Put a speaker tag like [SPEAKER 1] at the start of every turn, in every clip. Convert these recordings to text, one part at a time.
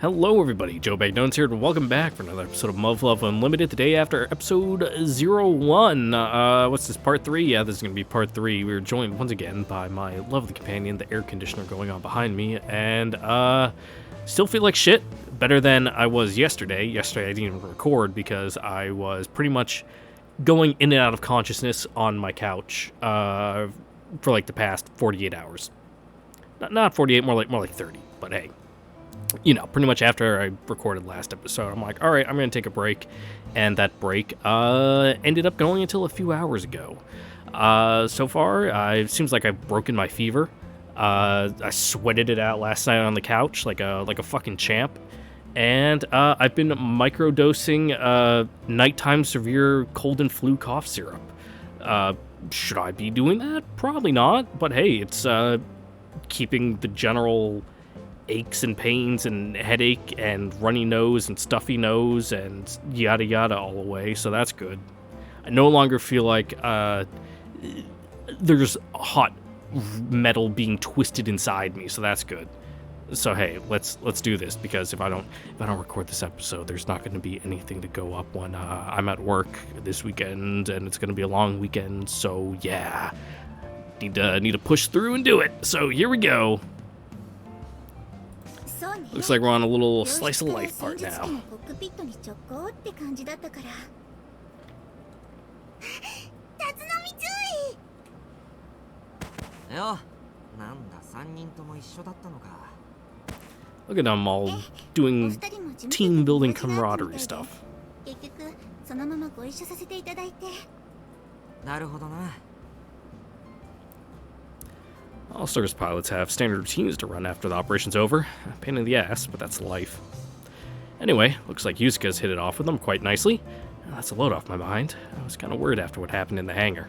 [SPEAKER 1] Hello everybody, Joe Bagnones here, and welcome back for another episode of MUV Unlimited, the day after episode 01. What's this, part 3? Yeah, this is going to be part 3. We were joined once again by my lovely companion, the air conditioner going on behind me, and, still feel like shit. Better than I was yesterday. Yesterday I didn't even record because I was pretty much going in and out of consciousness on my couch, for like the past 48 hours. Not 48, more like 30, but hey. You know, pretty much after I recorded last episode, I'm like, all right, I'm going to take a break. And that break ended up going until a few hours ago. So far, it seems like I've broken my fever. I sweated it out last night on the couch like a fucking champ. And I've been microdosing nighttime severe cold and flu cough syrup. Should I be doing that? Probably not. But hey, it's keeping the general aches and pains and headache and runny nose and stuffy nose and yada yada all away, so that's good. I no longer feel like there's hot metal being twisted inside me, so that's good. So hey, let's do this, because if I don't record this episode, there's not going to be anything to go up when I'm at work this weekend, and it's going to be a long weekend. So yeah, need to push through and do it. So here we go. Looks like we're on a little slice of life part now. Look at them all doing team building camaraderie stuff. All service pilots have standard routines to run after the operation's over. A pain in the ass, but that's life. Anyway, looks like Yusuka's hit it off with them quite nicely. That's a load off my mind. I was kind of worried after what happened in the hangar.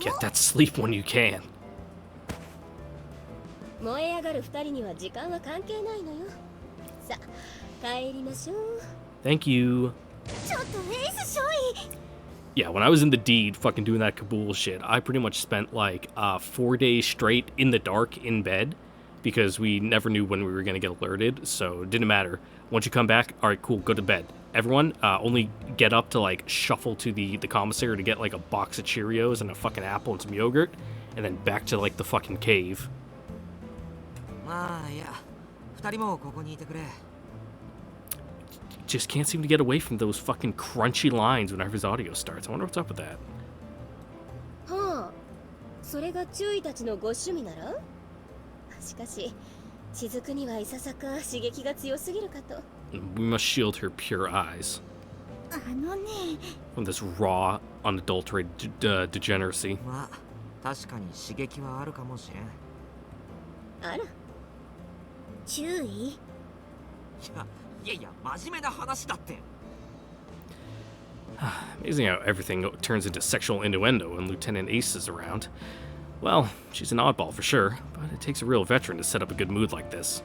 [SPEAKER 1] Get that sleep when you can. Thank you. Yeah, when I was in the deed fucking doing that Kabul shit, I pretty much spent like 4 days straight in the dark in bed because we never knew when we were going to get alerted, so it didn't matter. Once you come back, all right, cool, go to bed. Everyone, only get up to like shuffle to the commissary to get like a box of Cheerios and a fucking apple and some yogurt, and then back to like the fucking cave. Just can't seem to get away from those fucking crunchy lines whenever his audio starts. I wonder what's up with that. We must shield her pure eyes from this raw, unadulterated degeneracy. Amazing how everything turns into sexual innuendo when Lieutenant Ace is around. Well, she's an oddball for sure, but it takes a real veteran to set up a good mood like this.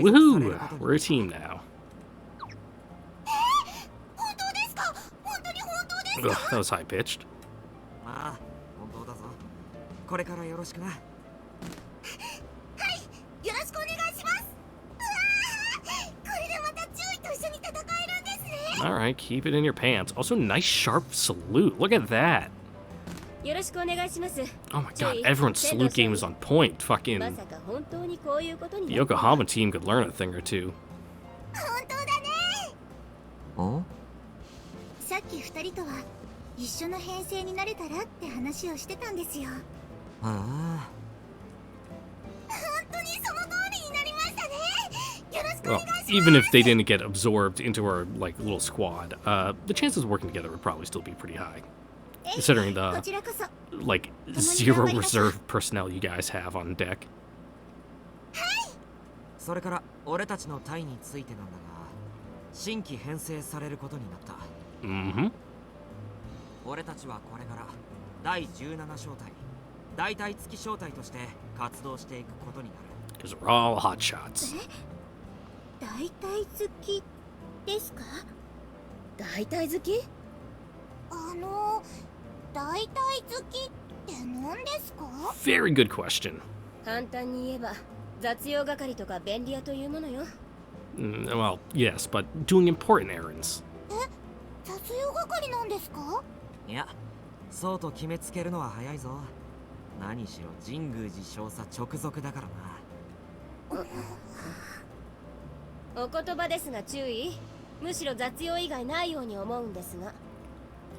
[SPEAKER 1] Woohoo! We're a team now. Ugh, that was high-pitched. Alright, keep it in your pants. Also, nice sharp salute. Look at that. Oh my god, everyone's salute game is on point. Fucking the Yokohama team could learn a thing or two. Oh? Well, even if they didn't get absorbed into our like little squad, the chances of working together would probably still be pretty high, considering the like 0 reserve personnel you guys have on deck. Mm-hmm.
[SPEAKER 2] 第17小隊大隊付き小隊として活動していくことになる。
[SPEAKER 1] Because we're all hot shots.
[SPEAKER 3] 大体好きですか？
[SPEAKER 4] 大体好き？
[SPEAKER 3] 大体好きって何ですか？
[SPEAKER 1] Very good question.
[SPEAKER 4] 簡単に言えば雑用係とか便利屋というものよ。
[SPEAKER 1] Well, yes, but doing important errands.
[SPEAKER 3] 雑用係なんですか？
[SPEAKER 2] いや、そうと決めつけるのは早いぞ。何しろ神宮寺少佐直属だからな。
[SPEAKER 4] お言葉ですが注意。むしろ雑用以外ないように思うんですが。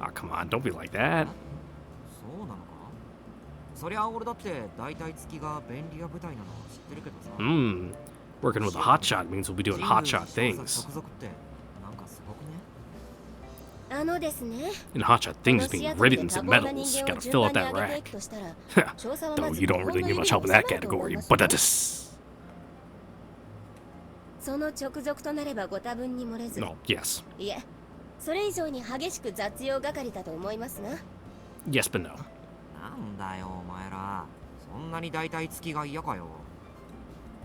[SPEAKER 1] Oh, come on, don't be like that.
[SPEAKER 2] そうなのか？そりゃ俺だって大隊付きが便利屋部隊なの知ってるけどさ。
[SPEAKER 1] Working with a hotshot means we'll be doing hotshot things.
[SPEAKER 2] 直属ってなんかすごくね？
[SPEAKER 4] ですね。
[SPEAKER 1] And hotshot things being ribbons and medals. Gotta fill out that rack. Though you don't really need much help in that category, but that is.
[SPEAKER 4] その直属となればご多分に漏れず。
[SPEAKER 1] No, yes.
[SPEAKER 4] いえ、それ以上に激しく雑用係だと思いますが。
[SPEAKER 1] Yes, but no.
[SPEAKER 2] なんだよお前ら。そんなに大隊付きが嫌かよ。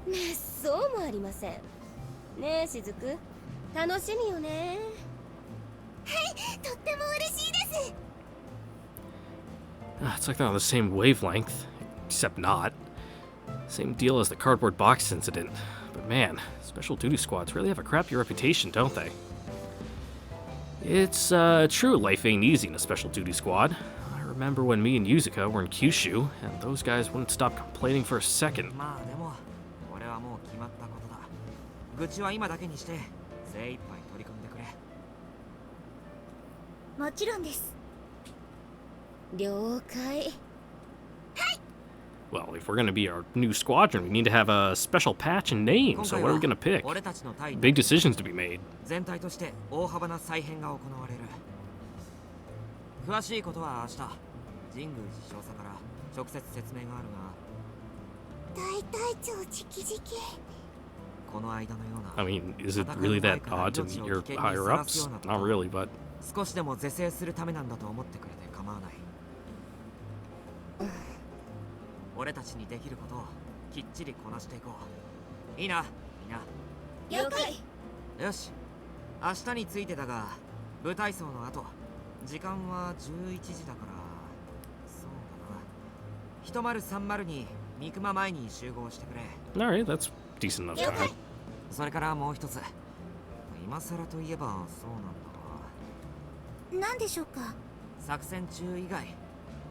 [SPEAKER 4] ねえ、そうもありません。ねえ、しずく。楽しみよね。
[SPEAKER 3] はい、とっても嬉しいです。
[SPEAKER 1] It's like they're on the same wavelength, except not. Same deal as the cardboard box incident. But man, special duty squads really have a crappy reputation, don't they? It's true, life ain't easy in a special duty squad. I remember when me and Yuzuka were in Kyushu, and those guys wouldn't stop complaining for a second.
[SPEAKER 2] まあでも、俺はもう決まったことだ。愚痴は今だけにして精一杯取り組んでくれ。
[SPEAKER 3] もちろんです。
[SPEAKER 4] 了解。
[SPEAKER 1] Well, if we're gonna be our new squadron, we need to have a special patch and name, so what are we gonna pick?
[SPEAKER 2] 俺たちの隊
[SPEAKER 1] Big decisions to be made.
[SPEAKER 2] 全体として大幅な再編が行われる。詳しいことは明日、神宮寺少佐から直接説明があるが、
[SPEAKER 3] 大隊長直々。
[SPEAKER 2] この間のような
[SPEAKER 1] I mean, is it really that odd to meet your higher ups? Not really, but
[SPEAKER 2] 少しでも是正するためなんだと思ってくれて構わない。俺たちにできることをきっちりこなしていこう。いいな、みんな。
[SPEAKER 4] 了解。
[SPEAKER 2] よし、明日についてだが、部隊操の後、時間は11時だから、そうだな。1030に三熊前に集合してくれ。
[SPEAKER 1] alright, that's decent enough time.
[SPEAKER 2] それからもう一つ。今更といえばそうなんだが。
[SPEAKER 3] 何でしょうか？
[SPEAKER 2] 作戦中以外、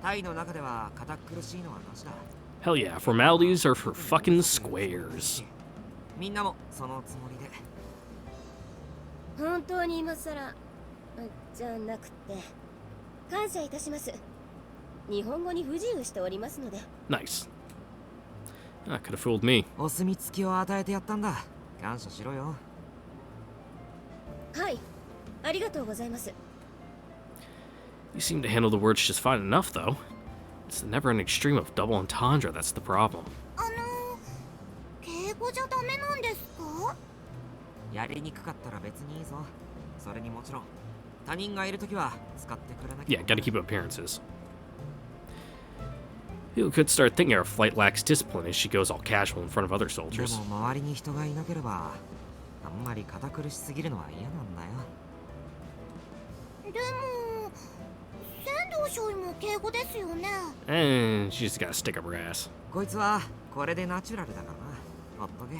[SPEAKER 2] 隊の中では堅苦しいのはなしだ。
[SPEAKER 1] Hell yeah, formalities are for fucking squares.
[SPEAKER 2] みんなもそのつもりで。
[SPEAKER 4] 本当に今さらじゃなくて感謝いたします。日本語に不自由しておりますので。
[SPEAKER 1] Nice. That could have fooled me.
[SPEAKER 2] お墨付きを与えてやったんだ。感謝しろよ。
[SPEAKER 4] はい、ありがとうございます。
[SPEAKER 1] You seem to handle the words just fine enough, though. It's the never-ending stream of double entendre that's the problem.
[SPEAKER 3] 敬語じゃダメなんですか？
[SPEAKER 2] やりにくかったら別にいいぞ。それにもちろん他人がいるときは使ってくれなきゃ。
[SPEAKER 1] Yeah, gotta keep up appearances. You could start thinking our flight lacks discipline as she goes all casual in front of other
[SPEAKER 2] で
[SPEAKER 1] soldiers.
[SPEAKER 2] も周りに人がいなければあんまり堅苦しすぎるのは嫌なんだよ。
[SPEAKER 3] でも仙道少尉も敬語ですよね。
[SPEAKER 1] And she just gotta stick up her ass.
[SPEAKER 2] こいつはこれでナチュラルだからな。ほっとけ。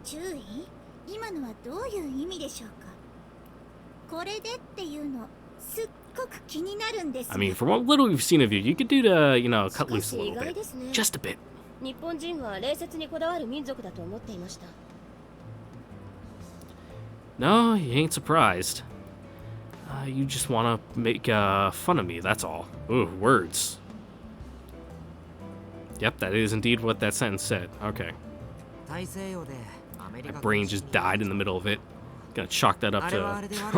[SPEAKER 3] 注意？今のはどういう意味でしょうか？これでっていうのすっごく気になるんです。
[SPEAKER 1] I mean, from what little we've seen of you, you could do to, you know, cut
[SPEAKER 4] しか
[SPEAKER 1] loose
[SPEAKER 4] し
[SPEAKER 1] a
[SPEAKER 4] 意
[SPEAKER 1] little
[SPEAKER 4] 外
[SPEAKER 1] bit.
[SPEAKER 4] ですね。
[SPEAKER 1] Just a bit.
[SPEAKER 4] 日本人は礼節にこだわる民族だと思っていました。
[SPEAKER 1] No, you ain't surprised. You just wanna make fun of me, that's all. Ooh, words. Yep, that is indeed what that sentence said. Okay.
[SPEAKER 2] 大西洋でアメリ
[SPEAKER 1] My
[SPEAKER 2] カ
[SPEAKER 1] brain just died in the middle of it. Gonna chalk that up to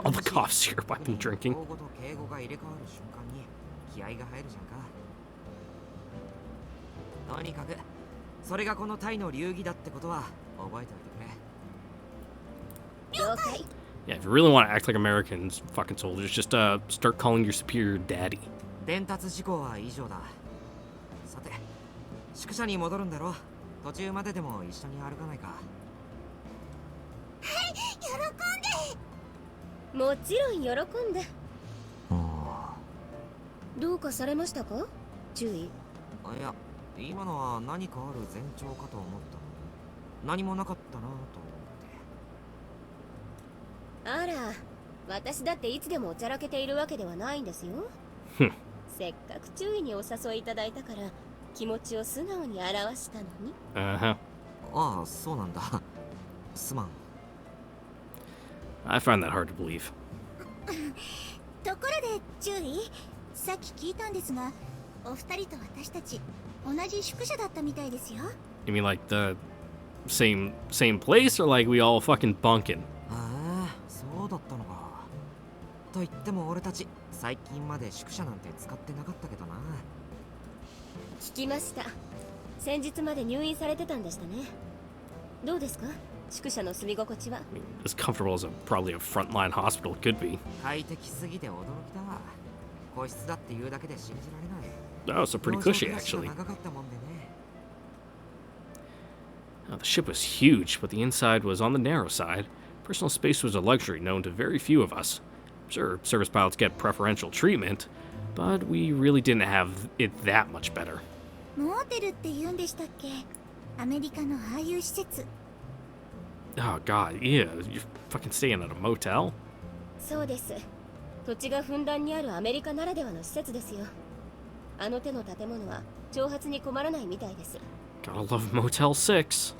[SPEAKER 1] all the cough syrup I've been drinking.
[SPEAKER 2] 英語と敬語が入れ替わる瞬間に気合が入るじゃんか。とにかくそれがこのタイの流儀だってことは覚えておいてくれ。
[SPEAKER 4] 了解。
[SPEAKER 1] Yeah, if you really want to act like Americans, fucking soldiers, just start calling your superior daddy.
[SPEAKER 2] 伝達事項は以上だ。さて、宿舎に戻るんだろ。途中まででも一緒に歩かないか。
[SPEAKER 3] はい、喜んで。
[SPEAKER 4] もちろん喜んで。どうかされましたか？注意。
[SPEAKER 2] いや、今のは何かある前兆かと思ったのに、何もなかったなと思って。
[SPEAKER 4] あら、私だっていつでもおちゃらけているわけではないんですよ。せっかく注意にお誘いいただいたから気持ちを素直に表したのに。
[SPEAKER 1] Uh-huh.
[SPEAKER 2] ああ、そうなんだ。すまん。
[SPEAKER 1] I find that hard to believe.
[SPEAKER 3] ところで注意、さっき聞いたんですが、お二人と私たち同じ宿舎だったみたいですよ。
[SPEAKER 1] You mean like the same place, or like we all fucking bunking?
[SPEAKER 2] ああ、そうだったのか。と言っても俺たち最近まで宿舎なんて使ってなかったけどな。
[SPEAKER 4] 聞きました。先日まで入院されてたんでしたね。どうですか？宿舎の住み心地は。
[SPEAKER 1] I mean, as comfortable as probably a frontline hospital could be.
[SPEAKER 2] 快適すぎて驚きだわ。個室だっていうだけで信じられない。
[SPEAKER 1] Oh, so pretty cushy actually.
[SPEAKER 2] 長かったもんでね。
[SPEAKER 1] Now, the ship was huge, but the inside was on the narrow side. Personal space was a luxury known to very few of us. Sure, service pilots get preferential treatment, but we really didn't have it that much better.
[SPEAKER 3] モーテルって言うんでしたっけ？アメリカのああいう施設。
[SPEAKER 1] Oh god, yeah, you're fucking staying at a motel?
[SPEAKER 4] そうです。土地がふんだんにあるアメリカならではの施設ですよ。あの手の建物は挑発に困らないみたいです。
[SPEAKER 1] Gotta love Motel 6.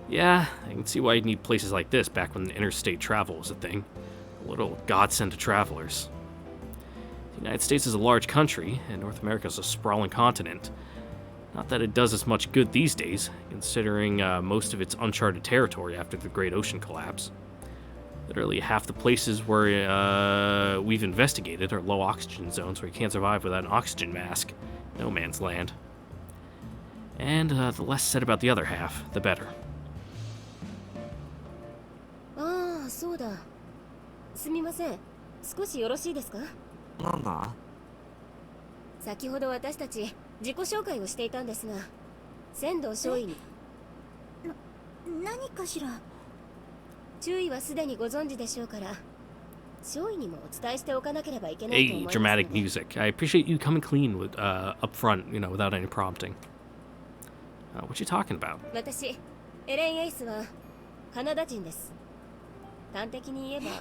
[SPEAKER 1] Yeah, I can see why you'd need places like this back when interstate travel was a thing. A little godsend to travelers. The United States is a large country, and North America is a sprawling continent. Not that it does as much good these days, considering most of its uncharted territory after the Great Ocean collapse. Literally half the places where we've investigated are low oxygen zones where you can't survive without an oxygen mask. No man's land. And the less said about the other half, the better.
[SPEAKER 4] ああ、そうだ。すみません。少しよろしいですか？
[SPEAKER 2] なんだ？
[SPEAKER 4] 先ほど私たち自己紹介をしていたんですが、仙道少尉に。
[SPEAKER 3] 何かしら？
[SPEAKER 4] 注意はすでにご存知でしょうから、少尉にもお伝えしておかなければいけないと思い
[SPEAKER 1] Hey,
[SPEAKER 4] ますので。
[SPEAKER 1] dramatic music. I appreciate you coming clean with up front, you know, without any prompting. What you talking about?
[SPEAKER 4] 私、エレン・エイスはカナダ人です。端的に言えば、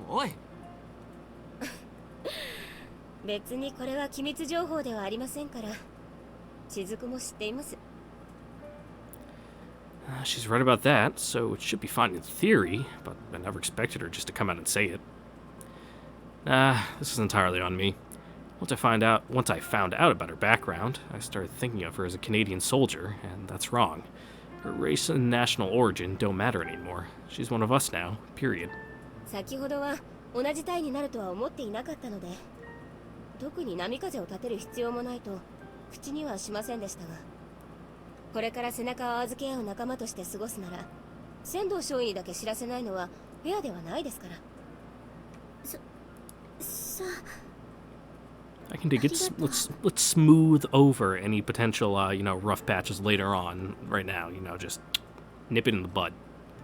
[SPEAKER 2] おい。
[SPEAKER 4] 別にこれは機密情報ではありませんから、雫も知っています。
[SPEAKER 1] She's right about that, so it should be fine in theory, but I never expected her just to come out and say it. This is entirely on me. Once I found out about her background, I started thinking of her as a Canadian soldier, and that's wrong. Her race and national origin don't matter anymore. She's one of us now, period.
[SPEAKER 4] 先ほどは同じ隊になるとは思っていなかったので、特に波風を立てる必要もないと口にはしませんでしたが、これから背中を預け合う仲間として過ごすなら、仙道少尉にだけ知らせないのはフェアではないですから。
[SPEAKER 3] さあ。
[SPEAKER 1] I can dig it. Let's smooth over any potential, rough patches later on. Right now, just nip it in the bud.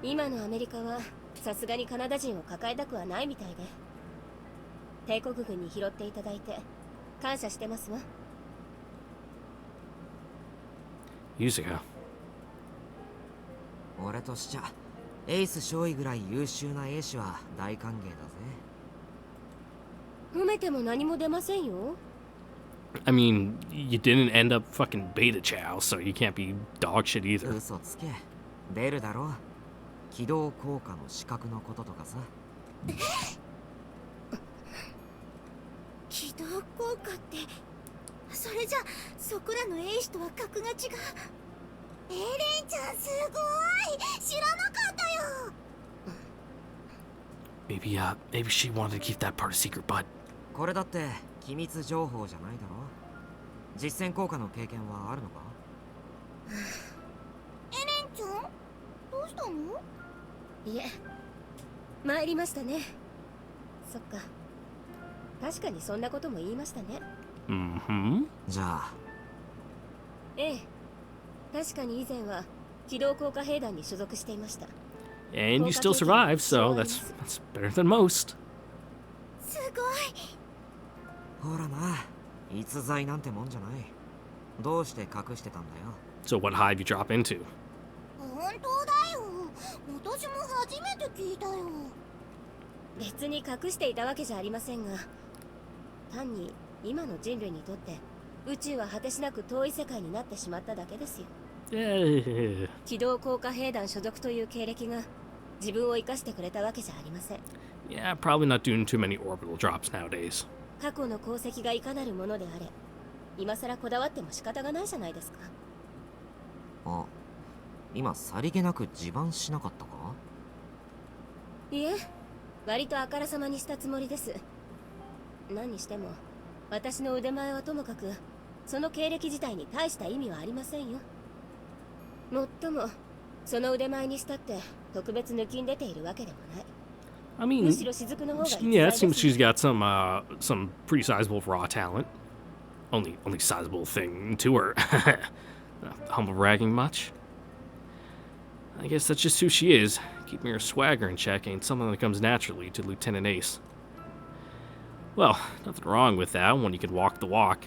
[SPEAKER 4] 今のアメリカはさすがにカナダ人を抱えたくはないみたいで、帝国軍に拾っていただいて感謝してますわ。
[SPEAKER 1] Yuzuka.
[SPEAKER 2] 俺としちゃエイス少尉ぐらい優秀な兵士は大歓迎だぜ。
[SPEAKER 4] 褒めても何も出ませんよ。
[SPEAKER 1] I mean, you didn't end up fucking beta chow, so you can't be dog shit either.
[SPEAKER 2] 嘘つけ。出るだろう。起動効果の資格のこととかさ。
[SPEAKER 3] 起動効果って、それじゃそこらの兵士とは格が違う。エレンちゃんすごい、知らなかったよ。
[SPEAKER 1] Maybe she wanted to keep that part a secret, but
[SPEAKER 2] これだって機密情報じゃないだろ。実戦効果の経験はあるのか？エレ
[SPEAKER 3] したの？
[SPEAKER 4] いえ、参りましたね。そっか。確かにそんなことも言いましたね。
[SPEAKER 1] Mm-hmm.
[SPEAKER 2] じゃあ
[SPEAKER 4] ええ、確かに以前は機動降下兵団に所属していました。
[SPEAKER 1] And you still survive, so that's better than most.
[SPEAKER 3] すごい。
[SPEAKER 2] ほらな、逸材なんてもんじゃない。どうして隠してたんだよ。
[SPEAKER 1] So what hive you drop into?
[SPEAKER 3] 本当だよ。私も初めて聞いたよ。
[SPEAKER 4] 別に隠していたわけじゃありませんが、単に今の人類にとって宇宙は果てしなく遠い世界になってしまっただけですよ。機動降下兵団所属という経歴が自分を生かしてくれたわけじゃありません。
[SPEAKER 1] Yeah, probably not doing too many orbital drops nowadays.
[SPEAKER 4] 過去の功績がいかなるものであれ、今さらこだわっても仕方がないじゃないですか。
[SPEAKER 2] あ、今さりげなく自慢しなかったか？
[SPEAKER 4] いえ、割とあからさまにしたつもりです。何にしても私の腕前はともかく、その経歴自体に大した意味はありませんよ。もっともその腕前にしたって特別抜きん出ているわけでもない。
[SPEAKER 1] I mean,
[SPEAKER 4] むしろ雫の方が逸材
[SPEAKER 1] yeah,
[SPEAKER 4] で
[SPEAKER 1] it
[SPEAKER 4] す
[SPEAKER 1] seems she's got some pretty sizable raw talent. Only sizable thing to her. Humble bragging much? I guess that's just who she is. Keeping her swagger in check ain't something that comes naturally to Lieutenant Ace. Well, nothing wrong with that when you can walk the walk.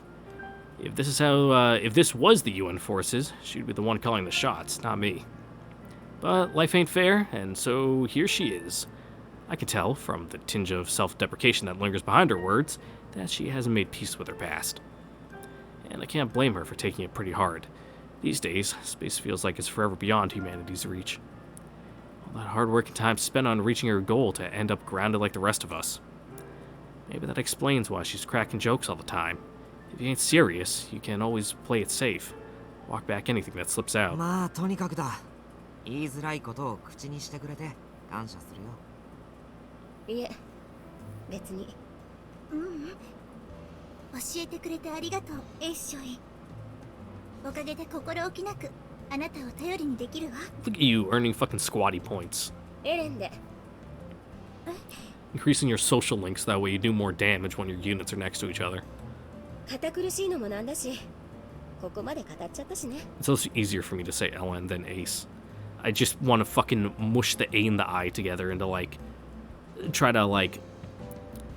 [SPEAKER 1] If this is how, if this was the UN forces, she'd be the one calling the shots, not me. But life ain't fair, and so here she is. I can tell, from the tinge of self-deprecation that lingers behind her words, that she hasn't made peace with her past. And I can't blame her for taking it pretty hard. These days, space feels like it's forever beyond humanity's reach. All that hard work and time spent on reaching her goal to end up grounded like the rest of us. Maybe that explains why she's cracking jokes all the time. If you ain't serious, you can always play it safe. Walk back anything that slips out.
[SPEAKER 2] まあとにかくだ。言いづらいことを口にしてくれて感謝するよ。
[SPEAKER 4] いえ、別に。
[SPEAKER 3] 教えてくれてありがとう、エイス少尉。おかげで心置きなくあなたを頼りにできるわ。
[SPEAKER 1] Look at you earning fucking squatty points.
[SPEAKER 4] エレンで。
[SPEAKER 1] Increasing your social links, that way you do more damage when your units are next to each other.
[SPEAKER 4] 堅苦しいのもなんだし、ここまで語っちゃったしね。
[SPEAKER 1] It's also easier for me to say LN than Ace. I just want to fucking mush the A and the I together into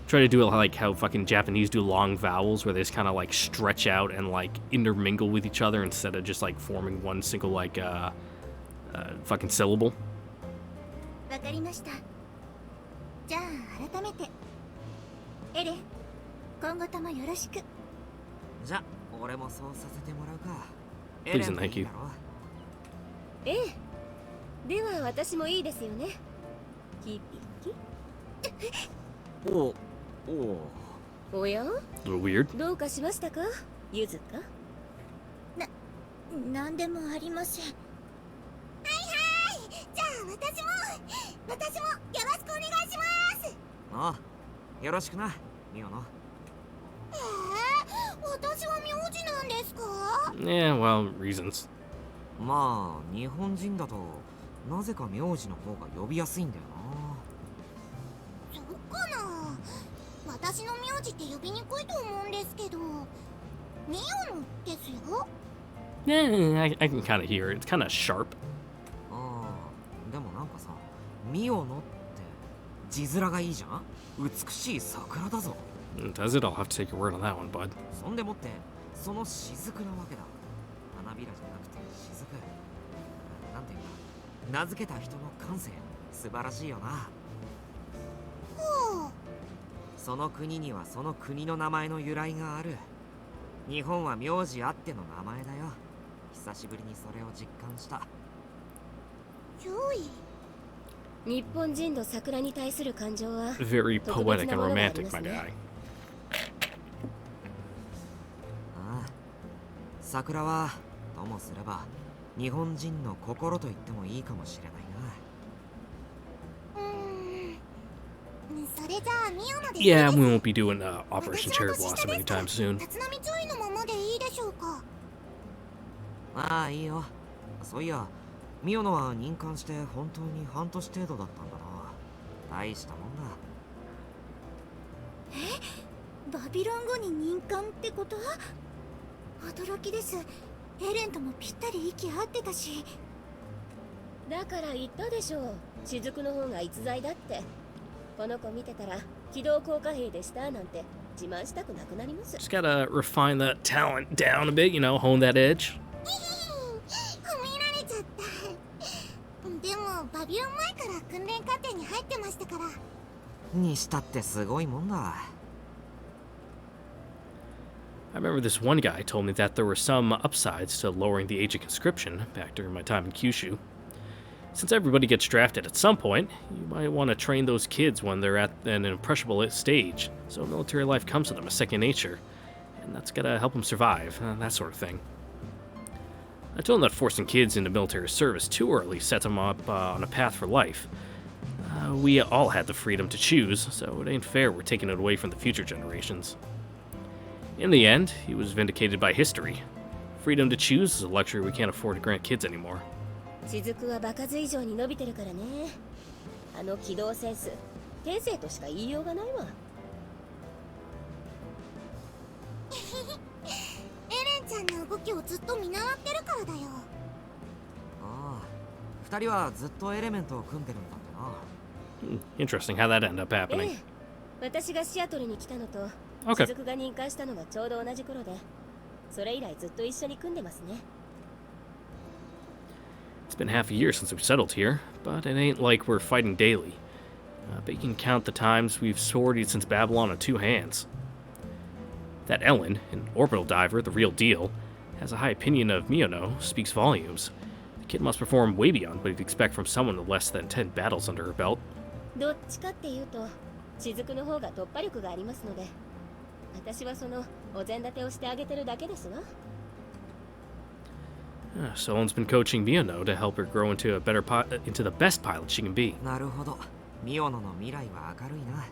[SPEAKER 1] try to do it like how fucking Japanese do long vowels, where they just kind of stretch out and intermingle with each other instead of just forming one single fucking syllable.
[SPEAKER 3] わかりました。じゃあ改めてエレン、今後ともよろしく。
[SPEAKER 2] じゃあ俺もそうさせてもらうか。
[SPEAKER 1] Please and thank you.
[SPEAKER 4] ええ。では私もいいですよね。キピキ。
[SPEAKER 2] お
[SPEAKER 4] おや？
[SPEAKER 1] A little weird.
[SPEAKER 4] どうかしましたか、ゆずか？
[SPEAKER 3] なんでもありません。はいはい。じゃあ私もよろしくお願いします。
[SPEAKER 2] ああ、よろしくな、ミオの。
[SPEAKER 3] 私は名字なんですか？
[SPEAKER 1] Yeah, well, reasons.
[SPEAKER 2] まあ日本人だとなぜか名字の方が呼びやすいんだよな。
[SPEAKER 3] そっかな。私の名字って呼びにくいと思うんですけど、ミオのですよ。
[SPEAKER 1] Yeah, I can kind of hear it. It's kind of sharp.
[SPEAKER 2] ああ、でもなんかさ、ミオのって字面がいいじゃん。美しい桜だぞ。
[SPEAKER 1] Does it? I'll have to take your word on that one, bud.
[SPEAKER 2] そんでもってその雫なわけだ。花びらじゃなくて雫。なんていうか、名付けた人の感性素晴らしいよな。
[SPEAKER 3] ほう。
[SPEAKER 2] その国にはその国の名前の由来がある。日本は名字あっての名前だよ。久しぶりにそれを実感した。
[SPEAKER 3] 上位。
[SPEAKER 4] 日本人の桜に対する感情は
[SPEAKER 1] Very poetic and romantic, my guy.
[SPEAKER 2] ああ、桜はともすれば日本人の心と言ってもいいかもしれないな。
[SPEAKER 3] それじゃあミオので。
[SPEAKER 1] Yeah, we won't be doing Operation Cherry Blossom anytime soon.
[SPEAKER 3] 立浪ちょいのままでいいでしょうか？
[SPEAKER 2] ああ、いいよ。そういや、ミオノは任官して本当に半年程度だったんだな。大したもんだ。
[SPEAKER 3] バビロン後に任官ってこと？驚きです。エレンともぴったり息合ってたし。
[SPEAKER 4] だから言ったでしょう、雫の方が逸材だって。この子見てたら機動効果兵でしたなんて自慢したくなくなります。
[SPEAKER 1] Just gotta refine that talent down a bit, you know, hone that edge.
[SPEAKER 3] 褒められちゃった。でもバビロン前から訓練過程に入ってましたから。
[SPEAKER 2] にしたってすごいもんだ。
[SPEAKER 1] I remember this one guy told me that there were some upsides to lowering the age of conscription back during my time in Kyushu. Since everybody gets drafted at some point, you might want to train those kids when they're at an impressionable stage, so military life comes to them as second nature, and that's gotta help them survive, that sort of thing. I told him that forcing kids into military service too early sets them up on a path for life. We all had the freedom to choose, so it ain't fair we're taking it away from the future generations. In the end, he was vindicated by history. Freedom to choose is a luxury we can't afford to grant kids anymore.
[SPEAKER 4] 雫は場数以上に伸びてるからね。あの機動センス、天性としか言いようがないわ。
[SPEAKER 3] エレンちゃんの動きをずっと見習ってるからだよ。
[SPEAKER 2] ああ、二人はずっとエレメントを組んでるんだってな。
[SPEAKER 1] Interesting how that ended up happening.
[SPEAKER 4] ええ、私がシアトルに来たのと
[SPEAKER 1] Okay.
[SPEAKER 4] 雫が任官したのがちょうど同じ頃で、それ以来ずっと一緒に組んでますね。
[SPEAKER 1] It's been half a year since we've settled here, but it ain't like we're fighting daily. But you can count the times we've sortied since Babylon on two hands. That Ellen, an orbital diver, the real deal, has a high opinion of Miono, speaks volumes. The kid must perform way beyond what you'd expect from someone with less than 10 battles under her belt.
[SPEAKER 4] どっちかっていうと雫の方が突破力がありますので、私はそのお膳立てをしてあげてるだけですわ。
[SPEAKER 1] Solon's been coaching Miono to help her grow into into the best pilot she can be.
[SPEAKER 2] なるほど。ミオノの未来は明るいな。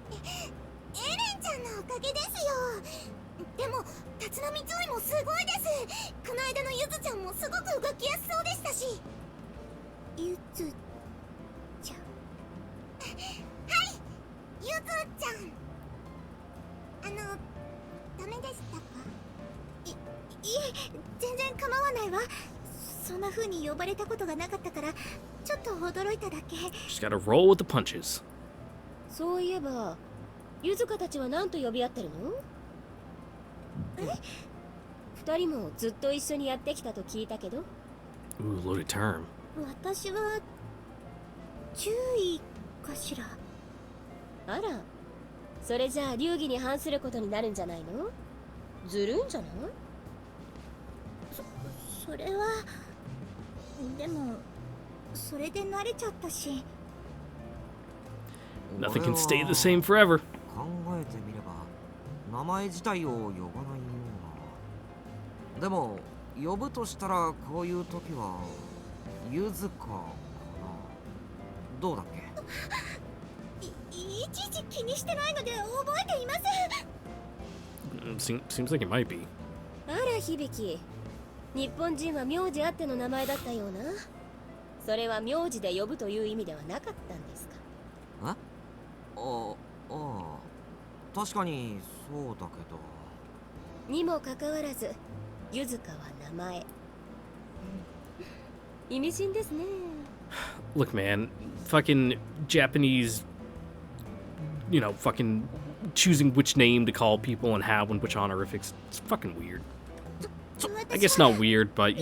[SPEAKER 3] エレンちゃんのおかげですよ。でも立浪ジョイもすごいです。この間のゆずちゃんもすごく動きやすそうでしたし。ゆずちゃん。はい、ゆずちゃん。ダメでしたか？いえ、全然構わないわ。そんな風に呼ばれたことがなかったからちょっと驚いただけ。
[SPEAKER 1] Just gotta roll with the punches.
[SPEAKER 4] そういえばゆずかたちは何と呼び合ってるの？二人もずっと一緒にやってきたと聞いたけど。
[SPEAKER 1] Ooh, loaded term.
[SPEAKER 3] 私は注意かしら。
[SPEAKER 4] あら、それじゃあ流儀に反することになるんじゃないの？ずるいんじゃない？
[SPEAKER 3] それはでもそれで慣れちゃったし。
[SPEAKER 1] Nothing can stay the same forever.
[SPEAKER 2] 考えてみれば名前自体を呼ばないような。でも呼ぶとしたらこういう時はゆずかかな。どうだっけ？
[SPEAKER 3] いちいち気にしてないので覚えていません。
[SPEAKER 1] Seems like it might be.
[SPEAKER 4] あら響、日本人は名字あっての名前だったような。それは名字で呼ぶという意味ではなかったんですか？
[SPEAKER 2] ああ、確かにそうだけど。
[SPEAKER 4] にもかかわらずゆずかは名前。意味深ですね。
[SPEAKER 1] Look, man, fucking Japanese, you know, fucking choosing which name to call people and how and which honorifics. It's fucking weird. I guess not weird, but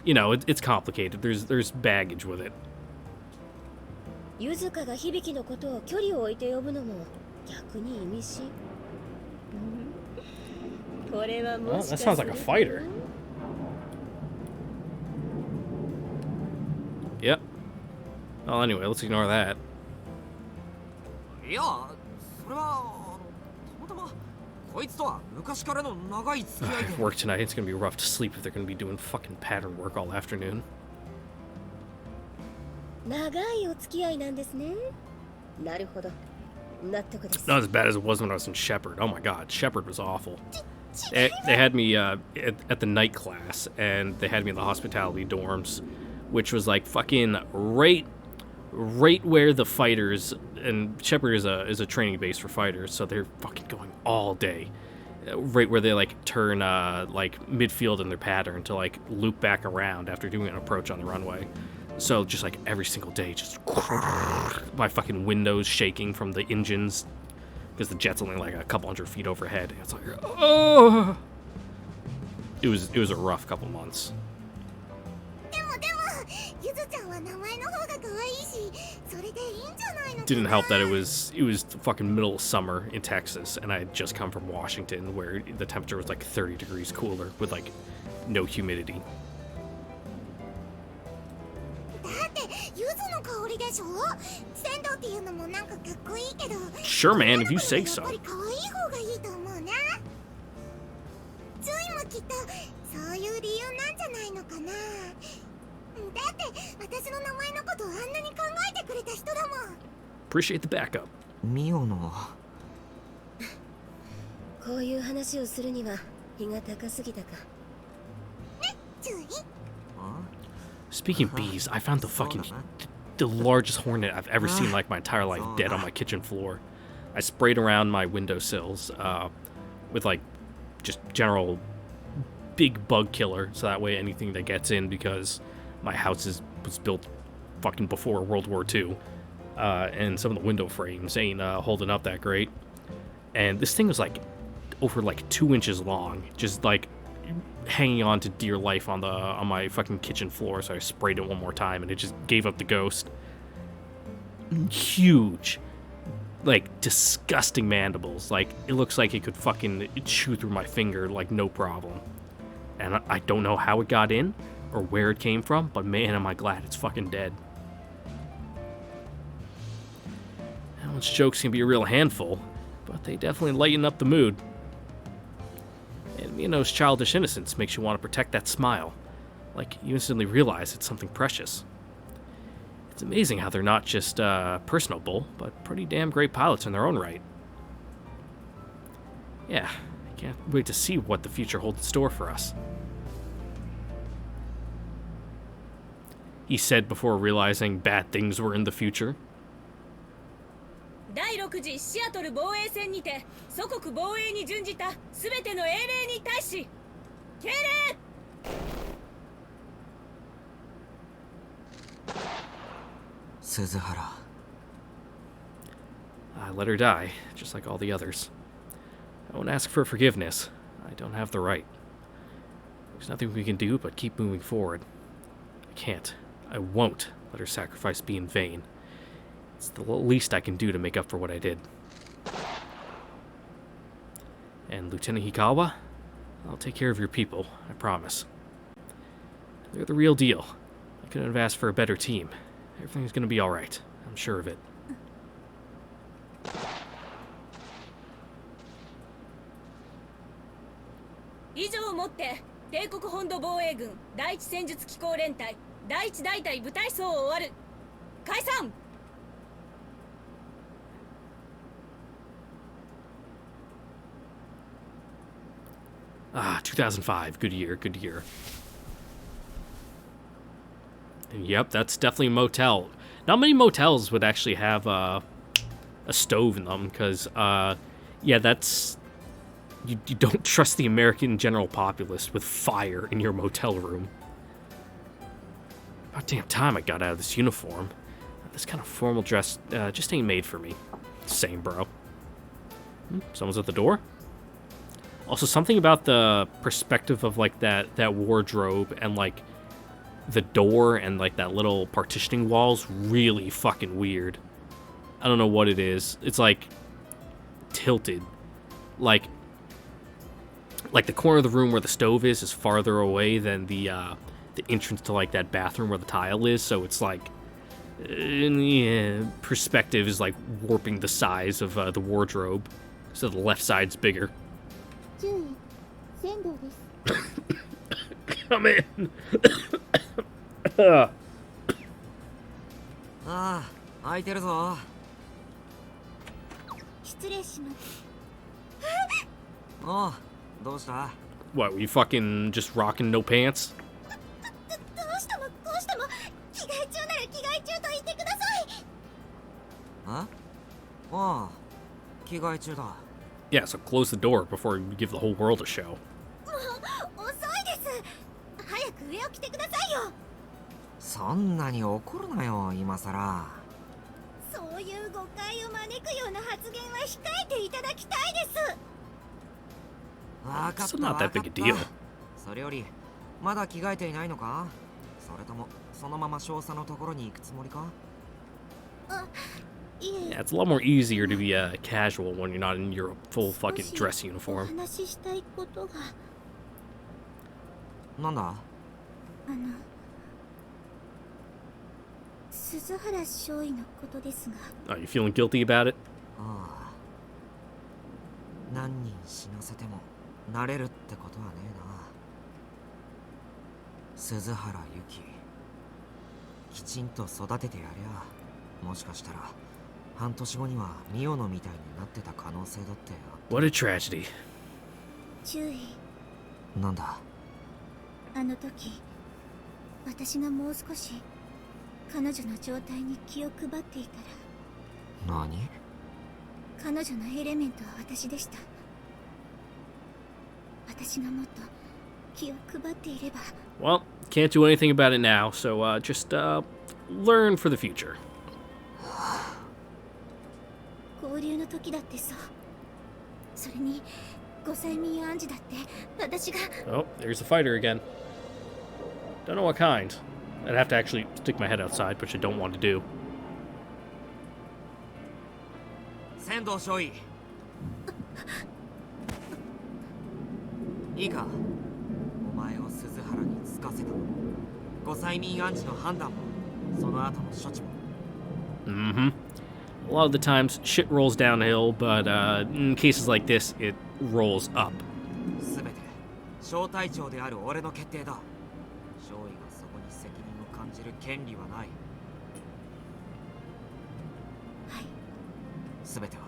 [SPEAKER 1] you know, it's complicated. There's baggage with it.
[SPEAKER 4] ゆずかが響のことを距離を置いて呼ぶのも逆に意味深。これはもしかして。
[SPEAKER 1] That sounds like a fighter. Yep. Well, anyway, let's ignore that.
[SPEAKER 2] いや、それはたまたまこいつとは昔からの長い付き合いで。
[SPEAKER 1] Work tonight. It's gonna be rough to sleep if they're gonna be doing fucking pattern work all afternoon.
[SPEAKER 4] 長いお付き合いなんですね。なるほど。納得です。
[SPEAKER 1] Not as bad as it was when I was in Shepherd. Oh my god, Shepherd was awful. They had me at the night class, and they had me in the hospitality dorms, which was like fucking right where the fighters, and Shepard is a training base for fighters, so they're fucking going all day, right where they like turn like midfield in their pattern to like loop back around after doing an approach on the runway. So just like every single day, just my fucking windows shaking from the engines because the jet's only like a couple hundred feet overhead. It's like, oh, it was a rough couple months. Didn't help that it was fucking middle of summer in Texas, and I had just come from Washington, where the temperature was like 30 degrees cooler with like no humidity. Sure, man, if you say so. Appreciate the backup.
[SPEAKER 2] ミオの
[SPEAKER 4] こういう話をするには日が高すぎたか。
[SPEAKER 1] Speaking of bees, I found the largest hornet I've ever seen like my entire life dead on my kitchen floor. I sprayed around my windowsills with like just general big bug killer, so that way anything that gets in, because my house was built fucking before World War II, and some of the window frames ain't holding up that great. And this thing was like over like 2 inches long, just like hanging on to dear life on my fucking kitchen floor. So I sprayed it one more time, and it just gave up the ghost. Huge, like disgusting mandibles. Like it looks like it could fucking chew through my finger like no problem. And I don't know how it got in or where it came from, but man, am I glad it's fucking dead. Alan's jokes can be a real handful, but they definitely lighten up the mood. And Miano's childish innocence makes you want to protect that smile, like you instantly realize it's something precious. It's amazing how they're not just personable, but pretty damn great pilots in their own right. Yeah, I can't wait to see what the future holds in store for us. He said before realizing bad things were in the future.
[SPEAKER 5] 第6次シアトル防衛戦にて祖国防衛に準じたすべての英霊に対し敬礼。
[SPEAKER 2] 鈴原
[SPEAKER 1] I let her die, just like all the others. I won't ask for forgiveness. I don't have the right. There's nothing we can do but keep moving forward. I can't. I won't let her sacrifice be in vain. It's the least I can do to make up for what I did. And Lieutenant Hikawa, I'll take care of your people, I promise. They're the real deal. I couldn't have asked for a better team. Everything's gonna be alright. I'm sure of it.
[SPEAKER 5] 以上をもって帝国本土防衛軍第一戦術機構連隊第一大隊部隊操を終わる。解散。
[SPEAKER 1] Ah, 2005. Good year, good year. And yep, that's definitely a motel. Not many motels would actually have a stove in them, because, yeah, that's... You don't trust the American general populace with fire in your motel room. About damn time I got out of this uniform. This kind of formal dress just ain't made for me. Same, bro. Someone's at the door? Also, something about the perspective of, like, that wardrobe and, like, the door and, like, that little partitioning wall's really fucking weird. I don't know what it is. It's, like, tilted. Like the corner of the room where the stove is farther away than the entrance to, like, that bathroom where the tile is, so it's, like, yeah, perspective is, like, warping the size of the wardrobe, so the left side's bigger. Come in.
[SPEAKER 2] ああ、空いてるぞ。
[SPEAKER 3] 失礼します。
[SPEAKER 2] おう、どうした？
[SPEAKER 1] What, were you fucking just rocking no pants?
[SPEAKER 3] どうしてもこうしても着替え中なら着替え中と言ってください。
[SPEAKER 2] ああ、着替え中だ。
[SPEAKER 1] Yeah, so close the door before you give the whole world a show.
[SPEAKER 3] もう遅いです。早く上を着てくださいよ。
[SPEAKER 2] そんなに怒るなよ、今さら。
[SPEAKER 3] そういう誤解を招くような発言は控えていただきたいです。
[SPEAKER 2] わかった
[SPEAKER 1] It's not
[SPEAKER 2] わ
[SPEAKER 1] that
[SPEAKER 2] かっ
[SPEAKER 1] big a deal.
[SPEAKER 2] た。それよりまだ着替えていないのか？それともそのまま少佐のところに行くつもりか？
[SPEAKER 3] いえ、
[SPEAKER 1] Yeah, it's a lot more easier to be casual when you're not in your full fucking dress
[SPEAKER 3] お
[SPEAKER 1] uniform.
[SPEAKER 3] 話ししたいことが。
[SPEAKER 2] なんだ？
[SPEAKER 3] 鈴原少尉のことですが。
[SPEAKER 1] Are you feeling guilty about it?
[SPEAKER 2] ああ、何人死なせてもなれるってことはねえな。鈴原由紀、きちんと育ててやりゃ、もしかしたら半年後にはミオノみたいになってた可能性だってあ。
[SPEAKER 1] What a tragedy.
[SPEAKER 3] 注意。
[SPEAKER 2] なんだ？
[SPEAKER 3] あの時私がもう少し彼女の状態に気を配っていたら。
[SPEAKER 2] 何？
[SPEAKER 3] 彼女のエレメントは私でした。私がもっと気を配っていれば。
[SPEAKER 1] Well, can't do anything about it now, so just learn for the future.
[SPEAKER 3] 合流の時だってそう。それに5歳民暗示だって私が。
[SPEAKER 1] Oh, there's a fighter again. Don't know what kind. I'd have to actually stick my head outside, which I don't want to do.
[SPEAKER 2] 仙道少尉、いいか、お前を鈴原につかせたのも5歳民暗示の判断もその後の処置も。
[SPEAKER 1] Mm-hmm. A lot of the times, shit rolls downhill, but in cases like this, it rolls up.
[SPEAKER 2] すべて小隊長である俺の決定だ。少尉がそこに責任を感じる権利はない。
[SPEAKER 3] はい。
[SPEAKER 2] すべては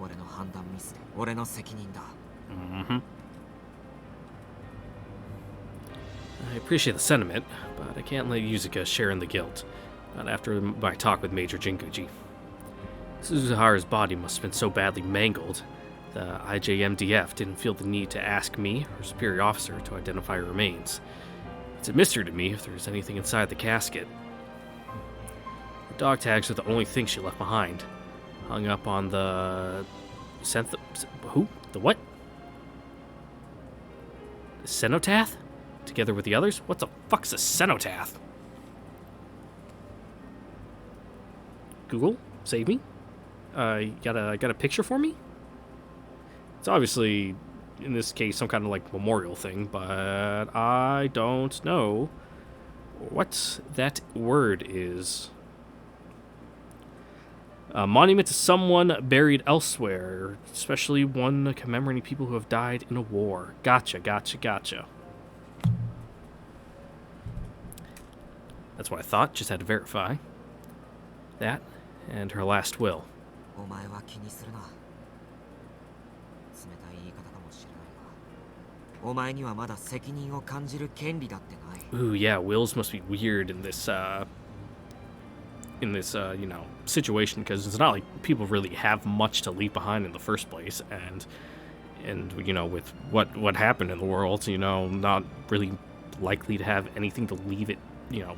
[SPEAKER 2] 俺の判断ミスで俺の責任だ。
[SPEAKER 1] Mm-hmm. I appreciate the sentiment, but I can't let Yuzuka share in the guilt. Not after my talk with Major Jinguji. Suzuhara's body must have been so badly mangled, the IJMDF didn't feel the need to ask me, her superior officer, to identify her remains. It's a mystery to me if there's anything inside the casket. The dog tags are the only thing she left behind, hung up on the... Who? The what? The cenotaph? Together with the others? What the fuck's a cenotaph? Google? Save me? Got a picture for me? It's obviously, in this case, some kind of like memorial thing, but I don't know what that word is. A monument to someone buried elsewhere, especially one commemorating people who have died in a war. Gotcha. That's what I thought, just had to verify. That, and her last will.
[SPEAKER 2] お前は気にするな。冷たい言い方かもしれないが、お前にはまだ責任を感じる権利だってない。
[SPEAKER 1] Ooh, yeah, wills must be weird in this, you know, situation, because it's not like people really have much to leave behind in the first place, and you know, with what happened in the world, you know, not really likely to have anything to leave it, you know,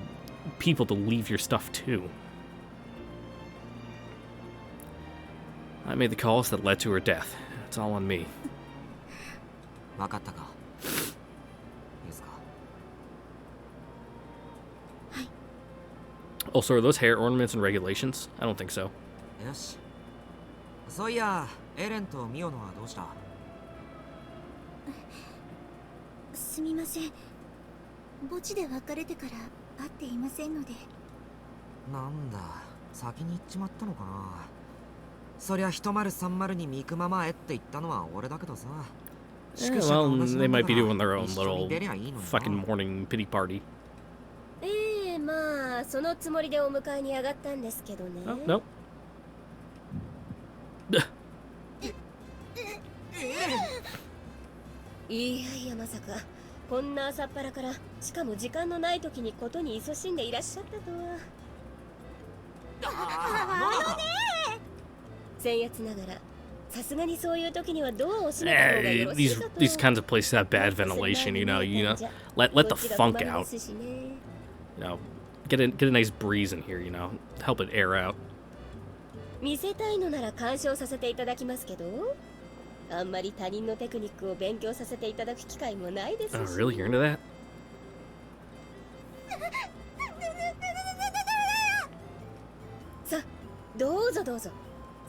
[SPEAKER 1] people to leave your stuff to. I made the calls that led to her death. It's all on me.
[SPEAKER 2] 分かったか、ゆずか。
[SPEAKER 1] Also, are those hair ornaments and regulations? I don't think so.
[SPEAKER 2] よし。そういや、エレンとミオノはどうした？
[SPEAKER 3] すみません。墓地で別れてから会っていませんので。
[SPEAKER 2] なんだ、先に行っちまったのかな。そりゃ10302に行くままへって言ったのは俺だけどさ。
[SPEAKER 1] Yeah, well, they might be doing their own little fucking morning pity party.
[SPEAKER 4] まあそのつもりでお迎えに上がったんですけどね。
[SPEAKER 1] Oh, no.
[SPEAKER 2] エレン、
[SPEAKER 4] いやいや、まさかこんな朝っぱらから、しかも時間のない時にことに勤しんでいらっしゃったとは。僭越ながら、さすがにそういう時にはどうおしめた方がよろしいかと。
[SPEAKER 1] These kinds of places have bad ventilation, you know, let the funk out. You know, get a nice breeze in here, you know, help it air out.
[SPEAKER 4] 見せたいのなら鑑賞させていただきますけど、あんまり他人のテクニックを勉強させていただく機会もないですし。
[SPEAKER 1] Oh, really? You're into that?
[SPEAKER 4] さあ、どうぞどうぞ。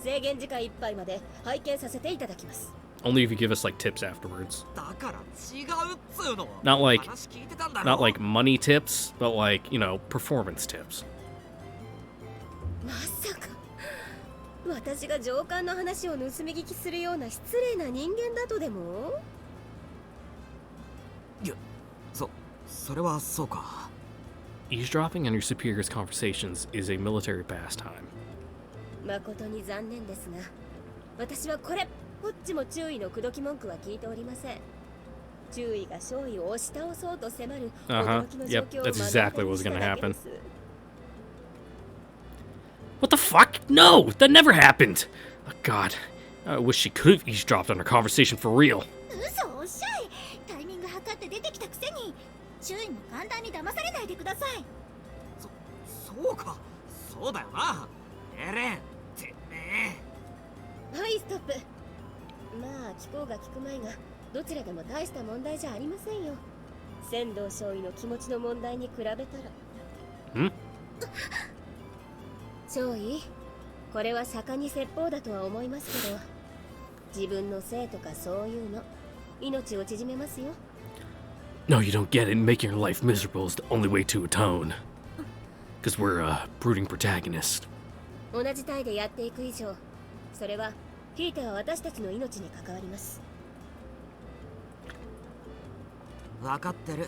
[SPEAKER 4] 制限時間いっぱいまで拝見させていただきます。
[SPEAKER 1] Only if you give us like tips afterwards.
[SPEAKER 2] だから違うっつうの。
[SPEAKER 1] Not like
[SPEAKER 2] 話聞いてたんだろ。
[SPEAKER 1] not like money tips, but like, you know, performance tips.
[SPEAKER 4] まさか私が上官の話を盗み聞きするような失礼な人間だとでも。
[SPEAKER 2] いや、それはそうか。
[SPEAKER 1] Eavesdropping on your superior's conversations is a military pastime.
[SPEAKER 4] 誠に残念ですが、私はこれっぽっちも注意の口説き文句は聞いておりません。注意が勝利を押し倒そうと迫る驚きの状
[SPEAKER 1] Yep,
[SPEAKER 4] 況を
[SPEAKER 1] that's
[SPEAKER 4] 目の
[SPEAKER 1] exactly
[SPEAKER 4] 当たり
[SPEAKER 1] what
[SPEAKER 4] に
[SPEAKER 1] was
[SPEAKER 4] した
[SPEAKER 1] gonna
[SPEAKER 4] だけで
[SPEAKER 1] happen.
[SPEAKER 4] す。
[SPEAKER 1] What the fuck? No, that never happened. Oh god, I wish she could have eavesdropped on our conversation for real.
[SPEAKER 3] 嘘おっしゃい。タイミング測って出てきたくせに、周囲も簡単に騙されないでください。
[SPEAKER 2] そうか。そうだよな。エレンってね。
[SPEAKER 4] はい、ストップ。まあ聞こうが聞くまいが、どちらでも大した問題じゃありませんよ。仙道少尉の気持ちの問題に比べたら。少尉、これは盛んに説法だとは思いますけど、自分のせいとかそういうの、命を縮めますよ。
[SPEAKER 1] No, you don't get it. Making your life miserable is the only way to atone. Because we're a brooding protagonist.
[SPEAKER 4] 同じ隊でやっていく以上、それはひいては私たちの命に関わります。
[SPEAKER 2] 分かってる。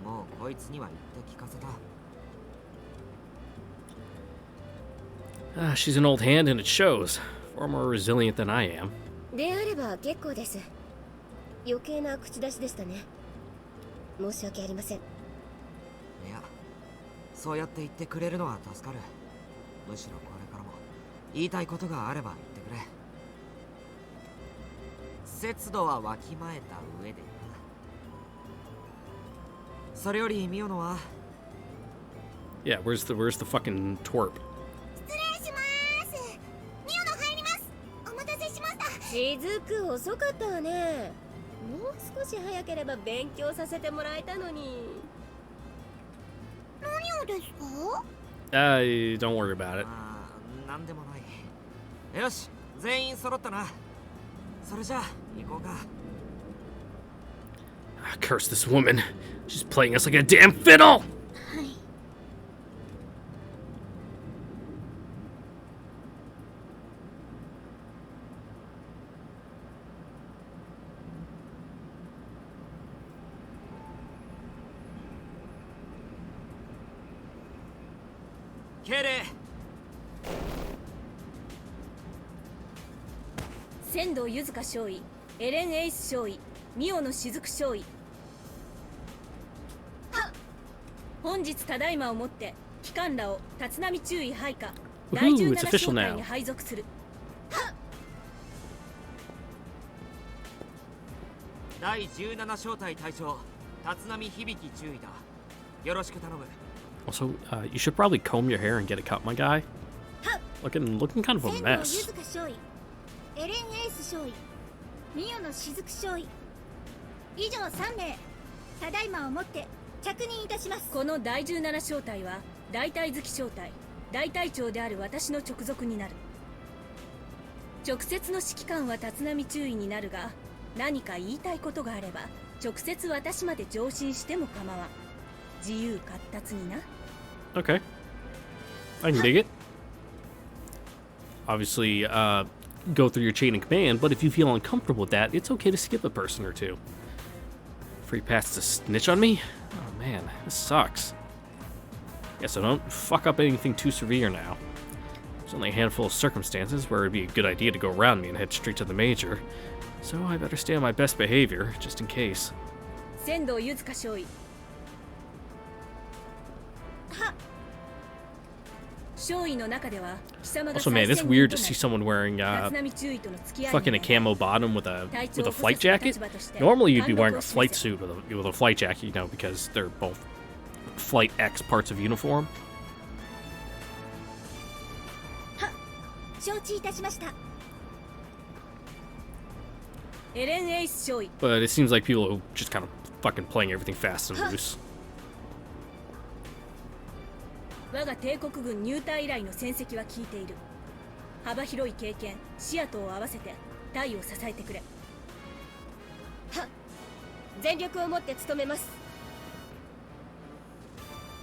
[SPEAKER 2] もうこいつには言って聞かせた。
[SPEAKER 1] She's an old hand and it shows. Far more resilient than I am.
[SPEAKER 4] であれば結構です。余計な口出しでしたね。申し訳ありません。
[SPEAKER 2] いや、そうやって言ってくれるのは助かる。むしろこれからも言いたいことがあれば言ってくれ。節度はわきまえた上でな。それよりミオのは。
[SPEAKER 1] Yeah, where's the fucking twerp?
[SPEAKER 3] 失礼します。ミオの入ります。お待たせしました。
[SPEAKER 4] 雫遅かったわね。もう少し早ければ勉強させてもらえたのに。
[SPEAKER 3] 何をですか？
[SPEAKER 1] Don't worry about it.
[SPEAKER 2] ああ、なんでもない。よし、全員揃ったな。それじゃあ行こうか。
[SPEAKER 1] Curse this woman. She's playing us like a damn fiddle!
[SPEAKER 3] はい。
[SPEAKER 2] 敬礼。
[SPEAKER 5] 仙道柚香少尉、エレン・エイス少尉、ミオの雫少尉。本日ただいまをもって機関らを立浪注意配下第
[SPEAKER 1] Woohoo, it's
[SPEAKER 5] 17
[SPEAKER 1] official
[SPEAKER 5] 小隊
[SPEAKER 1] now.
[SPEAKER 5] に配属する。
[SPEAKER 2] 第17小隊隊長立浪響注意だ。よろしく頼む。
[SPEAKER 1] Also, you should probably comb your hair and get it cut, my guy. Looking kind of a
[SPEAKER 3] 仙道
[SPEAKER 1] mess.
[SPEAKER 3] 柚香少尉、エレン・エイス少尉、ミオの雫少尉、以上3名、ただいまをもって着任いたします。
[SPEAKER 5] この第17小隊は大隊月小隊大隊長である私の直属になる。直接の指揮官は立浪注意になるが、何か言いたいことがあれば直接私まで上申しても構わん。自由闊達にな。
[SPEAKER 1] Okay. I can dig it. Obviously, go through your chain of command, but if you feel uncomfortable with that, it's okay to skip a person or two. Free pass to snitch on me? Oh man, this sucks. Yeah, so don't fuck up anything too severe now. There's only a handful of circumstances where it'd be a good idea to go around me and head straight to the major. So I better stay on my best behavior, just in case.
[SPEAKER 5] 仙道柚香少尉。少尉の中では貴様が
[SPEAKER 1] Also, man, it's weird to see someone wearing fucking a camo bottom with a flight jacket. Normally, you'd be wearing a flight suit with a flight jacket, you know, because they're both Flight X parts of uniform.
[SPEAKER 3] 承知いたしました。
[SPEAKER 5] エレン・エイス少尉。
[SPEAKER 1] But it seems like people are just kind of fucking playing everything fast and loose.
[SPEAKER 5] 我が帝国軍入隊以来の戦績は聞いている。幅広い経験、視野等を合わせて隊を支えてくれ。
[SPEAKER 4] はっ、全力をもって務めます。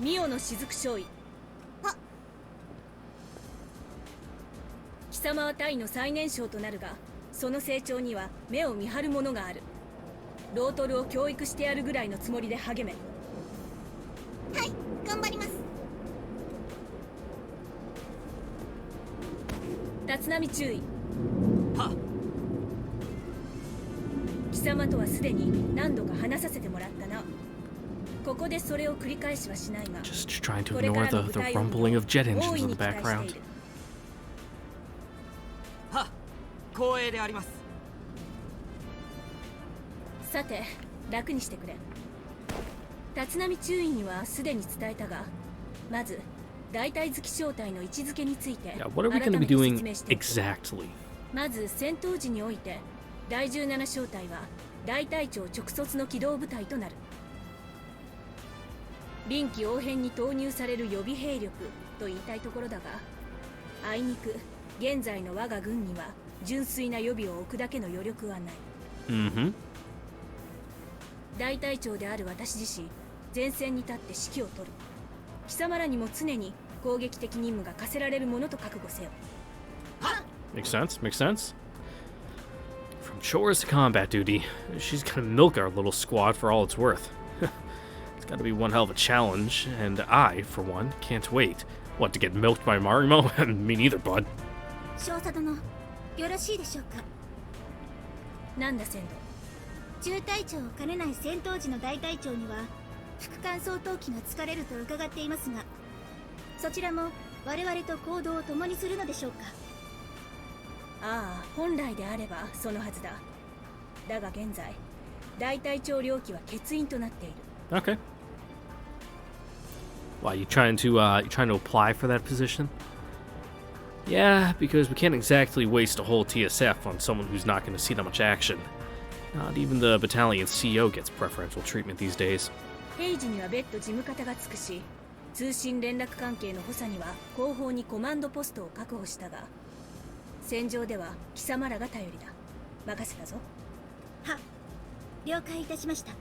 [SPEAKER 5] ミオの雫少尉。
[SPEAKER 3] はっ。
[SPEAKER 5] 貴様は隊の最年少となるが、その成長には目を見張るものがある。ロートルを教育してやるぐらいのつもりで励め。
[SPEAKER 3] はい、頑張ります。
[SPEAKER 5] 立浪注意。
[SPEAKER 2] はっ。
[SPEAKER 5] 貴様とはすでに何度か話させてもらったな。ここでそれを繰り返しはしないが、
[SPEAKER 1] Just trying to ignore the rumbling of jet engines in the background.
[SPEAKER 2] はっ、光栄であります。
[SPEAKER 5] さて、楽にしてくれ。立浪注意にはすでに伝えたが、まず大隊月小隊の位置づけについて
[SPEAKER 1] Yeah, what are we
[SPEAKER 5] 改
[SPEAKER 1] going to
[SPEAKER 5] め
[SPEAKER 1] be
[SPEAKER 5] て説
[SPEAKER 1] doing
[SPEAKER 5] 明していく。
[SPEAKER 1] exactly?
[SPEAKER 5] まず戦闘時において第17小隊は大隊長直卒の機動部隊となる。臨機応変に投入される予備兵力と言いたいところだが、あいにく現在の我が軍には純粋な予備を置くだけの余力はない。
[SPEAKER 1] Mm-hmm.
[SPEAKER 5] 大隊長である私自身、前線に立って指揮を執る。貴様らにも常に攻撃的任務が課せられるものと覚悟せよ。
[SPEAKER 1] Makes sense, makes sense. From chores to combat duty, she's gonna milk our little squad for all it's worth. It's gotta be one hell of a challenge, and I, for one, can't wait. What, to get milked by Marimo? Me neither, bud.
[SPEAKER 3] 少佐殿、よろしいでしょうか。
[SPEAKER 5] なんだ仙道。
[SPEAKER 3] 中隊長を兼ねない戦闘時の大隊長には副艦装闘機が疲れると伺っていますが、そちらも我々と行動を共にするのでしょうか。
[SPEAKER 5] ああ、本来であればそのはずだ。だが現在、大隊長領機は欠員となっている。
[SPEAKER 1] Okay. Why, you trying to apply for that position? Yeah, because we can't exactly waste a whole TSF on someone who's not going to see that much action. Not even the battalion CEO gets preferential treatment these days.
[SPEAKER 5] 平時には別途事務方がつくし、通信連絡関係の補佐には後方にコマンドポストを確保したが、戦場では貴様らが頼りだ。任せたぞ。
[SPEAKER 3] は、了解いたしました。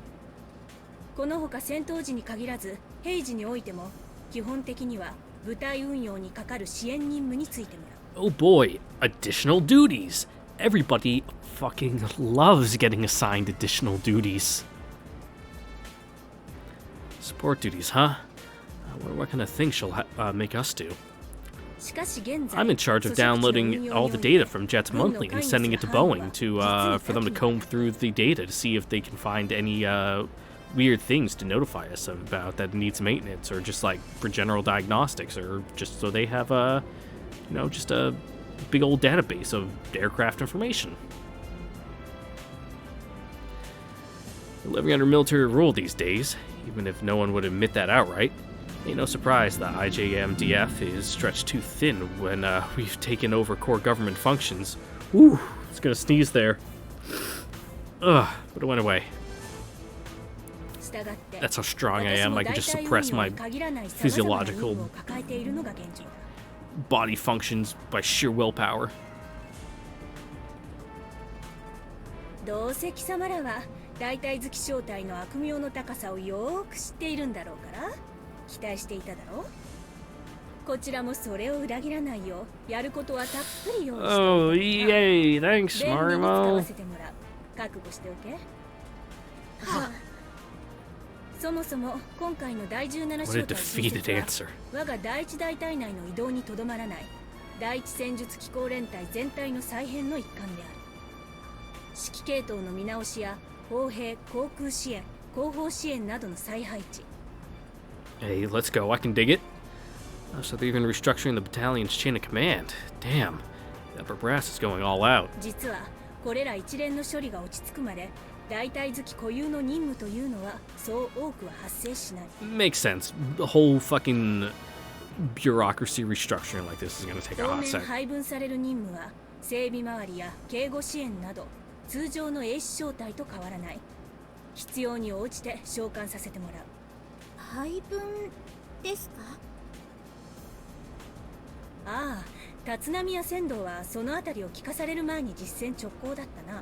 [SPEAKER 5] このほか戦闘時に限らず平時においても基本的には部隊運用にかかる支援任務についてもらう。
[SPEAKER 1] Oh boy, additional duties! Everybody fucking loves getting assigned additional duties. Support duties, huh? I wonder what kind of thing she'll make us do.
[SPEAKER 5] しかし現在
[SPEAKER 1] I'm in charge of downloading all the data from Jet's monthly and sending it to Boeing for them to comb through the data to see if they can find any weird things to notify us about that needs maintenance, or just like for general diagnostics, or just so they have just a big old database of aircraft information. We're living under military rule these days, even if no one would admit that outright. Ain't no surprise the IJMDF is stretched too thin when we've taken over core government functions. Whew, I was gonna sneeze there. Ugh, but it went away. That's how strong I am. I can just suppress my physiological body functions by sheer willpower.
[SPEAKER 5] どうせ貴様らは大隊月小隊の悪名の高さをよーく知っているんだろうから期待していただろう。こちらもそれを裏切らないようやることはたっぷり用意して
[SPEAKER 1] Oh, yay! Thanks,
[SPEAKER 5] 便利に使わ
[SPEAKER 1] Marimo.
[SPEAKER 5] せてもらう。覚悟しておけ。そもそも今回の第17
[SPEAKER 1] What
[SPEAKER 5] 小
[SPEAKER 1] a
[SPEAKER 5] 隊
[SPEAKER 1] defeated
[SPEAKER 5] 新
[SPEAKER 1] answer.
[SPEAKER 5] 設は我が第一大隊内の移動にとどまらない第一戦術機構連隊全体の再編の一環である。指揮系統の見直しや砲兵、航空支援、後方支援などの再配置。
[SPEAKER 1] Hey, let's go. I can dig it. So they're even restructuring the battalion's chain of command. Damn. The upper brass is going all out.
[SPEAKER 5] 実はこれら一連の処理が落ち着くまで大隊好き固有の任務というのはそう多くは発生しない。
[SPEAKER 1] Makes sense. The whole fucking bureaucracy restructuring like this is gonna take a
[SPEAKER 5] 当
[SPEAKER 1] hot
[SPEAKER 5] 面
[SPEAKER 1] sec.
[SPEAKER 5] 配分される任務は整備周りや警護支援など通常の英士小隊と変わらない。必要に応じて召喚させてもらう。
[SPEAKER 3] 配分ですか？
[SPEAKER 5] ああ、立浪や仙道はそのあたりを聞かされる前に実戦直行だったな。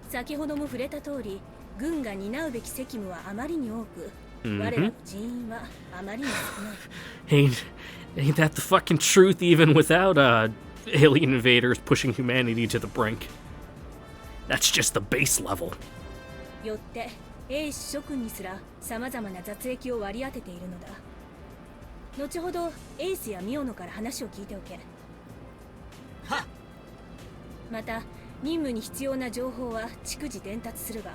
[SPEAKER 5] 先ほども触れた通り、軍が担うべき責務はあまりに多く、我らの人員はあまりに少ない。
[SPEAKER 1] Ain't that the fucking truth even without alien invaders pushing humanity to the brink? That's just the base level.
[SPEAKER 5] よって英士諸君にすら様々な雑役を割り当てているのだ。後ほどエースやミオノから話を聞いておけ。また任務に必要な情報は逐次伝達するが、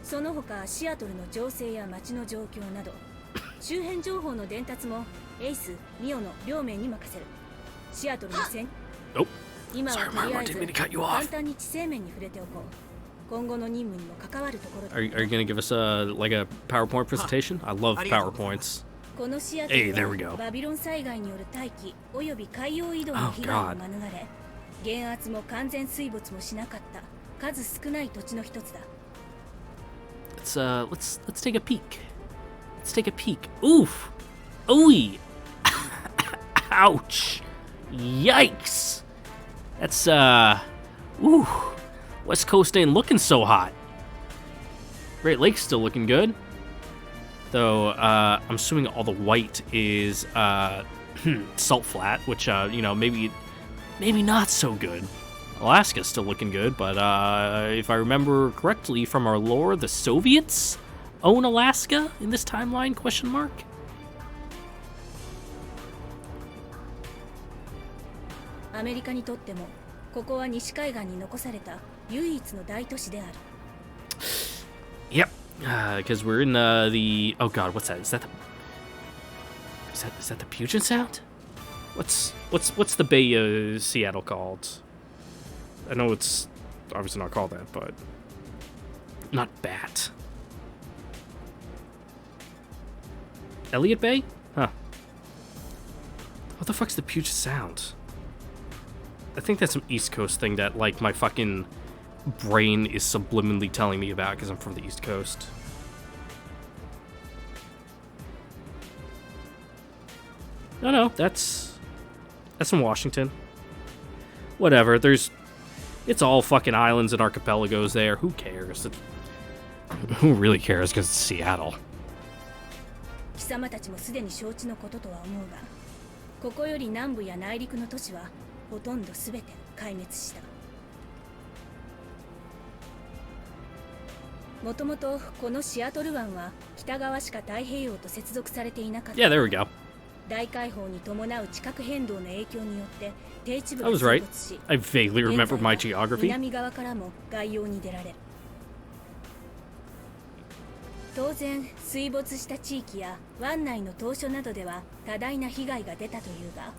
[SPEAKER 5] その他シアトルの情勢や街の状況など周辺情報の伝達もエース、ミオノ両名に任せる。シアトルの戦
[SPEAKER 1] Oh,
[SPEAKER 5] 今は
[SPEAKER 1] sorry,
[SPEAKER 5] とりあ
[SPEAKER 1] Marmar,
[SPEAKER 5] えず
[SPEAKER 1] didn't mean to cut you
[SPEAKER 5] 簡
[SPEAKER 1] off.
[SPEAKER 5] 単に知性面に触れておこう。今後の任務にも関わるところだ。
[SPEAKER 1] Are you gonna give us like a PowerPoint presentation? I love PowerPoints.
[SPEAKER 5] このシアト
[SPEAKER 1] Hey, there
[SPEAKER 5] ル
[SPEAKER 1] we go.
[SPEAKER 5] はバビロン災害による大気および海洋移動の被害を免れ、減圧も完全水没もしなかった数少ない土地の一つだ。
[SPEAKER 1] Let's take a peek. Let's take a peek. Oof. Ooey. Ouch. Yikes. That's ooh. West Coast ain't looking so hot. Great Lake's still looking good. Though I'm assuming all the white is salt flat, which you know, maybe not so good. Alaska's still looking good, but if I remember correctly from our lore, the Soviets own Alaska in this timeline, question mark?
[SPEAKER 5] アメリカにとってもここは西海岸に残された唯一の大都市である。
[SPEAKER 1] Yep, because we're in the oh god, what's that? Is that the Puget Sound? What's the Bay of Seattle called? I know it's obviously not called that, but not Bat. Elliott Bay? Huh. What the fuck's the Puget Sound? I think that's some East Coast thing that, like, my fucking brain is subliminally telling me about because I'm from the East Coast. No, that's in Washington. Whatever, it's all fucking islands and archipelagos there. Who cares? Who really cares? Because it's Seattle.
[SPEAKER 5] 貴様たちもすでに承知のこととは思うが、ここより南部や内陸の都市はほとんどすべて壊滅した。もともとこのシアトル湾は北側しか太平洋と接続されていなかった。
[SPEAKER 1] Yeah, there we go.
[SPEAKER 5] 大開放に伴う地殻変動の影響によって低地部
[SPEAKER 1] I
[SPEAKER 5] が
[SPEAKER 1] was
[SPEAKER 5] 水
[SPEAKER 1] right.
[SPEAKER 5] 没し、
[SPEAKER 1] I vaguely remember my
[SPEAKER 5] 現在は
[SPEAKER 1] geography.
[SPEAKER 5] 南側からも外洋に出られる。当然水没した地域や湾内の島嶼などでは多大な被害が出たというが、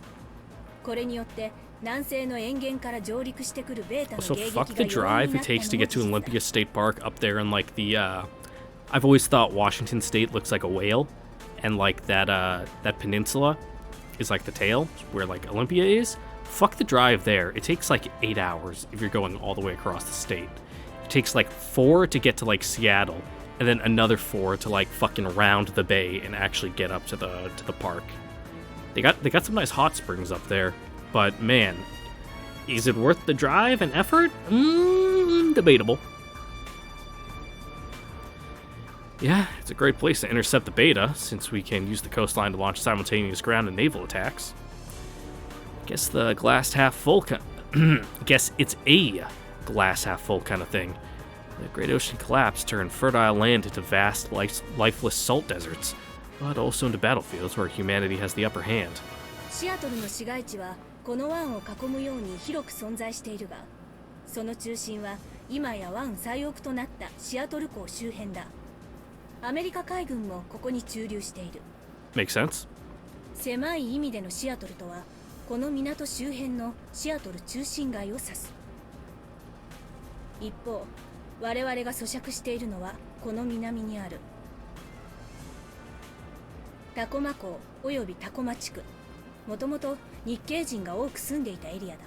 [SPEAKER 5] これによって南西の沿岸から上陸してくるベータの
[SPEAKER 1] So
[SPEAKER 5] 迎撃
[SPEAKER 1] fuck
[SPEAKER 5] が
[SPEAKER 1] the
[SPEAKER 5] 容易
[SPEAKER 1] drive
[SPEAKER 5] にな
[SPEAKER 1] it
[SPEAKER 5] った
[SPEAKER 1] takes to
[SPEAKER 5] のも
[SPEAKER 1] get to
[SPEAKER 5] 事実だ。
[SPEAKER 1] Olympia State Park up there in like the I've always thought Washington State looks like a whale and like that peninsula is like the tail where like Olympia is. Fuck the drive there. It takes like 8 hours if you're going all the way across the state. It takes like 4 to get to like Seattle and then another 4 to like fucking round the bay and actually get up to the park. They got some nice hot springs up there, but man, is it worth the drive and effort? Debatable. Yeah, it's a great place to intercept the beta, since we can use the coastline to launch simultaneous ground and naval attacks. Guess the glass half full guess it's a glass half full kind of thing. The Great Ocean collapse turned fertile land into vast, lifeless salt deserts, but also into battlefields where humanity has the upper hand.
[SPEAKER 5] シアトルの市街地はこの湾を囲むように広く存在しているが、その中心は今や湾最奥となったシアトル港周辺だ。アメリカ海軍もここに駐留している。
[SPEAKER 1] Makes sense.
[SPEAKER 5] 狭い意味でのシアトルとはこの港周辺のシアトル中心街を指す。一方、我々が咀嚼しているのはこの南にあるタコマ港およびタコマ地区。もともと日系人が多く住んでいたエリアだ。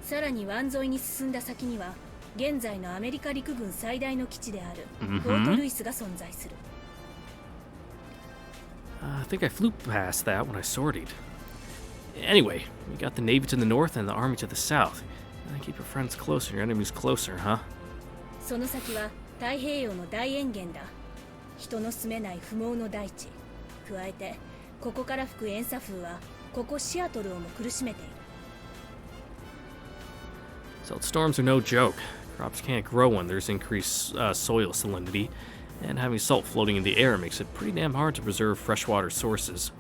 [SPEAKER 5] さらに湾沿いに進んだ先には現在のアメリカ陸軍最大の基地であるフォートルイスが存在する。
[SPEAKER 1] I think I flew past that when I sortied. Anyway, we got the Navy to the north and the Army to the south. Keep your friends closer, your enemies closer, huh?
[SPEAKER 5] その先は太平洋の大塩原だ。人の住めない不毛の大地。加えてここから吹く塩砂風はここシアトルをも苦しめている。
[SPEAKER 1] Salt storms are no joke. Crops can't grow when there's increased soil salinity, and having salt floating in the air makes it pretty damn hard to preserve freshwater sources.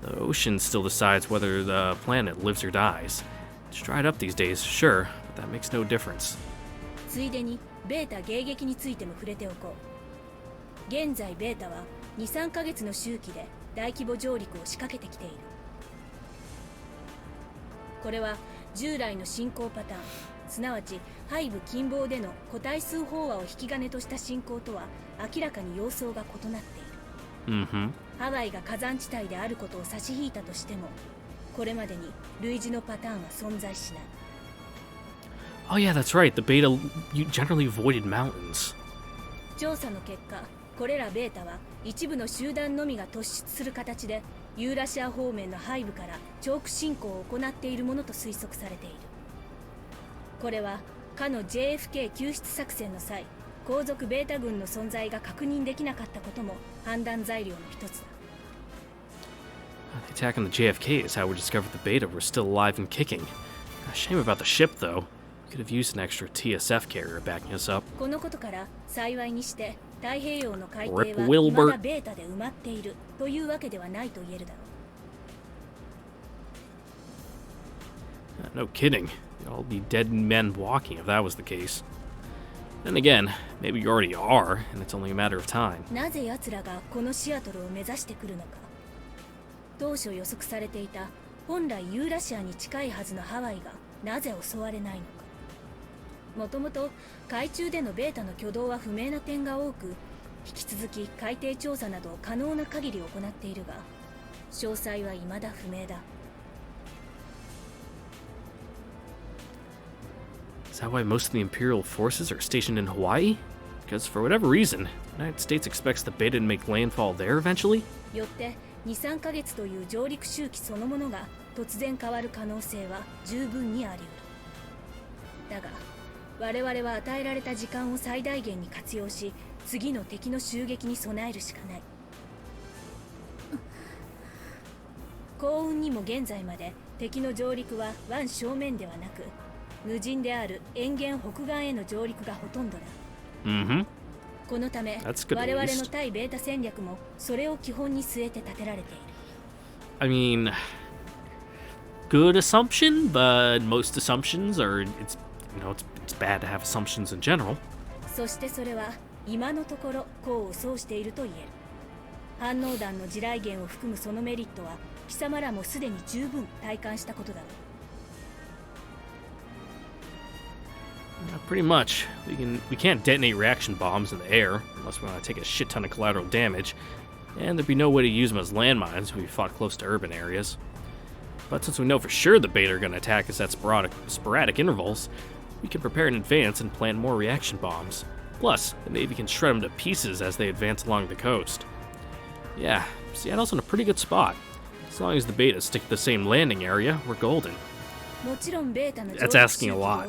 [SPEAKER 1] The ocean still decides whether the planet lives or dies. It's dried up these days, sure, but that makes no difference.
[SPEAKER 5] ついでにベータ迎撃についても触れておこう。現在ベータは 2,3 ヶ月の周期で大規模上陸を仕掛けてきている。これは従来の進行パターン、すなわち背部近傍での個体数飽和を引き金とした進行とは明らかに様相が異なっている。ハワイが火山地帯であることを差し引いたとしても、これまでに類似のパターンは存在しない。
[SPEAKER 1] Oh yeah, that's right. The beta generally avoided mountains.
[SPEAKER 5] 調査の結果、これらベータは一部の集団のみが突出する形でユーラシア方面の背部からチョーク進行を行っているものと推測されている。これはかの JFK 救出作戦の際、後続ベータ軍の存在が確認できなかったことも判断材料の一つだ。
[SPEAKER 1] The attack on the JFK is how we discovered the beta were still alive and kicking. A shame about the ship, though. We could have used an extra TSF carrier backing us up.
[SPEAKER 5] このことから幸いにして太平洋の海底
[SPEAKER 1] Rip
[SPEAKER 5] は
[SPEAKER 1] Wilbur
[SPEAKER 5] 未だベータで埋まっているというわけではないと言えるだろう。
[SPEAKER 1] No kidding. You'd all be dead men walking if that was the case. Then again, maybe you already are, and it's only a matter of time.
[SPEAKER 5] なぜ奴らがこのシアトルを目指してくるのか。当初予測されていた本来ユーラシアに近いはずのハワイがなぜ襲われないのか。もともと海中でのベータの挙動は不明な点が多く、引き続き海底調査などを可能な限り行っているが、詳細は未だ不明だ。
[SPEAKER 1] Is that why most of the Imperial forces are stationed in Hawaii? Because for whatever reason, the United States expects the beta to make landfall there eventually?
[SPEAKER 5] よって2、3ヶ月という上陸周期そのものが突然変わる可能性は十分にあり得る。だが我々は与えられた時間を最大限に活用し、次の敵の襲撃に備えるしかない。幸運にも現在まで敵の上陸は湾正面ではなく、無人である沿岸北岸への上陸がほとんどだ。このため
[SPEAKER 1] That's good,
[SPEAKER 5] 我々
[SPEAKER 1] at
[SPEAKER 5] の
[SPEAKER 1] least.
[SPEAKER 5] 対ベータ戦略もそれを基本に据えて立てられている。
[SPEAKER 1] I mean, good assumption, but most assumptions are, it's bad to have assumptions in general.
[SPEAKER 5] そしてそれは今のところ功を奏していると言える。反応弾の地雷原を含むそのメリットは貴様らもすでに十分体感したことだろう。
[SPEAKER 1] Pretty much. We can't detonate reaction bombs in the air unless we want to take a shit ton of collateral damage, and there'd be no way to use them as landmines if we fought close to urban areas. But since we know for sure the beta are going to attack us at sporadic intervals, we can prepare in advance and plan more reaction bombs. Plus, the Navy can shred them to pieces as they advance along the coast. Yeah, Seattle's in a pretty good spot. As long as the betas stick to the same landing area, we're golden.
[SPEAKER 5] もちろんベータの
[SPEAKER 1] That's asking a lot.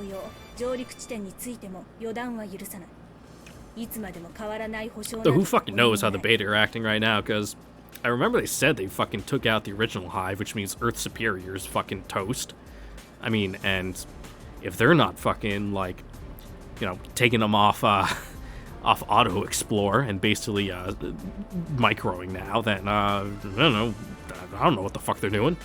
[SPEAKER 5] 上陸地点についても予断は許さない。いつまでも変わらない保証な
[SPEAKER 1] So
[SPEAKER 5] ど
[SPEAKER 1] who fucking knows how the beta are acting right now, because I remember they said they fucking took out the original hive, which means Earth Superior is fucking toast. I mean, and if they're not fucking, like, taking them off Auto Explore and basically microing now, then, I don't know what the fuck they're doing.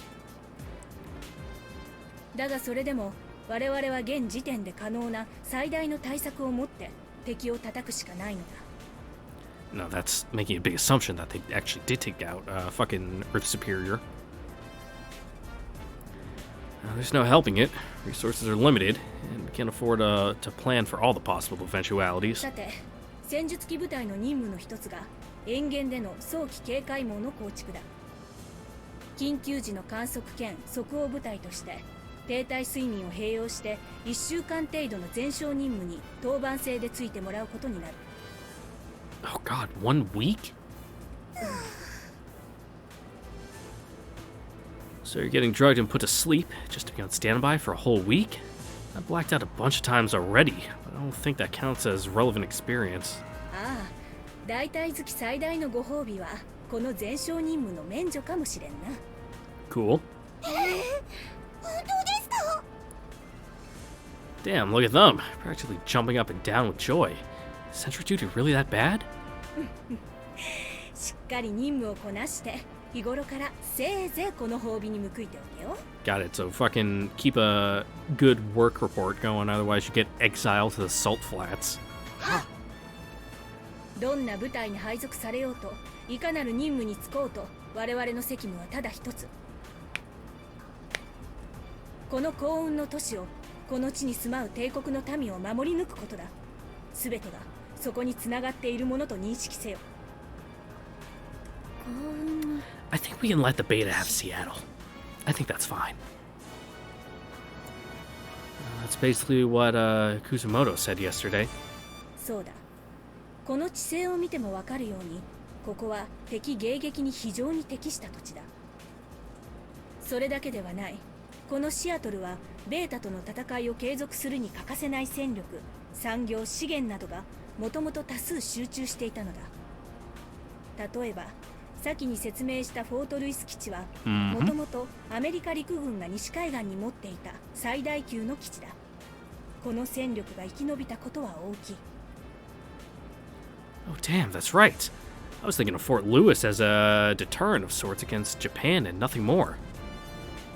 [SPEAKER 5] だがそれでも我々は現時点で可能な最大の対策を持って敵を叩くしかないのだ。
[SPEAKER 1] No, that's making a big assumption that they actually did take out fucking Earth Superior. There's no helping it. Resources are limited, and we can't afford to plan for all the possible eventualities.
[SPEAKER 5] さて、戦術機部隊の任務の一つが沿岸での早期警戒網の構築だ。緊急時の観測兼即応部隊として停滞睡眠を併用して1週間程度の前哨任務に当番制でついてもらうことになる。
[SPEAKER 1] Oh god, 1 week? So you're getting drugged and put to sleep just to be on standby for a whole week? I blacked out a bunch of times already, but I don't think that counts as relevant experience.
[SPEAKER 5] ああ、大隊好き最大のご褒美はこの前哨任務の免除かもしれんな。
[SPEAKER 1] Cool.
[SPEAKER 3] 本当ですか？
[SPEAKER 1] Damn, look at them. Practically jumping up and down with joy. Sentry duty really that bad?
[SPEAKER 5] しっかり任務をこなして日頃からせいぜいこの褒美に報いておけよ。
[SPEAKER 1] Got it, so fucking keep a good work report going, otherwise you get exiled to the salt flats.
[SPEAKER 5] どんな部隊に配属されようといかなる任務に就こうと我々の責務はただ一つ。この幸運の都市をこの地に住まう帝国の民を守り抜くことだ。すべてがそこにつながっているものと認識せよ。
[SPEAKER 1] I think we can let the beta have Seattle. I think that's fine. That's basically what Kuzumoto said yesterday.
[SPEAKER 5] そうだ。この地勢を見てもわかるように、ここは敵迎撃に非常に適した土地だ。それだけではない。このシアトルはベータとの戦いを継続するに欠かせない戦力、産業、資源などがもともと多数集中していたのだ。例えば、先に説明したフォートルイス基地はもともとアメリカ陸軍が西海岸に持っていた最大級の基地だ。この戦力が生き延びたことは大きい。
[SPEAKER 1] Oh, damn, that's right. I was thinking of Fort Lewis as a deterrent of sorts against Japan and nothing more.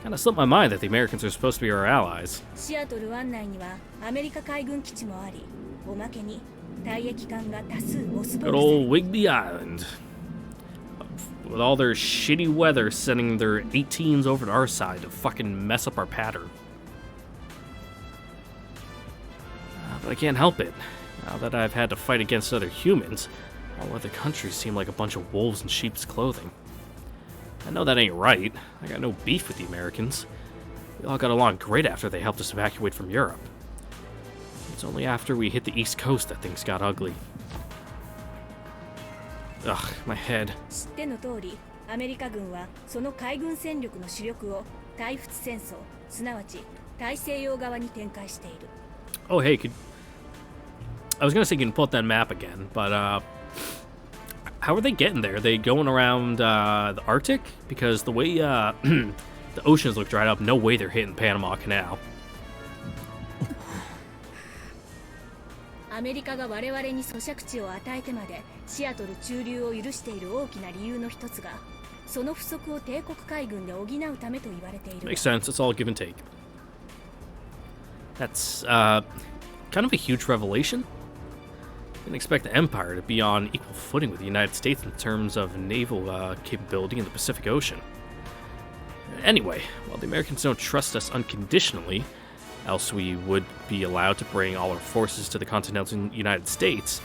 [SPEAKER 1] Kinda slipped my mind that the Americans are supposed to be our allies.
[SPEAKER 5] シアトル湾内にはアメリカ海軍基地もあり、おまけに退役艦が多数モスボ
[SPEAKER 1] Good
[SPEAKER 5] ー
[SPEAKER 1] old Whigby Island. With all their shitty weather sending their 18s over to our side to fucking mess up our pattern. But I can't help it. Now that I've had to fight against other humans, all other countries seem like a bunch of wolves in sheep's clothing. I know that ain't right. I got no beef with the Americans. We all got along great after they helped us evacuate from Europe. It's only after we hit the East Coast that things got ugly. Ugh, my head.
[SPEAKER 5] 知っての通り、アメリカ軍はその海軍戦力の主力を対仏戦争、すなわち大西洋側に展開している。
[SPEAKER 1] Oh, hey, I was gonna say you can pull up that map again, but how are they getting there? Are they going around the Arctic? Because the way the oceans look dried up, no way they're hitting Panama Canal.
[SPEAKER 5] アメリカが我々に咀嚼地を与えてまでシアトル駐留を許している大きな理由の一つが、その不足を帝国海軍で補うためと言われている。
[SPEAKER 1] Makes sense. It's all give and take. That's kind of a huge revelation. Didn't expect the Empire to be on equal footing with the United States in terms of naval capability in the Pacific Ocean. Anyway, while the Americans don't trust us unconditionally, else we would be allowed to bring all our forces to the continental United States,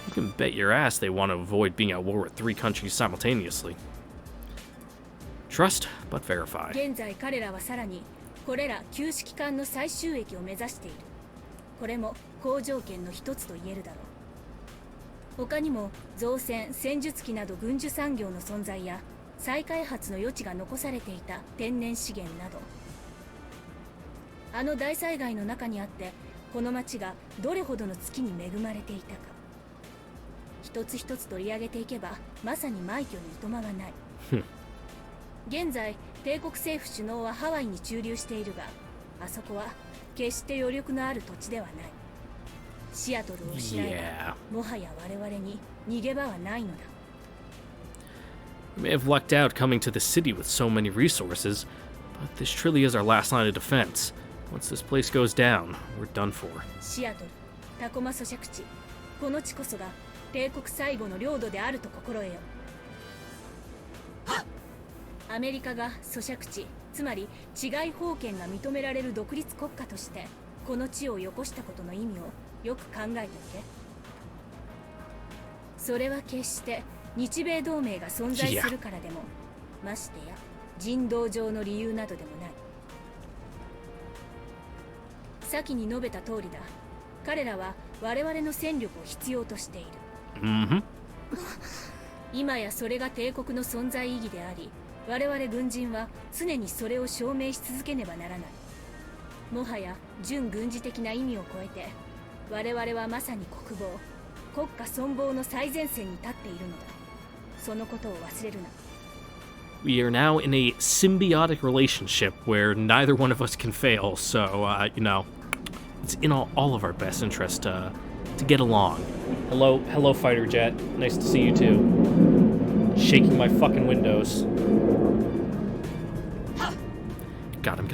[SPEAKER 1] you can bet your ass they want to avoid being at war with 3 countries simultaneously. Trust, but verify.
[SPEAKER 5] 現在彼らはさらにこれら旧式艦の最終益を目指している。これも好条件の一つと言えるだろう。他にも造船、戦術機など軍需産業の存在や再開発の余地が残されていた天然資源など、あの大災害の中にあってこの町がどれほどの月に恵まれていたか、一つ一つ取り上げていけばまさに枚挙にいとまはない。現在帝国政府首脳はハワイに駐留しているが、あそこは決して余力のある土地ではない。シアトルを失えば、もはや我々に逃げ場はないのだ。
[SPEAKER 1] We may have lucked out coming to the city with so many resources, but this truly is our last line of defense. Once this place goes down, we're done for.
[SPEAKER 5] シアトル、タコマ咀嚼地、この地こそが帝国最後の領土であると心得よ。アメリカが咀嚼地、つまり治外法権が認められる独立国家としてこの地をよこしたことの意味をよく考えておけ。それは決して日米同盟が存在するからでも、ましてや人道上の理由などでもない。先に述べた通りだ。彼らは我々の戦力を必要としている。
[SPEAKER 1] Mm-hmm.
[SPEAKER 5] 今やそれが帝国の存在意義であり、我々軍人は常にそれを証明し続けねばならない。もはや準軍事的な意味を超えて、我々はまさに国防、国家存亡の最前線に立っているのだ。そのことを忘れるな。
[SPEAKER 1] We are now in a symbiotic relationship where neither one of us can fail, so, it's in all of our best interest to get along. Hello, fighter jet. Nice to see you too. Shaking my fucking windows. God, I'm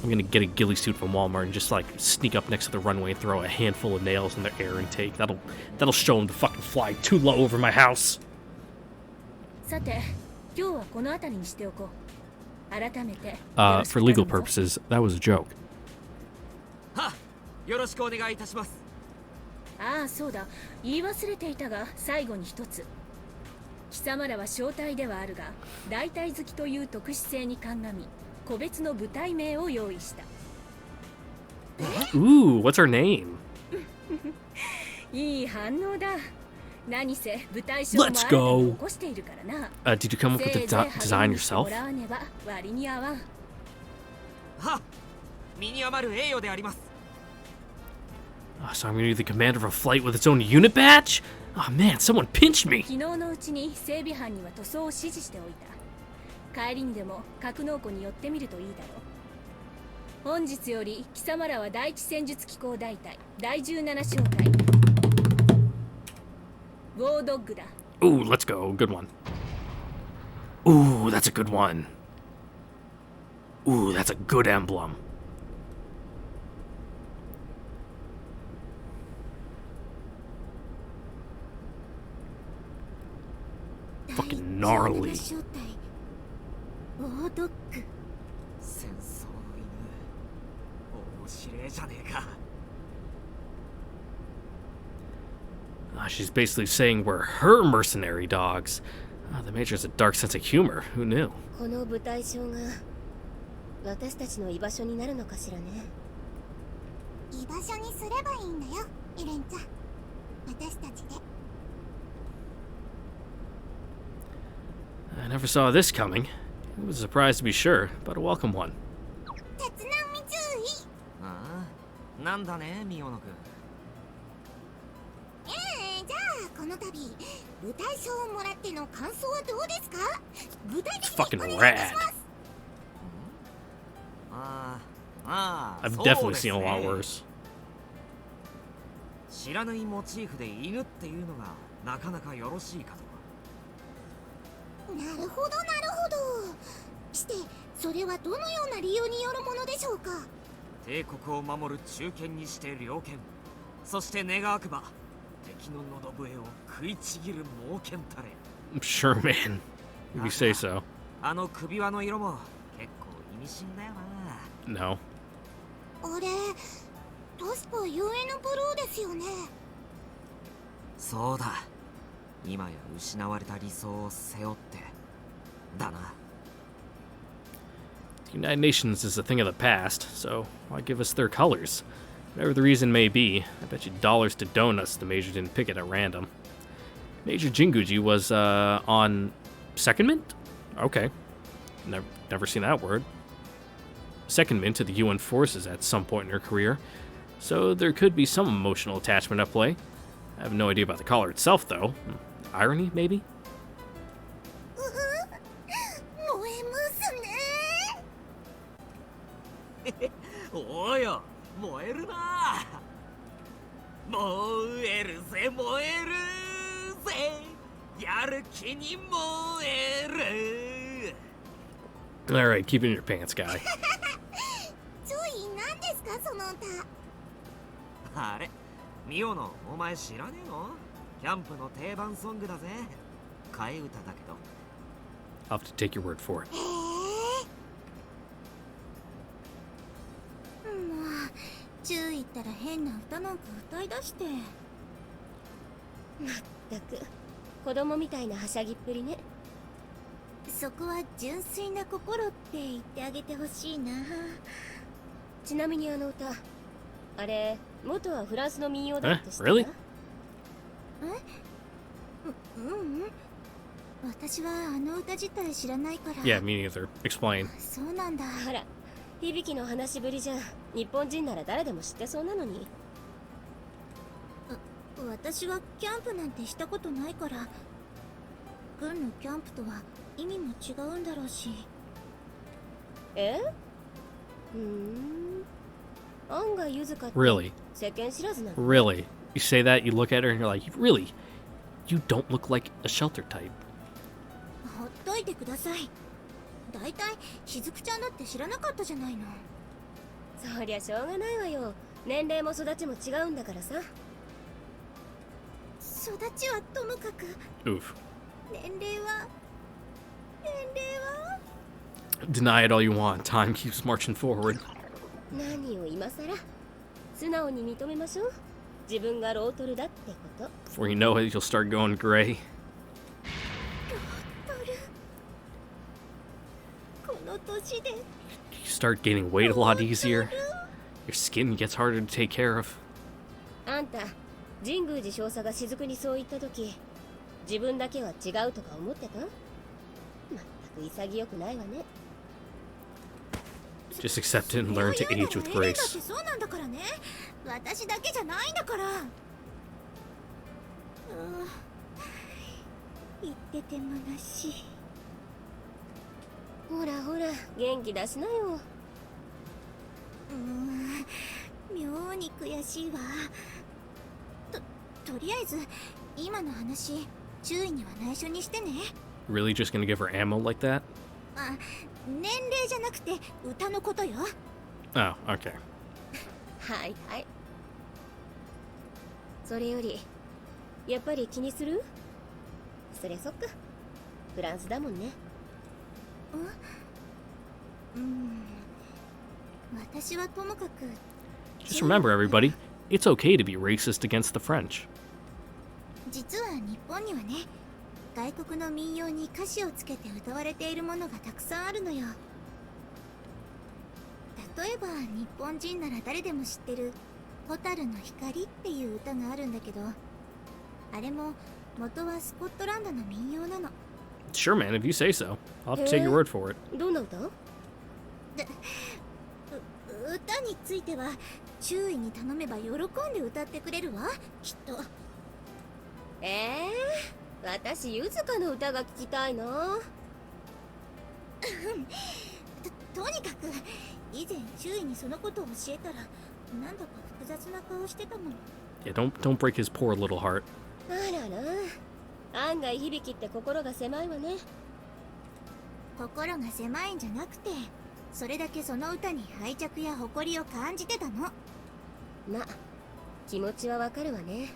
[SPEAKER 1] gonna get a ghillie suit from Walmart and just like sneak up next to the runway and throw a handful of nails in their air intake. That'll show them to fucking fly too low over my house.
[SPEAKER 5] さて、今日はこの辺りにしておこう。改めて。
[SPEAKER 1] For legal purposes, that was a joke.
[SPEAKER 2] はっ、よろしくお願いいたします。
[SPEAKER 5] ああ、そうだ。言い忘れていたが、最後に一つ。貴様らは小隊ではあるが、大隊好きという特殊性に鑑み、個別の部隊名を用意した。
[SPEAKER 1] Ooh, what's her name?
[SPEAKER 5] いい反応だ。何せ部隊賞もあなたに起こしているからな。
[SPEAKER 1] Did you come up with the design yourself?
[SPEAKER 5] もらわねば割に合わん。
[SPEAKER 2] はっ、身に余る栄誉であります。
[SPEAKER 1] So I'm gonna be the commander of a flight with its own unit badge? Oh man, someone pinched me!
[SPEAKER 5] 昨日のうちに整備班には塗装を指示しておいた。帰りにでも格納庫に寄ってみるといいだろう。本日より貴様らは第一戦術機構大隊第17小隊ウォードッグだ。
[SPEAKER 1] Ooh, let's go. Good one. Ooh, that's a good one. Ooh, that's a good emblem. Fucking gnarly.
[SPEAKER 3] ウォードッグ。
[SPEAKER 2] 戦争の犬、面白いじゃねえか。
[SPEAKER 1] She's basically saying we're her mercenary dogs. The Major has a dark sense of humor. Who knew?
[SPEAKER 4] この部隊章が私たちの居場所になるのかしらね。
[SPEAKER 3] 居場所にすればいいんだよ、エレンちゃん。私たちで。
[SPEAKER 1] I never saw this coming. It was a surprise to be sure, but a welcome one.
[SPEAKER 3] 鉄南注意。
[SPEAKER 2] ああ、なんだね、ミオノ君。
[SPEAKER 3] じゃあこの度部隊賞をもらっての感想はどうですか？具体的にお願いいたします。
[SPEAKER 1] I've definitely seen a lot worse.
[SPEAKER 2] 知らぬいモチーフで犬っていうのがなかなかよろしいかと。
[SPEAKER 3] なるほどなるほど。してそれはどのような理由によるものでしょうか？
[SPEAKER 2] 帝国を守る中堅にして猟犬、そして願わくば敵の喉笛を食いちぎる猛犬たれ。
[SPEAKER 1] Sure, man. If you say so.
[SPEAKER 2] あの首輪の色も結構意味深だよな。
[SPEAKER 1] No.
[SPEAKER 3] あれ確か UN ブルーですよね。
[SPEAKER 2] そうだ、今や失われた理想を背負ってだな。
[SPEAKER 1] The United Nations is a thing of the past, so why give us their colors? Whatever the reason may be, I bet you dollars to donuts the Major didn't pick it at random. Major Jinguji was, on secondment? Okay. Never seen that word. Secondment to the UN forces at some point in her career, so there could be some emotional attachment at play. I have no idea about the collar itself, though. Irony, maybe?
[SPEAKER 3] 燃えますね。
[SPEAKER 2] およ、燃えるな。燃えるぜ燃えるぜ、やる気に燃える。
[SPEAKER 1] Alright, keep it in your pants, guy.
[SPEAKER 3] 注意その歌。
[SPEAKER 2] あれミオのお前知らねえの？キャンプの定番ソングだぜ。替え歌だけど。
[SPEAKER 1] I'll have to take your word for it.
[SPEAKER 3] へえ。もう注意ったら変な歌なんか歌い出して。
[SPEAKER 4] まったく子供みたいなはしゃぎっぷりね。
[SPEAKER 3] そこは純粋な心って言ってあげてほしいな。
[SPEAKER 4] ちなみにあの歌、あれ元はフランスの民謡だって知ってた？
[SPEAKER 1] Really?
[SPEAKER 3] うん。私はあの歌自体知らないから。
[SPEAKER 1] Yeah, me neither. Explain.
[SPEAKER 3] そうなんだ。
[SPEAKER 4] あら、響きの話しぶりじゃ日本人なら誰でも知ってそうなのに。
[SPEAKER 3] 私はキャンプなんてしたことないから、軍のキャンプとは意味も違うんだろうし。
[SPEAKER 4] え？案外ゆずかって
[SPEAKER 1] Really?
[SPEAKER 4] 世間知らずなの。
[SPEAKER 1] Really? You say that, you look at her, and you're like, really? You don't look like a shelter type.
[SPEAKER 3] ほっといてください。だいたいしずくちゃんだって知らなかったじゃないの。
[SPEAKER 4] そりゃしょうがないわよ。年齢も育ちも違うんだからさ。
[SPEAKER 3] 育ちはともかく、
[SPEAKER 1] Oof.
[SPEAKER 3] 年齢は
[SPEAKER 1] Deny it all you want. Time keeps marching forward.
[SPEAKER 4] 何を今さら。素直に認めましょう。自分がロートルだってこと。
[SPEAKER 1] Before you know it, you'll start going gray.
[SPEAKER 3] この年で
[SPEAKER 1] You start gaining weight a lot easier. Your skin gets harder to take care of.
[SPEAKER 4] あんた、神宮寺少佐が雫にそう言った時、自分だけは違うとか思ってた？まったく潔くないわね。
[SPEAKER 1] Just accept it and learn to age with
[SPEAKER 3] エレンだって
[SPEAKER 1] grace.
[SPEAKER 3] そうなんだからね。私だけじゃないんだから。言っててむなしい。
[SPEAKER 4] ほらほら、元気出しなよ。
[SPEAKER 3] 妙に悔しいわ。とりあえず今の話注意には内緒にしてね。
[SPEAKER 1] Really just gonna give her ammo like that?
[SPEAKER 3] あ、年齢じゃなくて歌のことよ。
[SPEAKER 1] Oh, okay.
[SPEAKER 4] はいはい。それより、やっぱり気にする？そりゃそっか。フランスだもんね。
[SPEAKER 3] 私はともかく。
[SPEAKER 1] Just remember, everybody, it's okay to be racist against the French.
[SPEAKER 3] 実は日本にはね、外国の民謡に歌詞をつけて歌われているものがたくさんあるのよ。例えば日本人なら誰でも知ってる「蛍の光」っていう歌があるんだけど、あれも元はスコットランドの民謡なの。
[SPEAKER 1] Sure, man, if you say so. I'll have to take your word for it.
[SPEAKER 4] どんな歌？
[SPEAKER 3] 歌については注意に頼めば喜んで歌ってくれるわ、きっと。
[SPEAKER 4] 私ゆずかの歌が聞きたいな。
[SPEAKER 3] とにかく以前注意にそのことを教えたらなんだか複雑な顔してたもの。
[SPEAKER 1] Yeah, don't break his poor little heart.
[SPEAKER 4] あらな、案外響って心が狭いわね。
[SPEAKER 3] 心が狭いんじゃなくて、それだけその歌に愛着や誇りを感じてたの。
[SPEAKER 4] ま、気持ちはわかるわね。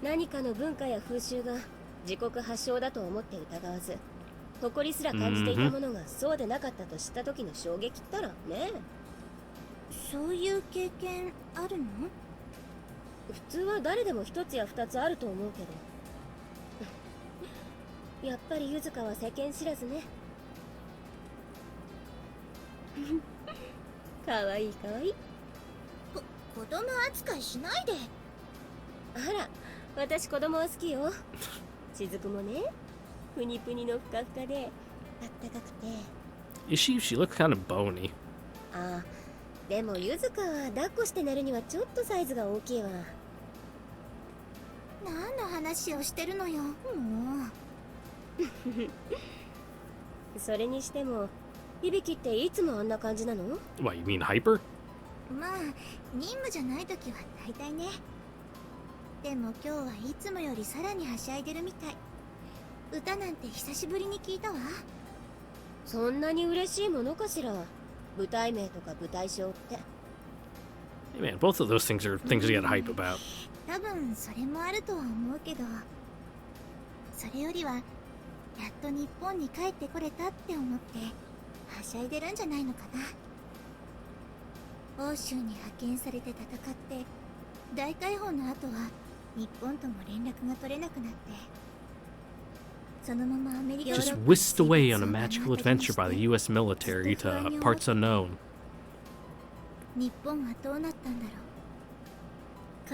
[SPEAKER 4] 何かの文化や風習が自国発祥だと思って疑わず、誇りすら感じていたものがそうでなかったと知った時の衝撃ったらね。
[SPEAKER 3] そういう経験あるの？
[SPEAKER 4] 普通は誰でも一つや二つあると思うけどやっぱりゆずかは世間知らずね。かわいいかわいい。
[SPEAKER 3] 子供扱いしないで。
[SPEAKER 4] あら、私子供は好きよ。雫もね、プニプニのふかふかであったかくて。
[SPEAKER 1] She looks kind of bony.
[SPEAKER 4] ああ、でもゆずかは抱っこして寝るにはちょっとサイズが大きいわ。
[SPEAKER 3] 何の話をしてるのよ、もう。
[SPEAKER 4] それにしても響っていつもあんな感じなの？
[SPEAKER 1] What, you mean hyper?
[SPEAKER 3] まあ任務じゃない時は大体ね。でも今日はいつもよりさらにはしゃいでるみたい。歌なんて久しぶりに聞いたわ。
[SPEAKER 4] そんなに嬉しいものかしら。舞台名とか舞台賞って。
[SPEAKER 1] Hey man, both of those things are things you get hype about.
[SPEAKER 3] 多分それもあるとは思うけど、それよりはやっと日本に帰ってこれたって思ってはしゃいでるんじゃないのかな。欧州に派遣されて戦って大解放の後は日本とも連絡が取れなくなって、そのままアメリカ
[SPEAKER 1] Just whisked away on a magical adventure by the U.S. military to parts unknown.
[SPEAKER 3] 日本はどうなったんだろう。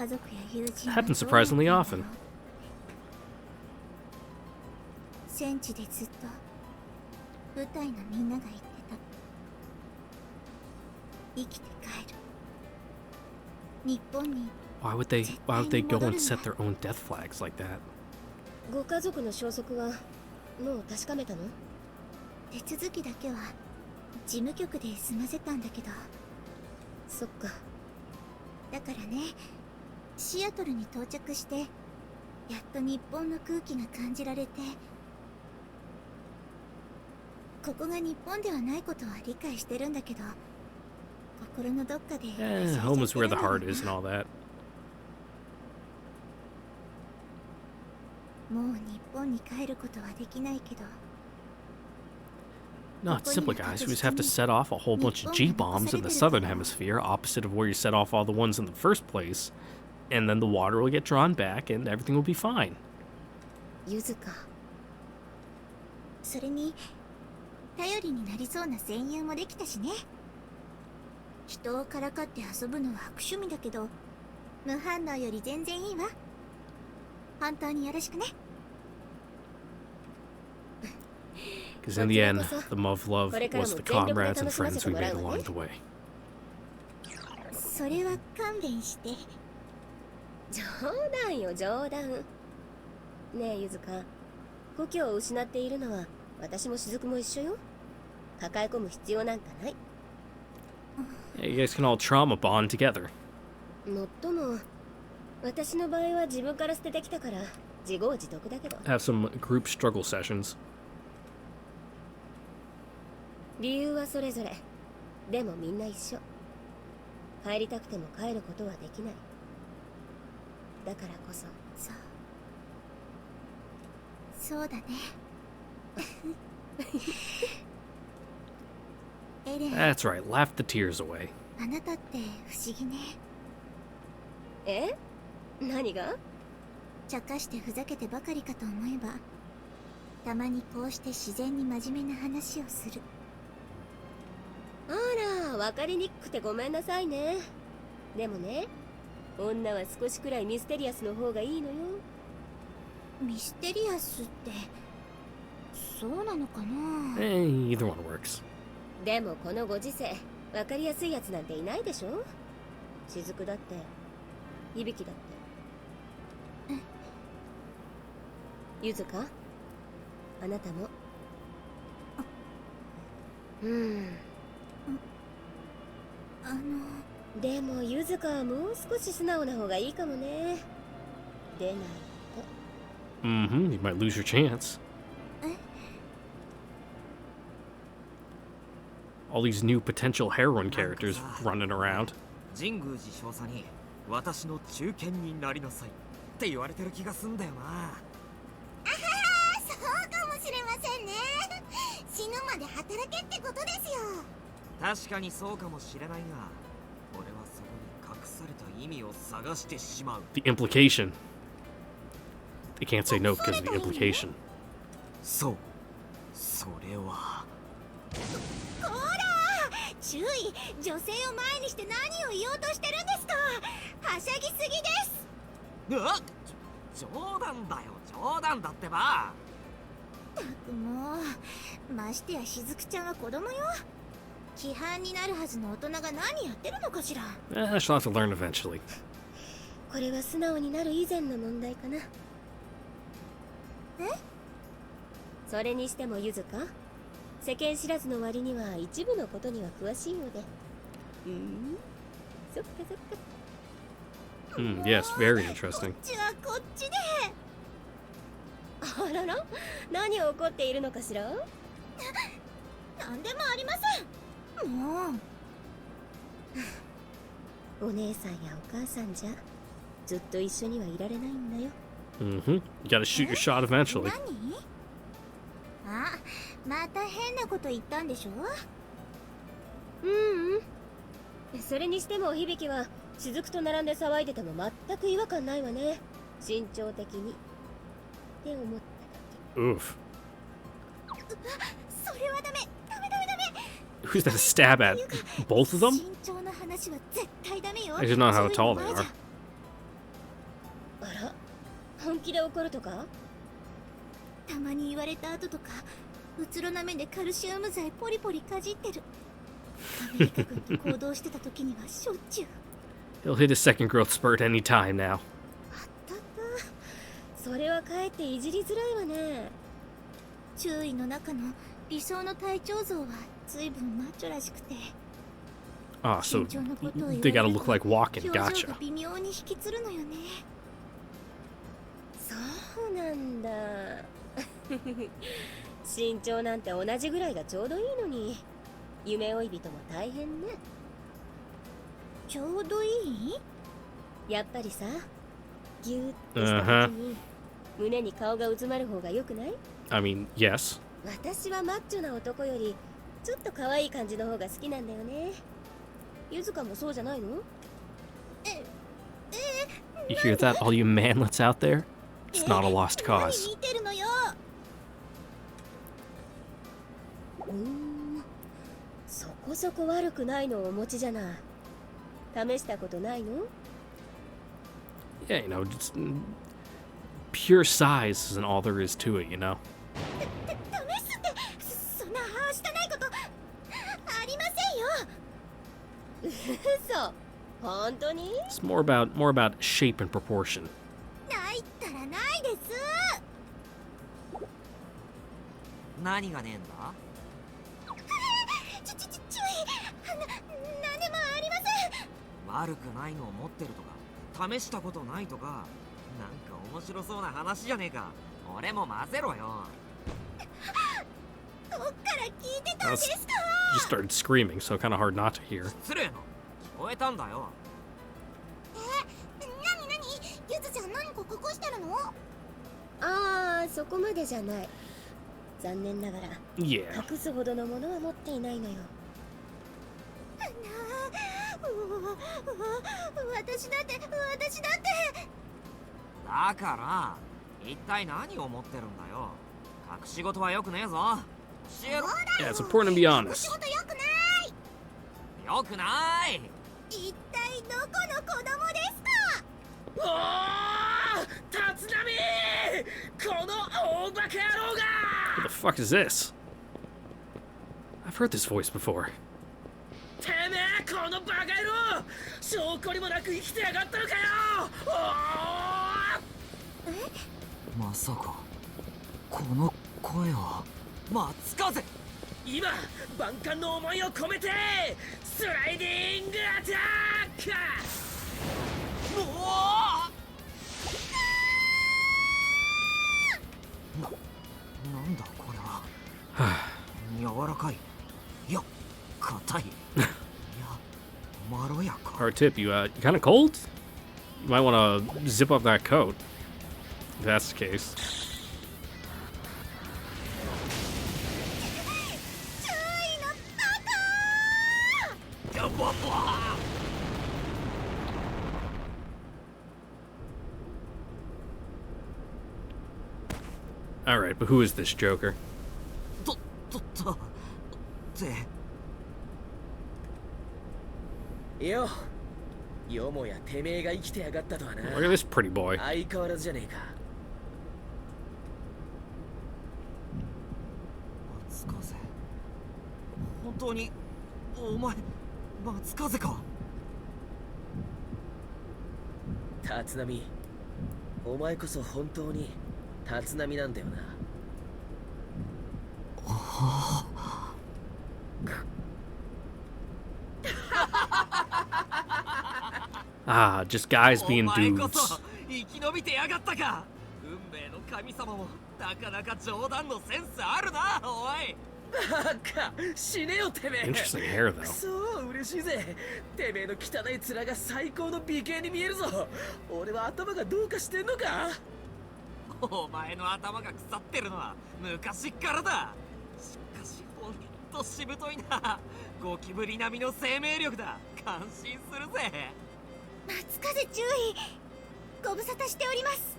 [SPEAKER 3] 家族や友人
[SPEAKER 1] Happens surprisingly often.
[SPEAKER 3] 戦地でずっと部隊のみんなが言ってた。生きて帰る。日本に
[SPEAKER 1] Why would they go and set their own death flags like that?
[SPEAKER 4] ご家族の消息はもう確かめたの？
[SPEAKER 3] 手続きだけは事務局で済ませたんだけど。
[SPEAKER 4] そっか。
[SPEAKER 3] だからね、シアトルに到着してやっと日本の空気が感じられて、ここが日本ではないことは理解してるんだけど、心のどっかで
[SPEAKER 1] Home is where the heart is and all that.
[SPEAKER 3] もう日本に帰ることはできないけど。
[SPEAKER 1] No, it's simple, guys. We just have to set off a whole bunch of G-bombs in the southern hemisphere, opposite of where you set off all the ones in the first place, and then the water will get drawn back and everything will be fine.
[SPEAKER 4] ゆずか。
[SPEAKER 3] それに頼りになりそうな戦友もできたしね。人をからかって遊ぶのは悪趣味だけど、無反応より全然いいわ。本当によろしくね。
[SPEAKER 1] Because in the end, the MUV love was the comrades and friends we made along the way.
[SPEAKER 3] それは勘弁して。
[SPEAKER 4] 冗談よ、冗談。ねえ、ゆずか。故郷を失っているのは私も雫も一緒よ。抱え込む必要なんかない。
[SPEAKER 1] Yeah, you guys can all trauma bond together.
[SPEAKER 4] もっとも、私の場合は自分から捨ててきたから自業自得だけど。
[SPEAKER 1] Have some group struggle sessions.
[SPEAKER 4] 理由はそれぞれ。でもみんな一緒。帰りたくても帰ることはできない。だからこそ。
[SPEAKER 3] そうだね。エレン、
[SPEAKER 1] That's right, laugh the tears away.
[SPEAKER 3] あなたって不思議ね。
[SPEAKER 4] え？何が？
[SPEAKER 3] 茶化してふざけてばかりかと思えば、たまにこうして自然に真面目な話をする。
[SPEAKER 4] あら、わかりにくくてごめんなさいね。でもね、女は少しくらいミステリアスの方がいいのよ。
[SPEAKER 3] ミステリアスってそうなのかな。
[SPEAKER 1] Either one works.
[SPEAKER 4] でもこのご時世、わかりやすいやつなんていないでしょ。雫だって響だって。ゆずか、あなたも。でもゆずかはもう少し素直な方がいいかもね。でないと。
[SPEAKER 1] You might lose your chance. All these new potential heroine characters running around.
[SPEAKER 2] 神宮寺少佐に私の中堅になりなさいって言われてる気がすんだよな。
[SPEAKER 3] あはは、そうかもしれませんね。死ぬまで働けってことですよ。
[SPEAKER 2] 確かにそうかもしれないが、俺はそこに隠された意味を探してしまう。
[SPEAKER 1] The implication. They can't say no because of the implication.
[SPEAKER 2] そう、それは。
[SPEAKER 3] こら、注意、女性を前にして何を言おうとしてるんですか。はしゃぎすぎです。
[SPEAKER 2] 冗談だよ、冗談だってば。
[SPEAKER 3] たくもう、ましてやしずくちゃんは子供よ。規範になるはずの大人が何やってるのかしら。
[SPEAKER 1] She'll have to learn eventually.
[SPEAKER 4] これは素直になる以前の問題かな。それにしてもゆずか、世間知らずの割には一部のことには詳しいようで。そっかそっか。
[SPEAKER 1] Yes, very interesting.
[SPEAKER 3] こっちはこっちで。
[SPEAKER 4] あらら、何を怒っているのかしら。
[SPEAKER 3] なんでもありません。もう
[SPEAKER 4] お姉さんやお母さんじゃずっと一緒にはいられないんだよ。
[SPEAKER 1] Mm-hmm. You gotta shoot your shot eventually.
[SPEAKER 3] 何？あ、また変なこと言ったんでしょ？
[SPEAKER 4] それにしても響は雫と並んで騒いでても全く違和感ないわね。身長的にって思った
[SPEAKER 1] Oof.
[SPEAKER 3] それはダメ。
[SPEAKER 1] Who's that stab at? Both of them?
[SPEAKER 3] 身長の話は絶対ダメよ。
[SPEAKER 1] I just know how tall they are.
[SPEAKER 4] あら、本気で怒るとか？
[SPEAKER 3] たまに言われた後とか、うつろな目でカルシウム剤ポリポリかじってる。アメリカ軍と行動してた時にはしょっちゅう。
[SPEAKER 1] He'll hit his second growth spurt any time now.
[SPEAKER 4] あったか。それはかえっていじりづらいわね。
[SPEAKER 3] 注意の中の理想の体調像は随分マッチョらしくて。
[SPEAKER 1] Ah, so
[SPEAKER 3] 身長のことを言われ
[SPEAKER 1] they
[SPEAKER 3] る
[SPEAKER 1] gotta
[SPEAKER 3] と
[SPEAKER 1] look like walking.
[SPEAKER 3] 表情
[SPEAKER 1] Gotcha.
[SPEAKER 3] が微妙に引きつるのよね。
[SPEAKER 4] そうなんだ。身長なんて同じぐらいがちょうどいいのに。夢追い人も大変ね。
[SPEAKER 3] ちょうどいい？
[SPEAKER 4] やっぱりさ、ギューってした時に胸に顔がうずまる方が良くない？
[SPEAKER 1] I mean, yes.
[SPEAKER 4] 私はマッチョな男よりちょっと可愛い感じの方が好きなんだよね。ゆずかもそうじゃないの？
[SPEAKER 1] You hear that, all you manlets out there? It's not a lost
[SPEAKER 3] 何
[SPEAKER 1] cause.
[SPEAKER 3] 見てるのよ。
[SPEAKER 4] そこそこ悪くないのをお持ちじゃない。試したことないの？
[SPEAKER 1] Yeah, just pure size isn't all there is to it,
[SPEAKER 3] 試すってそんなはしたないことありませんよ。
[SPEAKER 4] 嘘。本当に？
[SPEAKER 1] It's more about shape and proportion.
[SPEAKER 3] ないったらないです。
[SPEAKER 2] 何がねえんだ？
[SPEAKER 3] 注意。なんでもありません。
[SPEAKER 2] 悪くないのを持ってるとか試したことないとか、なんか面白そうな話じゃねえか。俺も混ぜろよ。
[SPEAKER 3] どっから聞いてたん
[SPEAKER 1] That's,
[SPEAKER 3] ですか？
[SPEAKER 1] you started screaming, so kind of hard not to hear.
[SPEAKER 2] 失礼な。聞こえたんだよ。
[SPEAKER 3] ゆずちゃん何か隠してるの？
[SPEAKER 4] ああ、そこまでじゃない。残念ながら
[SPEAKER 1] Yeah.
[SPEAKER 4] 隠すほどのものは持っていないのよ。
[SPEAKER 3] 私だって
[SPEAKER 2] だから一体何を持ってるんだよ。隠し事はよくねえぞ。教えろ。
[SPEAKER 1] Yeah, it's important to be
[SPEAKER 3] 仕
[SPEAKER 1] honest.
[SPEAKER 3] 事よくない。
[SPEAKER 2] よくない。
[SPEAKER 3] 一体どこの子供ですか？
[SPEAKER 6] おー、立浪、この大バカ野郎が。
[SPEAKER 1] Who the fuck is this? I've heard this voice before.
[SPEAKER 6] てめえこのバカ野郎、証拠にもなく生きてやがったのかよ。
[SPEAKER 2] まさかこの声は松風。
[SPEAKER 6] 今万感の思いを込めてスライディングアタック。
[SPEAKER 2] なんだこれは。柔らかい。いや硬い。いやまろやか。
[SPEAKER 1] Hard tip, you kind of cold? You might want to zip up that coat. If that's the case.
[SPEAKER 3] 注意のバカ。
[SPEAKER 2] やばば。
[SPEAKER 1] Alright, but who is this Joker?
[SPEAKER 2] って
[SPEAKER 6] よ、よもやてめえが生きてやがったとはな。
[SPEAKER 1] Look at this pretty boy.
[SPEAKER 6] 相変わらずじゃねえか。
[SPEAKER 2] 松風。本当にお前松風か。
[SPEAKER 6] 立浪、お前こそ本当に立浪なんだよな。
[SPEAKER 1] Ah, just guys being
[SPEAKER 2] お前こ
[SPEAKER 1] dudes.
[SPEAKER 2] そ生き延びてやがったか。運命の神様もなかなか冗談のセンスあるな。おい
[SPEAKER 6] バカ死ねよてめえ。
[SPEAKER 1] Interesting hair
[SPEAKER 6] く
[SPEAKER 1] though.
[SPEAKER 6] そ嬉しいぜ。てめえの汚い面が最高の美形に見えるぞ。俺は頭がどうかしてんのか。
[SPEAKER 2] お前の頭が腐ってるのは昔からだ。しかしほんとしぶといな。ゴキブリ並みの生命力だ。感心するぜ。
[SPEAKER 3] 松風注意、ご無沙汰しております。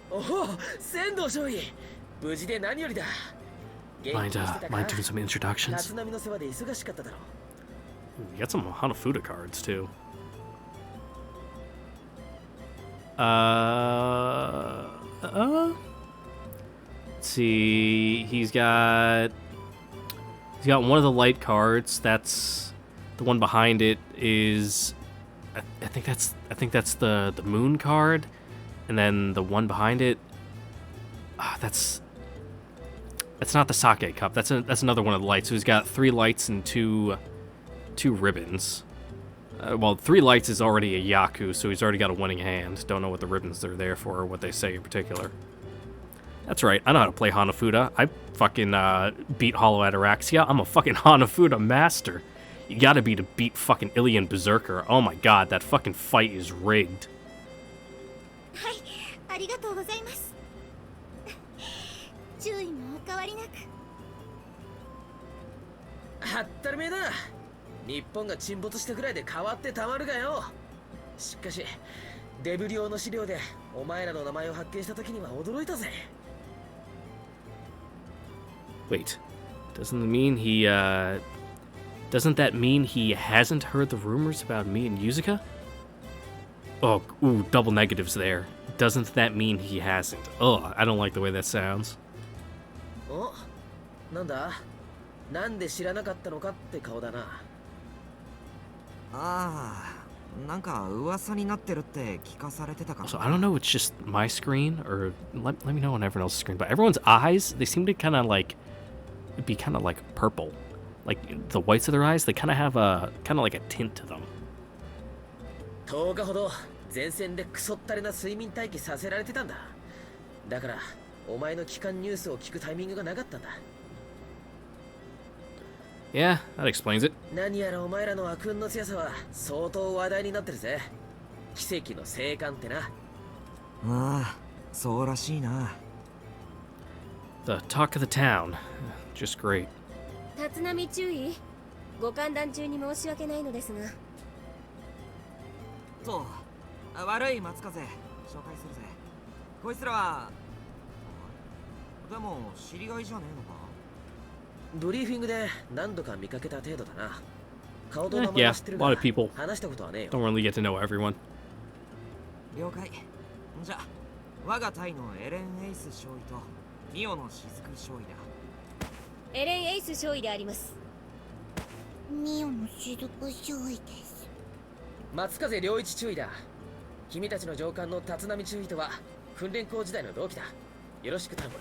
[SPEAKER 6] おお、仙道少尉、無事で何よりだ。
[SPEAKER 1] Mind doing some introductions?
[SPEAKER 6] 夏並みの世話で忙しかっただろう。
[SPEAKER 1] You got some Hanafuda cards too. Let's see. He's got one of the light cards. That's the one behind it is I think that's the moon card, and then the one behind it that's not the sake cup. That's another one of the lights. So he's got 3 lights and two ribbons. Well, 3 lights is already a Yaku, so he's already got a winning hand. Don't know what the ribbons are there for or what they say in particular. That's right, I know how to play Hanafuda. I fucking beat Hollow Ataraxia. I'm a fucking Hanafuda master. You gotta be to beat fucking Ilian Berserker. Oh my god, that fucking fight is rigged.
[SPEAKER 3] はい、ありがとうございます。注意もお変わりなく。
[SPEAKER 6] はったりめえだ。日本が沈没したくらいで変わってたまるがよ。しかしデブリ用の資料でお前らの名前を発見した時には驚いたぜ。
[SPEAKER 1] Wait, doesn't that mean he hasn't heard the rumors about me and Yuzuka? Oh, ooh, double negatives there. Doesn't that mean he hasn't? Oh, I don't like the way that sounds.
[SPEAKER 6] お、なんだ、なんで知らなかったのかって顔だな。
[SPEAKER 2] ああ、なんか噂になってるって聞かされてたから。
[SPEAKER 1] So I don't know, it's just my screen, or let me know on everyone else's screen, but everyone's eyes, they seem to kind of like be kind of like purple. Like the whites of their eyes, they kind of have a kind of like a tint to them.
[SPEAKER 6] 10日ほど前線でクソったれな睡眠待機させられてたんだ。だからお前の機関ニュースを聞くタイミングがなかったんだ。
[SPEAKER 1] Yeah, that explains it.
[SPEAKER 6] 何やらお前らの悪運の強さは相当話題になってるぜ。奇跡の生還ってな。
[SPEAKER 2] ああ、そうらしいな。
[SPEAKER 1] The talk of the town. Just great.
[SPEAKER 4] 立浪注意、ご歓談中に申し訳ないのですが。
[SPEAKER 2] そう、悪い松風、紹介するぜ。こいつらはでも知り合いじゃねえのか。
[SPEAKER 6] ブリーフィングで何度か見かけた程度だな。顔と名前
[SPEAKER 1] Yeah,
[SPEAKER 6] は知って
[SPEAKER 1] a
[SPEAKER 6] る
[SPEAKER 1] lot
[SPEAKER 6] が
[SPEAKER 1] of people
[SPEAKER 6] 話したことはねえよ。
[SPEAKER 1] don't really get to know everyone.
[SPEAKER 2] 了解。じゃあ我が隊のエレン・エイス少尉とミオの雫少尉だ。
[SPEAKER 4] エレン・エイス少尉であります。
[SPEAKER 3] ミオの雫少尉です。
[SPEAKER 6] 松風良一注意だ。君たちの上官の立浪注意とは訓練校時代の同期だ。よろしく頼む。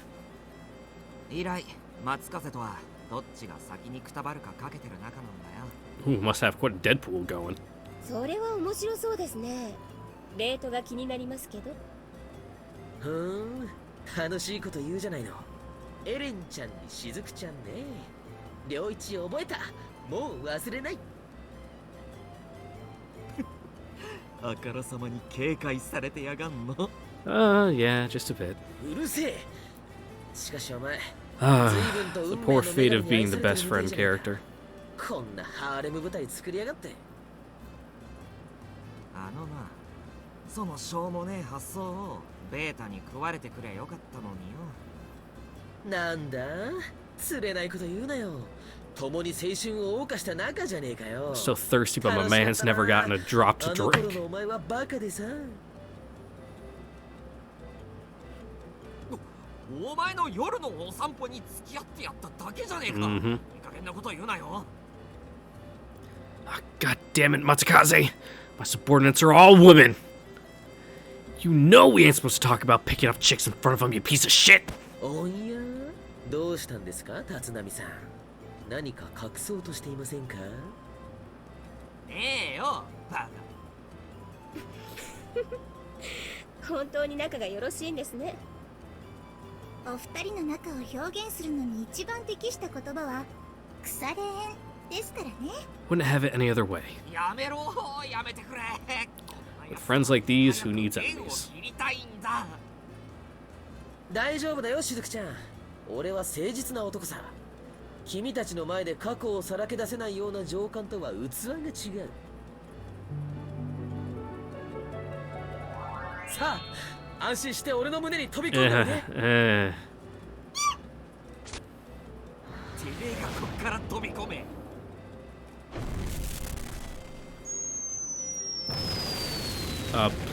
[SPEAKER 2] 以来松風とはどっちが先にくたばるかかけてる仲なんだよ。
[SPEAKER 1] Ooh, must have quite a Deadpool going.
[SPEAKER 4] それは面白そうですね。レートが気になりますけど。
[SPEAKER 6] ふーん、楽しいこと言うじゃないの。エレンちゃんに雫ちゃんね。良一覚えた。もう忘れない。
[SPEAKER 2] あからさまに警戒されてやがんの。
[SPEAKER 1] Yeah, just a bit.
[SPEAKER 6] うるせえ。しかしお前、
[SPEAKER 1] The poor fate of being the best friend character.
[SPEAKER 6] こんなハーレム舞台作りやがって。
[SPEAKER 2] あのな、そのしょうもねえ発想をベータに食われてくれよかったのによ。
[SPEAKER 6] なんだ、釣れないこと言うなよ。共に青春を謳歌した仲じゃねえかよ。
[SPEAKER 1] So thirsty, but my man's never gotten a drop to
[SPEAKER 6] あの頃
[SPEAKER 1] drink.
[SPEAKER 6] のお前はバカでさ。
[SPEAKER 2] お前の夜のお散歩に付き合ってやっただけじゃねえか。いい加減なこと言うなよ。
[SPEAKER 1] Ah, God damn it, Matsukaze! My subordinates are all women! You know we ain't supposed to talk about picking up chicks in front of them, you piece of shit!
[SPEAKER 6] おや、どうしたんですか、立浪さん。何か隠そうとしていませんか。
[SPEAKER 2] ねえよ、バカ。
[SPEAKER 4] 本当に仲がよろしいんですね。
[SPEAKER 3] お二人の仲を表現するのに一番適した言葉は腐れ縁ですからね。
[SPEAKER 1] Wouldn't have it any other way.
[SPEAKER 2] やめろ、やめてくれ。
[SPEAKER 1] With friends like these, who needs
[SPEAKER 2] 縁を
[SPEAKER 1] enemies?
[SPEAKER 2] 切りたいんだ。
[SPEAKER 6] 大丈夫だよしずくちゃん。俺は誠実な男さ。君たちの前で過去をさらけ出せないような情感とは器が違う。さあ、安心して俺の胸に飛び込んでね。
[SPEAKER 2] てめえがこっから飛び込め。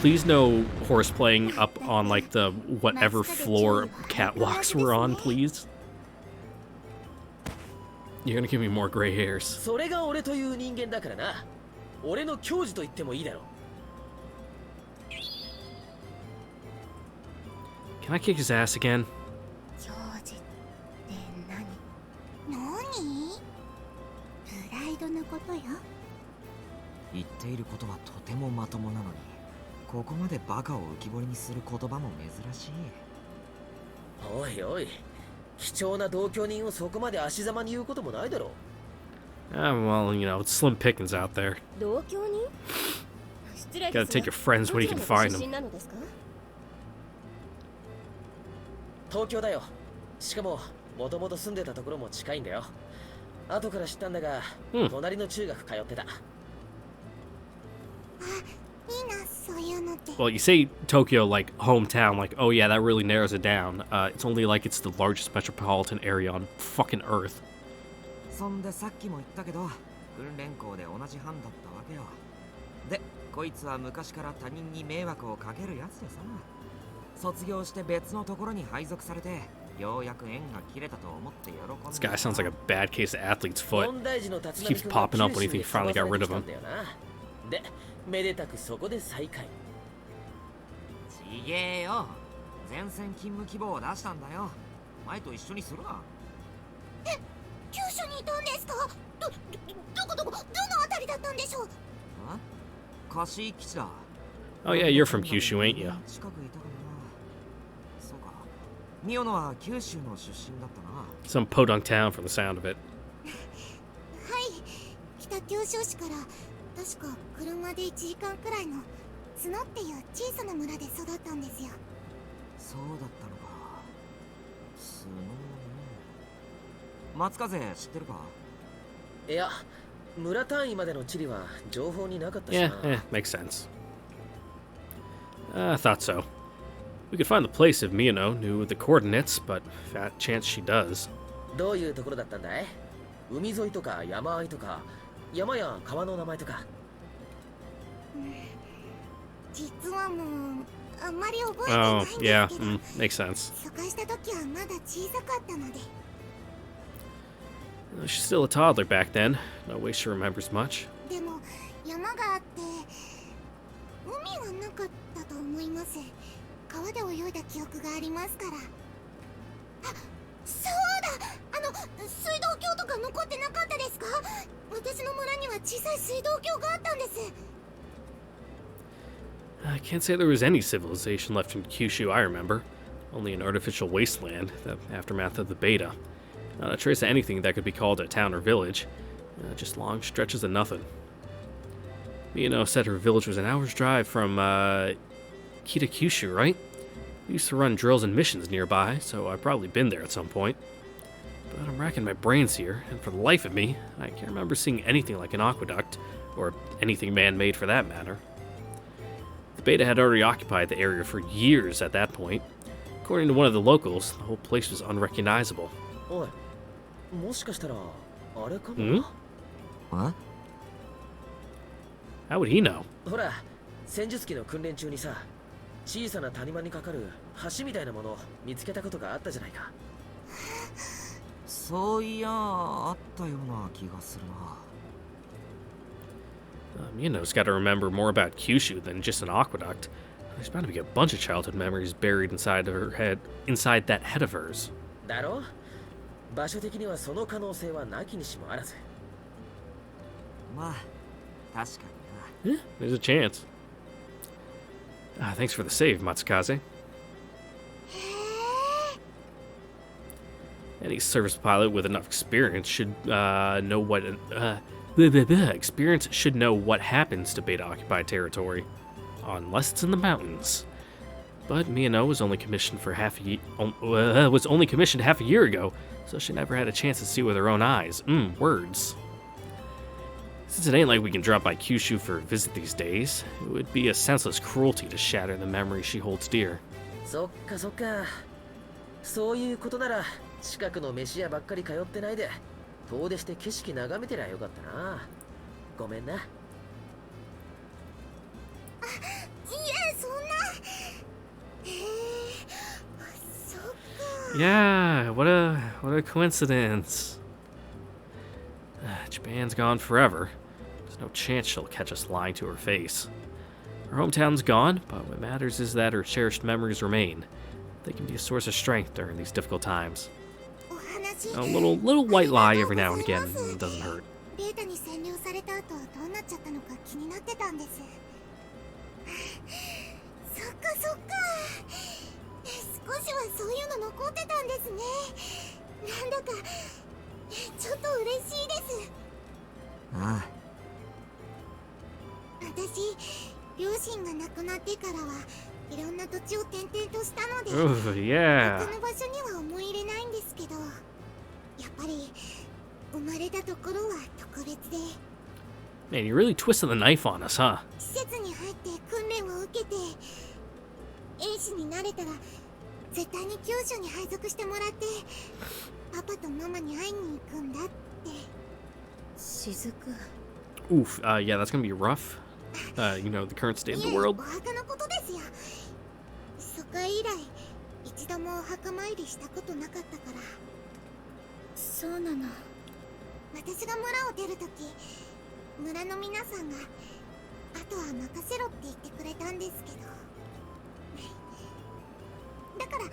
[SPEAKER 1] Please no horse playing up on like the whatever floor catwalks we're on, please. You're gonna give me more gray hairs.
[SPEAKER 6] それが俺という人間だからな。俺の教授と言ってもいいだろう。
[SPEAKER 1] Can I kick his ass again?
[SPEAKER 3] 教授って何？プライドのことよ。
[SPEAKER 2] 言っていることはとてもまともなのに、ここまでバカを浮き彫りにする言葉も珍しい。
[SPEAKER 6] おいおい、貴重な同居人をそこまで足ざまに言うこともないだろう。
[SPEAKER 1] Well, you know, it's slim pickings out there.
[SPEAKER 4] 同居人？失礼
[SPEAKER 1] Gotta
[SPEAKER 4] です
[SPEAKER 1] take your friends when you can
[SPEAKER 4] どちら
[SPEAKER 1] find
[SPEAKER 4] のご出
[SPEAKER 1] them.
[SPEAKER 4] 身なのですか？
[SPEAKER 6] 東京だよ。しかも、もともと住んでたところも近いんだよ。後から知ったんだが、隣の中学通ってた。
[SPEAKER 3] いいな、そういうのって。
[SPEAKER 1] Well, you say Tokyo like hometown, like, oh yeah, that really narrows it down. It's only like it's the largest metropolitan area on fucking Earth.
[SPEAKER 2] そんでさっきも言ったけど、訓練校で同じ班だったわけよ。で、こいつは昔から他人に迷惑をかけるやつでさ、卒業して別のところに配属されて、ようやく縁が切れたと思って喜んで。
[SPEAKER 1] This guy sounds like a bad case of athlete's foot.
[SPEAKER 6] 問題児の立
[SPEAKER 1] Keeps popping up when you think you finally got rid of him.
[SPEAKER 6] で、めでたくそこで再会。
[SPEAKER 2] ちげえよ。前線勤務希望を出したんだよ。前と一緒にするな。
[SPEAKER 3] 九州にいたんですか？どのあたりだったんでしょう？
[SPEAKER 2] あ？貸し基地だ。
[SPEAKER 1] Oh yeah, you're from Kyushu, ain't you?
[SPEAKER 2] 近くいたかな。そうか。ミオノは九州の出身だったな。
[SPEAKER 1] Some podunk town from the sound of it.
[SPEAKER 3] はい、北九州市から確か車で1時間くらいの角っていう小さな村で育ったんですよ。
[SPEAKER 2] そうだったのか。すごいね。松風知ってるか？
[SPEAKER 6] いや、村単位までの地理は情報になかったし
[SPEAKER 1] Yeah,
[SPEAKER 6] な。
[SPEAKER 1] makes sense. I thought so. We could find the place if Miyano knew the coordinates, but fat chance she does.
[SPEAKER 6] どういうところだったんだい？海沿いとか山あいとか、山や川の名前とか。
[SPEAKER 3] 実はもうあんまり覚えてないん
[SPEAKER 1] Oh,
[SPEAKER 3] です
[SPEAKER 1] yeah,
[SPEAKER 3] けど、
[SPEAKER 1] makes sense.
[SPEAKER 3] 疎開した時はまだ小さかったので。
[SPEAKER 1] She's still a toddler back then. No way she remembers much.
[SPEAKER 3] でも山があって海はなかったと思います。川で泳いだ記憶がありますから。あ、そうだ、水道橋とか残ってなかったですか？私の村には小さい水道橋があったんです。
[SPEAKER 1] I can't say there was any civilization left in Kyushu I remember. Only an artificial wasteland, the aftermath of the beta. Not a trace of anything that could be called a town or village. Just long stretches of nothing. Miyano said her village was an hour's drive from, Kitakyushu, right? We used to run drills and missions nearby, so I've probably been there at some point. But I'm racking my brains here, and for the life of me, I can't remember seeing anything like an aqueduct, or anything man-made for that matter. The beta had already occupied the area for years at that point. According to one of the locals, the whole place was unrecognizable.
[SPEAKER 6] おい、もしかしたらあれかも。
[SPEAKER 1] ん？
[SPEAKER 2] あ？
[SPEAKER 1] How would he know?
[SPEAKER 6] ほら、戦術機の訓練中にさ、小さな谷間にかかる橋みたいなものを見つけたことがあったじゃないか。
[SPEAKER 2] そういやあったような気がするな。
[SPEAKER 1] Miyano's got to remember more about Kyushu than just an aqueduct. There's bound to be a bunch of childhood memories buried inside that head of hers.
[SPEAKER 6] だろ？場所的にはその可能性はなきにしもあらず。
[SPEAKER 2] まあ、確かにな。
[SPEAKER 1] Yeah, there's a chance. Thanks for the save, Matsukaze.
[SPEAKER 3] へえ、
[SPEAKER 1] Any service pilot with enough experience should know what experience should know what happens to beta-occupied territory, unless it's in the mountains. But Miyano was only commissioned for half a year ago, so she never had a chance to see with her own eyes. Words. Since it ain't like we can drop by Kyushu for a visit these days, it would be a senseless cruelty to shatter the memories she holds dear.
[SPEAKER 6] そっかそっか。そういうことなら近くの飯屋ばっかり通ってないで遠出して景色眺めてりゃよかったな。ごめんな。
[SPEAKER 3] いえそんな。そっか。
[SPEAKER 1] Yeah, what a coincidence. Japan's gone forever. There's no chance she'll catch us lying to her face. Her hometown's gone, but what matters is that her cherished memories remain. They can be a source of strength during these difficult times.
[SPEAKER 3] お話。
[SPEAKER 1] A little white lie every now and again doesn't hurt.
[SPEAKER 3] データに占領された後どうなっちゃったのか気になってたんです。そっかそっか。少しはそういうの残ってたんですね。なんだかちょっと嬉しいです。
[SPEAKER 2] ああ、
[SPEAKER 3] 私、両親が亡くなってからはいろんな土地を転々としたので、
[SPEAKER 1] Ooh, yeah.
[SPEAKER 3] 他の場所には思い入れないんですけど、やっぱり生まれたところは特別で、
[SPEAKER 1] Man, you really twisted the knife on us, huh?
[SPEAKER 3] 施設に入って訓練を受けて兵士になれたら絶対に九州に配属してもらってパパとママに会いに行くんだって。
[SPEAKER 4] 雫。
[SPEAKER 1] Oof, yeah, that's gonna be rough. You know, the current state of the
[SPEAKER 3] いえ、
[SPEAKER 1] world.
[SPEAKER 3] お墓のことですよ。疎開以来一度もお墓参りしたことなかったから。
[SPEAKER 4] そうなの。
[SPEAKER 3] 私が村を出るとき、村の皆さんがあとは任せろって言ってくれたんですけど、だから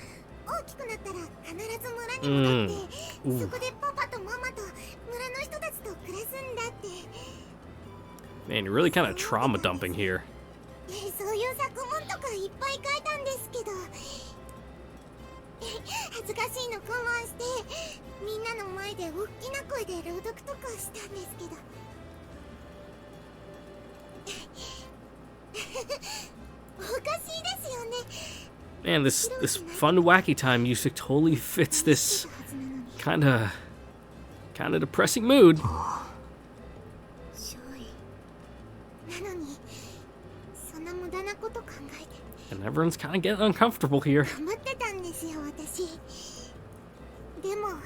[SPEAKER 3] 大きくなったら必ず村に戻って、そこでパパとママと村の人たちと暮らすんだって。
[SPEAKER 1] Man, you're really kind of trauma dumping here.
[SPEAKER 3] そういう作文とかいっぱい書いたんですけど、恥ずかしいの我慢してみんなの前で大きな声で朗読とかしたんですけど、おかしいですよね。
[SPEAKER 1] Man, this fun wacky time music totally fits this kind of depressing mood.
[SPEAKER 3] 少尉なのにそんな無駄なこと考えて
[SPEAKER 1] And everyone's kind of getting uncomfortable here.
[SPEAKER 3] 頑張ってたんですよ私。でもも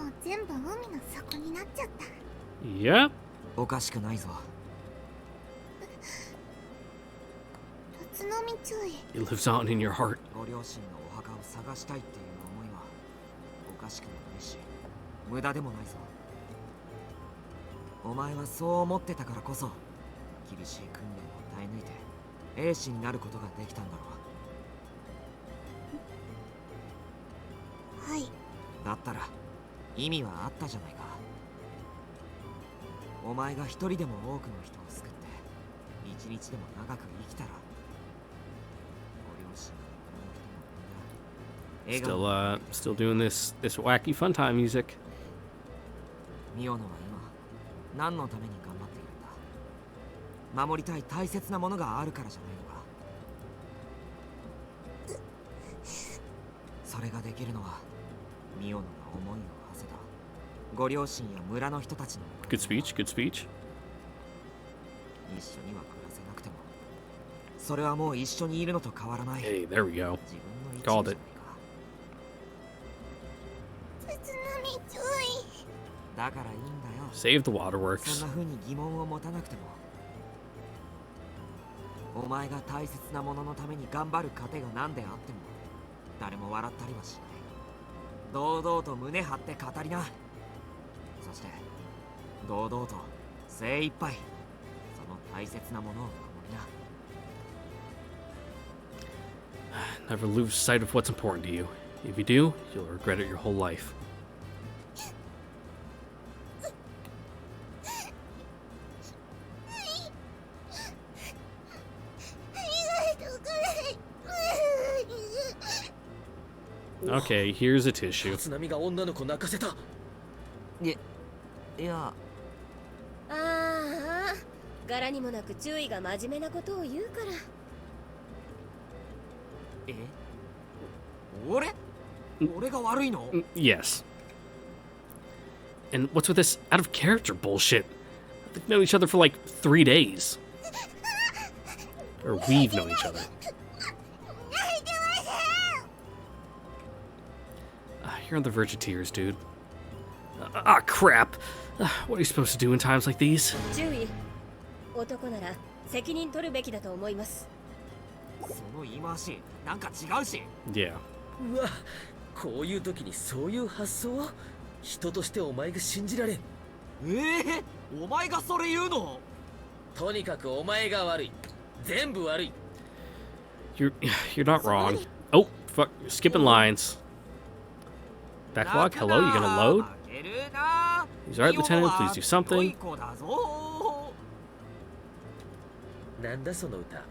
[SPEAKER 3] う全部海の底になっちゃった。
[SPEAKER 1] Yep.
[SPEAKER 2] おかしくないぞ。
[SPEAKER 3] 辰野道ちょい。
[SPEAKER 1] It lives on in your heart.
[SPEAKER 2] ご両親のお墓を探したいっていう思いはおかしくもないし無駄でもないぞ。お前はそう思ってたからこそ厳しい訓練を耐え抜いて兵士になることができたんだろう。
[SPEAKER 3] はい。
[SPEAKER 2] だったら意味はあったじゃないか。お前が一人でも多くの人を救って一日でも長く生きたらご両親の人もみんな笑顔。
[SPEAKER 1] Still doing this wacky fun time music.
[SPEAKER 2] ミオノは今何のために頑張っているんだ。守りたい大切なものがあるからじゃないのか。それができるのはミオノが思いを馳せたご両親や村の人たちの
[SPEAKER 1] Good speech, good speech.
[SPEAKER 2] 一緒には暮らせなくてもそれはもう一緒にいるのと変わらない。
[SPEAKER 1] Hey, there we go.
[SPEAKER 2] 自分の一
[SPEAKER 1] Called
[SPEAKER 2] 部じゃ
[SPEAKER 1] it.
[SPEAKER 2] ないか。
[SPEAKER 3] 辰野道ちょい。
[SPEAKER 2] だからいいんだよ。
[SPEAKER 1] Save the
[SPEAKER 2] そ
[SPEAKER 1] waterworks.
[SPEAKER 2] んな風に疑問を持たなくてもお前が大切なもののために頑張る糧が何であっても誰も笑ったりはしない。堂々と胸張って語りな。そして堂々と精一杯その大切なものを守りな。
[SPEAKER 1] Never lose sight of what's important to you. If you do, you'll regret it your whole life.
[SPEAKER 3] ありがとうございます。
[SPEAKER 1] Okay, here's a tissue.
[SPEAKER 6] 立浪が女の子泣かせた。
[SPEAKER 2] いや、
[SPEAKER 4] ああ、柄にもなく注意が真面目なことを言うから。
[SPEAKER 2] え、俺が悪いの？
[SPEAKER 1] Yes. And what's with this out of character bullshit? They've known each other for like 3 days. Or we've known each other. You're on the verge of tears, dude. Crap. What are you supposed to do in times like these?
[SPEAKER 4] 注意。男なら責任取るべきだと思います。
[SPEAKER 2] その言い回しなんか違うし。
[SPEAKER 1] Yeah.
[SPEAKER 6] うわ、こういう時にそういう発想？人としてお前が信じられん。
[SPEAKER 2] お前がそれ言うの？
[SPEAKER 6] とにかくお前が悪い。全部悪い。
[SPEAKER 1] You're not wrong. Oh, fuck. You're skipping lines. Backlog? Hello? You gonna load? He's alright, Lieutenant. Please do something.
[SPEAKER 6] なんだその歌。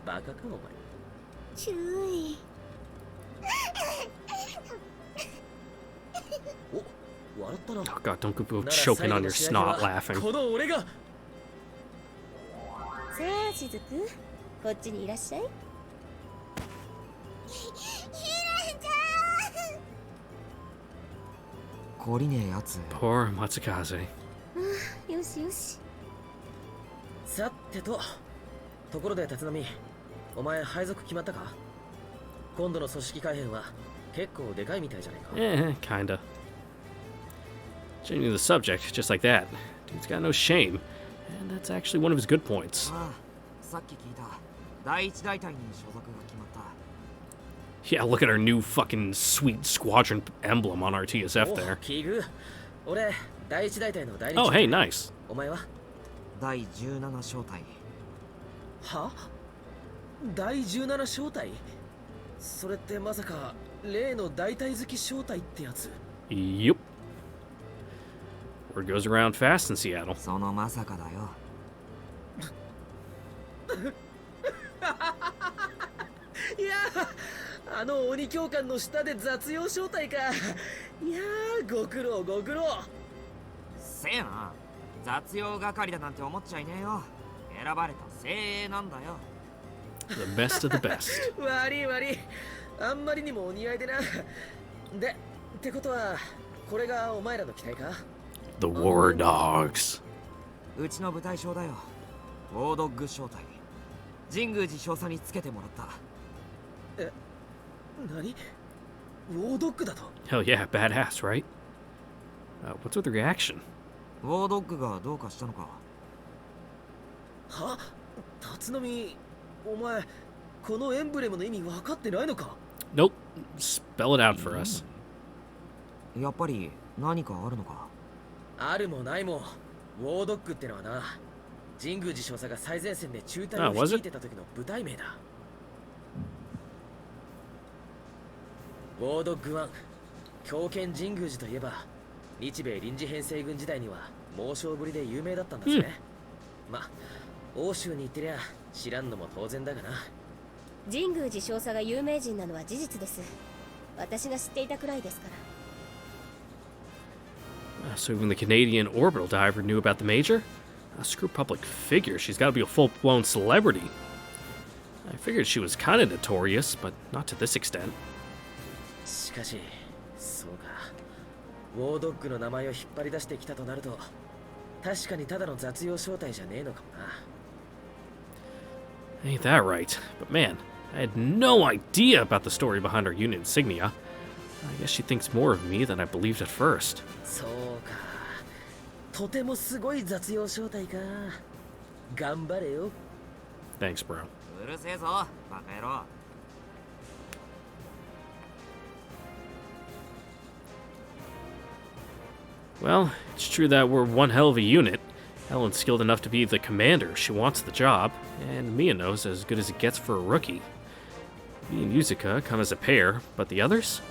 [SPEAKER 6] バカかお前。
[SPEAKER 3] 注意。
[SPEAKER 6] お、笑ったな。
[SPEAKER 1] Oh god, don't go choking on your snot laughing.
[SPEAKER 6] この俺が。
[SPEAKER 4] さあ、しずく、こっちにいらっしゃい。
[SPEAKER 2] 懲りねえやつ。
[SPEAKER 1] Poor Matsukaze.
[SPEAKER 4] よしよし。
[SPEAKER 6] さてところで立浪、お前配属決まったか？今度の組織改編は結構でかいみたいじゃないか。
[SPEAKER 1] Kinda. Changing the subject, just like that. Dude's got no shame. And that's actually one of his good points.
[SPEAKER 2] ああ、さっき聞いた。第一大隊に所属が決まった。
[SPEAKER 1] Yeah, look at our new fucking sweet squadron emblem on our TSF
[SPEAKER 6] お、
[SPEAKER 1] there.
[SPEAKER 6] キグ。俺、第一大隊の第二。
[SPEAKER 1] Oh, hey, nice.
[SPEAKER 6] お前は？
[SPEAKER 2] 第17小隊。
[SPEAKER 6] は？第17小隊？それってまさか例の大隊好き小隊ってやつ？
[SPEAKER 1] Yup. Word goes around fast in Seattle.
[SPEAKER 2] そのまさかだよ。
[SPEAKER 6] いやー、あの鬼教官の下で雑用招待か。いやー、ご苦労ご苦労。
[SPEAKER 2] せえな、雑用係だなんて思っちゃいねえよ。選ばれた精鋭なんだよ。
[SPEAKER 1] The best of the best.
[SPEAKER 6] 悪い悪い、あんまりにもお似合いでな。で、ってことはこれがお前らの期待か？
[SPEAKER 1] The War Dogs.
[SPEAKER 2] うちの部隊長だよ。ウォードッグ小隊。神宮寺少佐につけてもらった。
[SPEAKER 6] え、何？ウォードッグだと？
[SPEAKER 1] Hell yeah, badass, right? What's with the reaction?
[SPEAKER 2] ウォードッグがどうかしたのか？
[SPEAKER 6] は？立浪、お前このエンブレムの意味分かってないのか？
[SPEAKER 1] Nope. Spell it out for us.
[SPEAKER 2] やっぱり何かあるのか？
[SPEAKER 6] あるもないも、ウォードッグってのはな、神宮寺少佐が最前線で中隊を率いてた時の部隊名だ。ウォードッグ1、狂犬神宮寺といえば日米臨時編成軍時代には猛将ぶりで有名だったんだぜ。ま、欧州に行ってりゃ知らんのも当然だがな。
[SPEAKER 4] 神宮寺少佐が有名人なのは事実です。私が知っていたくらいですから。
[SPEAKER 1] So even the Canadian orbital diver knew about the Major? Screw public figure, she's gotta be a full-blown celebrity. I figured she was kinda notorious, but not to this extent.
[SPEAKER 6] しかし、そうか。ウォードッグの名前を引っ張り出してきたとなると、確かにただの雑用招待じゃねえのかもな。
[SPEAKER 1] Ain't that right? But man, I had no idea about the story behind our unit insignia. I guess she thinks more of me than I believed at first.
[SPEAKER 6] そうか。とてもすごい雑用招待か。頑張れよ。
[SPEAKER 1] Thanks, bro.
[SPEAKER 2] うるせえぞ、バカ野郎。
[SPEAKER 1] Well, it's true that we're one hell of a unit. Ellen's skilled enough to be the commander if she wants the job, and Miya's as good as it gets for a rookie. Me and Yuzuka come as a pair, but the others?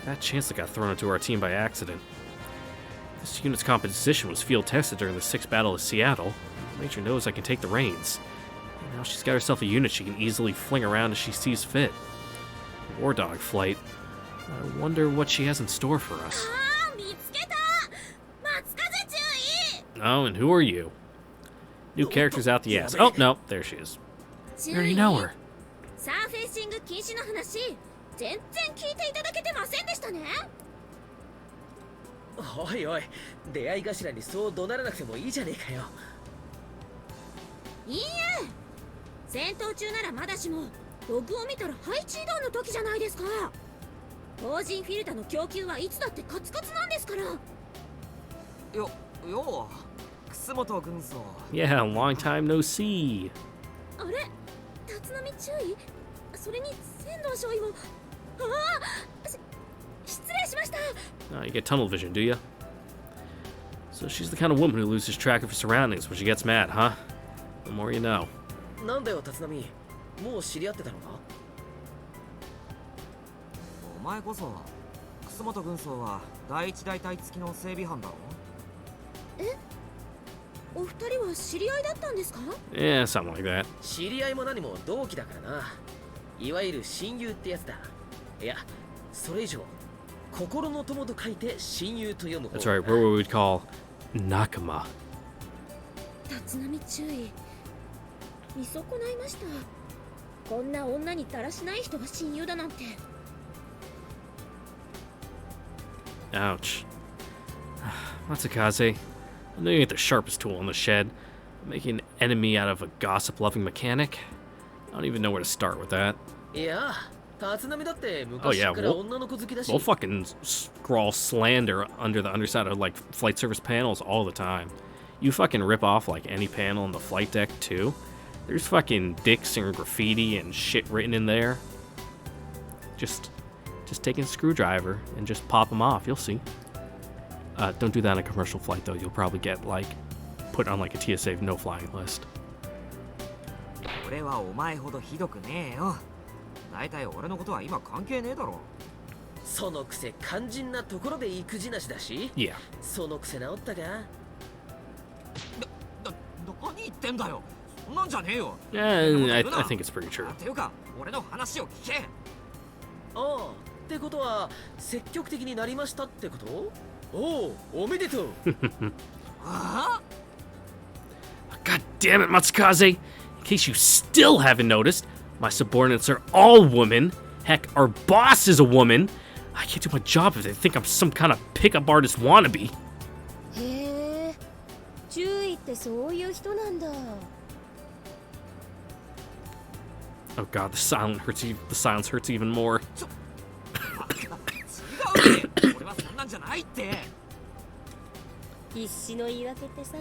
[SPEAKER 1] That Chancellor got thrown into our team by accident. This unit's composition was field tested during the 6th Battle of Seattle. Major knows I can take the reins. And now she's got herself a unit she can easily fling around as she sees fit. War Dog flight. I wonder what she has in store for us.
[SPEAKER 5] ああ、見つけた。松風注意。
[SPEAKER 1] Oh, and who are you? New characters out the ass. Oh, no, there she is. I already know her.
[SPEAKER 5] サーフェンシング禁止の話、全然聞いていただけてませんでしたね。
[SPEAKER 6] おいおい、出会い頭にそう怒鳴らなくてもいいじゃねえかよ。
[SPEAKER 5] いいえ、戦闘中ならまだしも、ログを見たら配置移動の時じゃないですか。法人フィルタの供給はいつだってカツカツなんですから。
[SPEAKER 2] よ楠本軍曹。
[SPEAKER 1] Yeah, long time no see.
[SPEAKER 5] あれ、立浪注意。それに仙道少尉も。ああ、失礼しました。
[SPEAKER 1] Oh, you get tunnel vision, do you? So she's the kind of woman who loses track of her surroundings when she gets mad, huh? The more you know.
[SPEAKER 6] なんだよ立浪、もう知り合ってたのか。
[SPEAKER 2] お前こそ楠本軍曹は第一大隊付きの整備班だろ。
[SPEAKER 5] お二人は知り合いだったんですか？
[SPEAKER 1] Yeah, something like that.
[SPEAKER 6] 知り合いも何も同期だからな。いわゆる親友ってやつだ。いや、それ以上心の友と書いて親友と読む方
[SPEAKER 1] That's right, we're what we'd call nakama.
[SPEAKER 5] 立浪注意。見損ないました。こんな女にだらしない人が親友だなんて。
[SPEAKER 1] Ouch. Matsukaze, I know you ain't the sharpest tool in the shed. Making an enemy out of a gossip-loving mechanic? I don't even know where to start with that.
[SPEAKER 6] いや、立浪だって昔
[SPEAKER 1] Oh, yeah,
[SPEAKER 6] から女の子好きだし。
[SPEAKER 1] We'll fucking scrawl slander under the underside of, like, flight service panels all the time. You fucking rip off, like, any panel on the flight deck, too. There's fucking dicks and graffiti and shit written in there. Just take a screwdriver and just pop them off. You'll see. Don't do that on a commercial flight, though. You'll probably get, like, put on, like, a TSA no-flying list.
[SPEAKER 2] 俺はお前ほどひどくねえよ。大体俺のことは今関係ねえだろ。
[SPEAKER 6] そのくせ肝心なところで育児なしだし。
[SPEAKER 1] Yeah.
[SPEAKER 6] そのくせ治ったか。
[SPEAKER 2] 何言ってんだよ。そんなんじゃねえよ。
[SPEAKER 1] Yeah, I think it's pretty true.
[SPEAKER 2] ていうか俺の話を聞け。
[SPEAKER 6] ああ、ってことは積極的になりましたってこと？おお、おめでとう。
[SPEAKER 2] ああ
[SPEAKER 1] God damn it, Matsukaze! In case you still haven't noticed, my subordinates are all women. Heck, our boss is a woman. I can't do my job if they think I'm some kind of pickup artist wannabe.
[SPEAKER 4] へえ、注意ってそういう人なんだ。
[SPEAKER 1] Oh god, the silence hurts even more.
[SPEAKER 2] 違うって俺はそんなんじゃないって。
[SPEAKER 4] 必死の言い訳ってさ、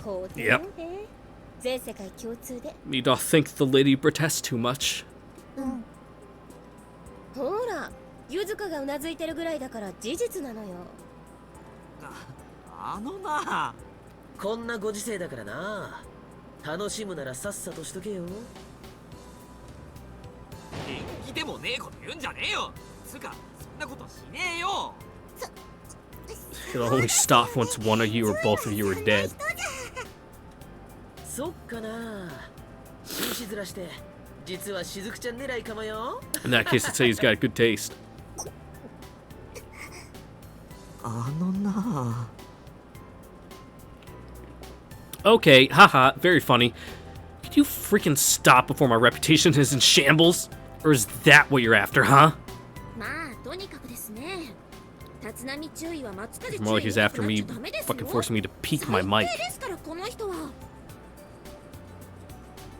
[SPEAKER 4] 肯定
[SPEAKER 1] Yep.
[SPEAKER 4] ね。全世界共通で。
[SPEAKER 1] Me don't think the lady protests too much.
[SPEAKER 4] ほら、ゆずかがうなずいてるぐらいだから事実なのよ。
[SPEAKER 2] あのな。
[SPEAKER 6] こんなご時世だからな。楽しむならさっさとしとけよ。
[SPEAKER 2] 縁起でもねえこと言うんじゃねえよ。つうかそんなことしねえよ。
[SPEAKER 1] It'll only stop once one of you or both of you are dead.
[SPEAKER 6] そっかな。紳士面して実はしずくちゃん狙いかもよ。
[SPEAKER 1] In that case, I'd say he's got good taste.
[SPEAKER 2] あのな。
[SPEAKER 1] Okay, haha, very funny. Could you freaking stop before my reputation is in shambles? Or is that what you're after, huh?
[SPEAKER 5] まあとにかくですね。立浪注意は松風注
[SPEAKER 1] It's
[SPEAKER 5] 意
[SPEAKER 1] more like he's
[SPEAKER 5] な
[SPEAKER 1] after
[SPEAKER 5] くなっ
[SPEAKER 1] me,
[SPEAKER 5] ちゃダメですよ。
[SPEAKER 1] fucking forcing me to peek my mic.
[SPEAKER 5] 最低ですからこの人は。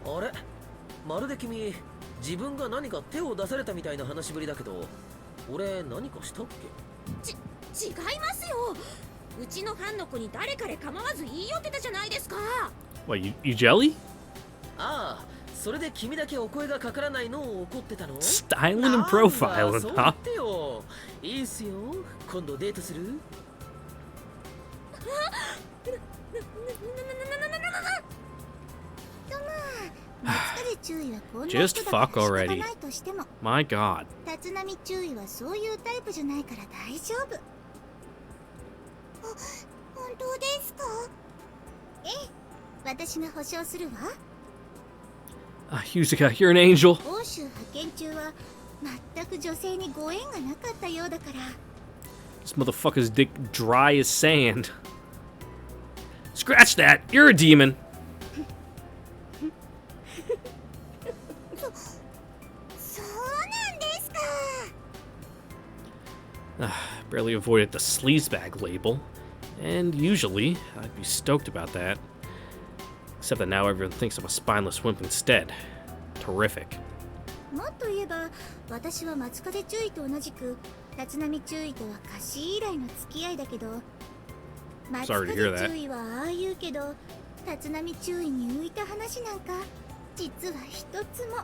[SPEAKER 6] あれ、まるで君自分が何か手を出されたみたいな話ぶりだけど、俺何かしたっけ？
[SPEAKER 5] 違いますよ。うちのファンの子に誰彼構わず言い寄ってたじゃないですか。
[SPEAKER 1] What, you jelly?
[SPEAKER 6] ああ、それで君だけお声がかからないのを怒ってたの？
[SPEAKER 1] Styling and profiling,
[SPEAKER 6] そう言
[SPEAKER 1] huh?
[SPEAKER 6] ってよ。いいっすよ。今度デートする？
[SPEAKER 3] 松風注意はこんな
[SPEAKER 1] Just
[SPEAKER 3] 人だから
[SPEAKER 1] fuck
[SPEAKER 3] 仕方
[SPEAKER 1] already.
[SPEAKER 3] ないとしても、
[SPEAKER 1] My god.
[SPEAKER 3] 立浪注意はそういうタイプじゃないから大丈夫。あ、本当ですか？ええ、私が保証するわ。
[SPEAKER 1] Yuzuka, you're an angel.
[SPEAKER 3] 欧州派遣中は全く女性にご縁がなかったようだから。
[SPEAKER 1] This motherfucker's dick dry as sand. Scratch that! You're a demon!
[SPEAKER 3] そうなんですか。
[SPEAKER 1] Barely avoided the sleazebag label. And usually, I'd be stoked about that. Except that now everyone thinks I'm a spineless wimp instead. Terrific.
[SPEAKER 3] もっと言えば、私は松風注意と同じく立浪注意とは歌詞以来の付き合いだけど、松
[SPEAKER 1] Sorry to hear
[SPEAKER 3] 風
[SPEAKER 1] that.
[SPEAKER 3] 注意はああ言うけど、立浪注意に浮いた話なんか実は一つも。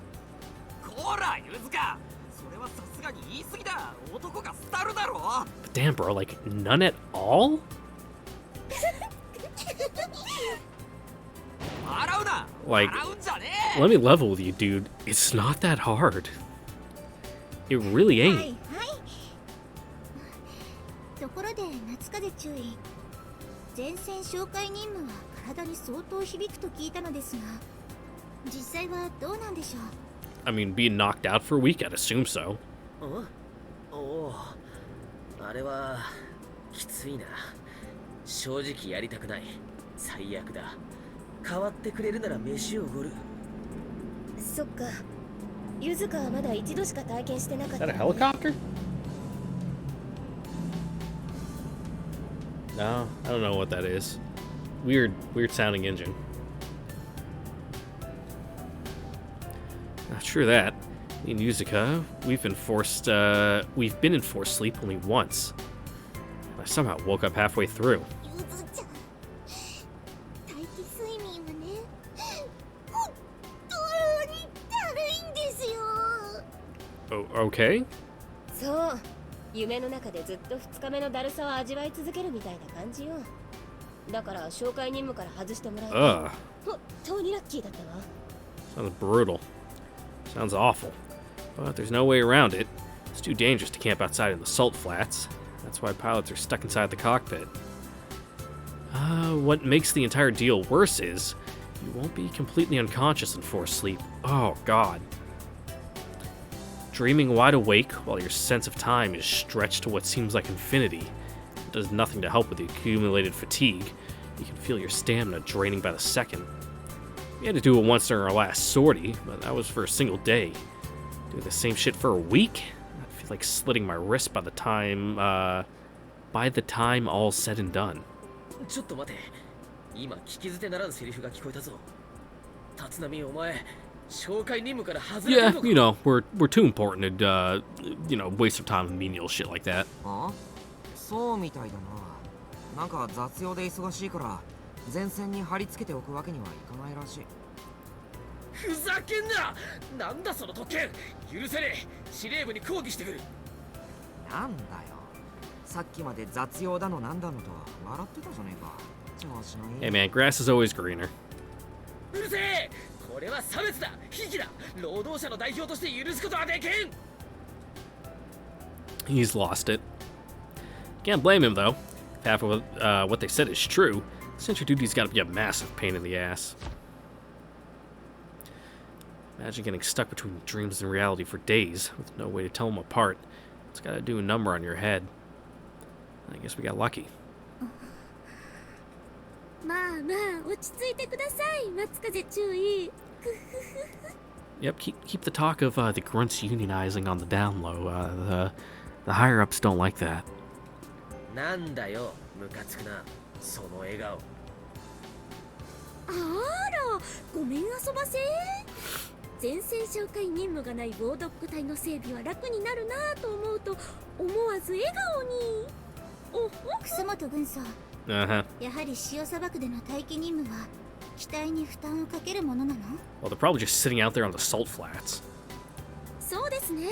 [SPEAKER 2] こらゆずか、それはさすがに言い過ぎだ。男が廃るだろ。
[SPEAKER 1] But damn, bro, like, none at all?
[SPEAKER 2] 笑うな。
[SPEAKER 1] Like,
[SPEAKER 2] 笑うんじゃねえ。
[SPEAKER 1] let me level with you, dude. It's not that hard. It really
[SPEAKER 3] はい
[SPEAKER 1] ain't.
[SPEAKER 3] はい。ところで夏風注意、前線紹介任務は体に相当響くと聞いたのですが、実際はどうなんでしょう。
[SPEAKER 1] I mean, being knocked out for a week, I'd assume so.
[SPEAKER 6] おお、あれはきついな。正直やりたくない。最悪だ。代わってくれるなら飯をおごる。
[SPEAKER 4] そっか。ゆずかはまだ一度しか体験してなかっ
[SPEAKER 1] Is
[SPEAKER 4] た
[SPEAKER 1] that a
[SPEAKER 4] のね。
[SPEAKER 1] helicopter? No, I don't know what that is. Weird sounding engine. Not sure that. Me and Yuzuka, we've been in forced sleep only once. I somehow woke up halfway through.
[SPEAKER 3] ゆずちゃん、待機睡眠はね、本当にだるいんですよ。
[SPEAKER 1] Oh, okay?
[SPEAKER 4] そう。夢の中でずっと2日目のだるさを味わい続けるみたいな感じよ。だから紹介任務から外してもらえて
[SPEAKER 1] Ugh.
[SPEAKER 4] 本当にラッキーだったわ。
[SPEAKER 1] Sounds brutal. Sounds awful. But there's no way around it. It's too dangerous to camp outside in the salt flats. That's why pilots are stuck inside the cockpit. What makes the entire deal worse is you won't be completely unconscious in forced sleep. Oh, God. Dreaming wide awake while your sense of time is stretched to what seems like infinity does nothing to help with the accumulated fatigue. You can feel your stamina draining by the second. We had to do it once during our last sortie, but that was for a single day. Doing the same shit for a week? I feel like slitting my wrist by the time all's said and done.
[SPEAKER 6] ちょっと待て。今聞き捨てならんセリフが聞こえたぞ。立浪、お前、紹介任務から外れて
[SPEAKER 1] Yeah,
[SPEAKER 6] るのか。
[SPEAKER 1] you know, we're too important to, waste our time with menial shit like that.
[SPEAKER 2] あ、そうみたいだな。なんか雑用で忙しいから前線に貼り付けておくわけにはいかないらしい。
[SPEAKER 6] ふざけんな。なんだその特権。許せねえ。司令部に抗議してくる。
[SPEAKER 2] なんだよ。さっきまで雑用だのなんだのとは笑ってたじゃねえか。調子のいい。
[SPEAKER 1] Hey man, grass is always greener.
[SPEAKER 6] うるせえ。これは差別だ。悲劇だ。労働者の代表として許すことはできん。
[SPEAKER 1] He's lost it. Can't blame him though. If half of what they said is true, sentry duty's gotta be a massive pain in the ass. Imagine getting stuck between dreams and reality for days with no way to tell them apart. It's gotta do a number on your head. I guess we got lucky.
[SPEAKER 3] まあまあ落ち着いてください、松風注意。
[SPEAKER 1] Yep, keep the talk of the grunts unionizing on the down low. The higher ups don't like that.
[SPEAKER 6] なんだよ、ムカつくな。その笑顔。
[SPEAKER 5] あら、ごめん遊ばせ。前線紹介任務がないボードック隊の整備は楽になるなと思うと思わず笑顔に。おほ。
[SPEAKER 3] 楠本軍曹、
[SPEAKER 1] Uh-huh.
[SPEAKER 3] やはり塩砂漠での待機任務は機体に負担をかけるものなの？
[SPEAKER 1] Well, they're probably just sitting out there on the salt flats.
[SPEAKER 5] そうですね。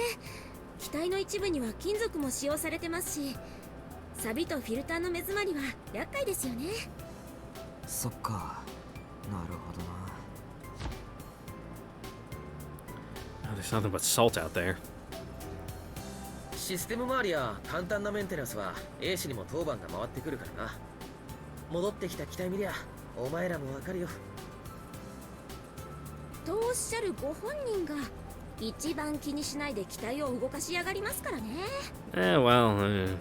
[SPEAKER 5] 機体の一部には金属も使用されてますし、錆とフィルターの目詰まりは厄介ですよね。
[SPEAKER 2] そっか。なるほどな。
[SPEAKER 1] Oh, there's nothing but salt out there.
[SPEAKER 6] システム周りや簡単なメンテナンスは A 氏にも当番が回ってくるからな。戻ってきた機体見りゃお前らもわかるよ。
[SPEAKER 5] とおっしゃるご本人が一番気にしないで機体を動かしやがりますからね。
[SPEAKER 1] Well,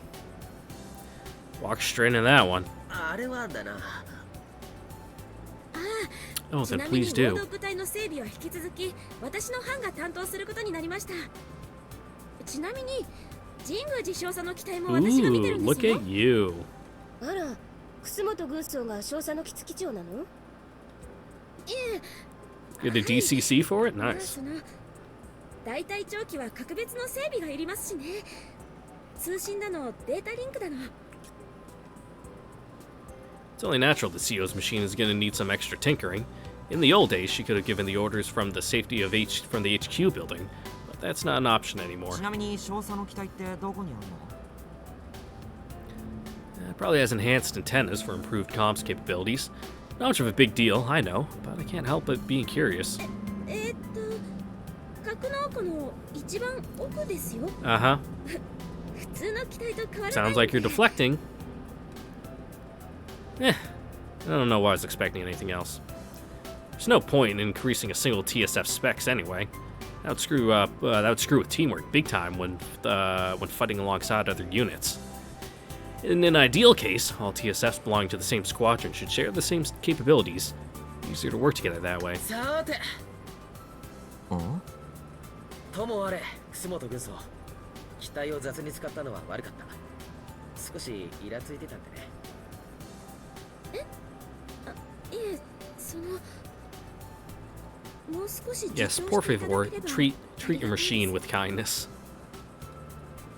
[SPEAKER 1] walk straight into that one.
[SPEAKER 6] あれはだな。
[SPEAKER 1] Oh,
[SPEAKER 5] ち
[SPEAKER 1] then
[SPEAKER 5] なみに
[SPEAKER 1] please
[SPEAKER 5] 合同
[SPEAKER 1] do.
[SPEAKER 5] 部隊の整備は引き続き私の班が担当することになりました。ちなみに神宮寺少佐の機体も私が見てる
[SPEAKER 1] Ooh,
[SPEAKER 5] んです
[SPEAKER 1] look
[SPEAKER 5] よ。
[SPEAKER 1] at you.
[SPEAKER 4] あら、楠本軍曹が少佐の基地長なの？You're
[SPEAKER 1] the DCC for it?
[SPEAKER 5] まあ
[SPEAKER 1] Nice.
[SPEAKER 5] その大隊長機は格別の整備がいりますしね。通信だのデータリンクだの。
[SPEAKER 1] It's only natural that CO's machine is going to need some extra tinkering. In the old days, she could have given the orders from the safety of from the HQ building, but that's not an option anymore.
[SPEAKER 2] ちなみに少佐の機体ってどこにあるの？
[SPEAKER 1] It probably has enhanced antennas for improved comms capabilities. Not much of a big deal, I know, but I can't help but being curious.
[SPEAKER 5] 格納庫の一番奥ですよ。
[SPEAKER 1] Uh-huh.
[SPEAKER 5] 普通の機体と変わらない。
[SPEAKER 1] Sounds like you're deflecting. I don't know why I was expecting anything else. There's no point in increasing a single TSF specs anyway. That would screw with teamwork big time when fighting alongside other units. In an ideal case, all TSFs belonging to the same squadron should share the same capabilities. Easier to work together that way.
[SPEAKER 6] さて、
[SPEAKER 2] ん？
[SPEAKER 6] ともあれ、楠本軍曹。機体を雑に使ったのは悪かった。少しイラついてたんでね。
[SPEAKER 5] いえ、そのもう少し
[SPEAKER 1] Yes, por favor, treat your machine with kindness.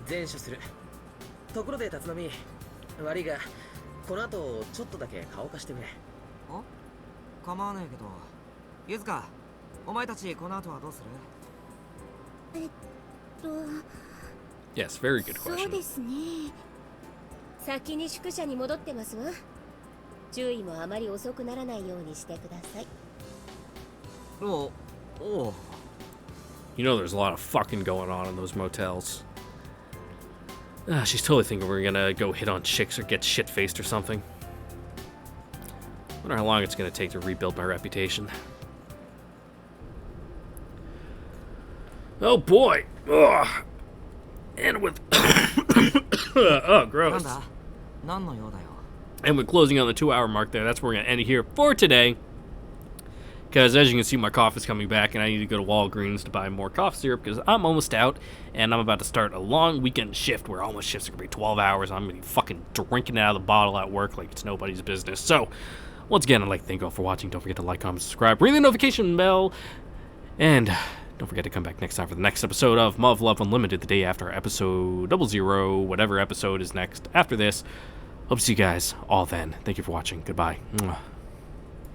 [SPEAKER 6] 前処する。ところで立浪、悪いが、この後ちょっとだけ顔貸してくれ。
[SPEAKER 2] 構わないけど、ゆずか、お前たちこの後はどうする？Yes,
[SPEAKER 1] very good
[SPEAKER 4] そう
[SPEAKER 1] question.
[SPEAKER 4] ですね。先に宿舎に戻ってますわ。注意もあまり遅くならないようにしてください。
[SPEAKER 2] おう。
[SPEAKER 1] You know there's a lot of fucking going on in those motels. She's totally thinking we're gonna go hit on chicks or get shit-faced or something. Wonder how long it's gonna take to rebuild my reputation. Oh boy! Ugh. And with... oh,
[SPEAKER 2] なん
[SPEAKER 1] gross.
[SPEAKER 2] だ？何の用だよ？
[SPEAKER 1] And with closing on the 2-hour mark there, that's where we're gonna end it here for today. Because as you can see, my cough is coming back, and I need to go to Walgreens to buy more cough syrup because I'm almost out, and I'm about to start a long weekend shift where all my shifts are going to be 12 hours. I'm going to be fucking drinking it out of the bottle at work like it's nobody's business. So, once again, I'd like to thank you all for watching. Don't forget to like, comment, subscribe, ring the notification bell, and don't forget to come back next time for the next episode of MUV Love Unlimited, the day after episode 00, whatever episode is next after this. Hope to see you guys all then. Thank you for watching. Goodbye. Mwah.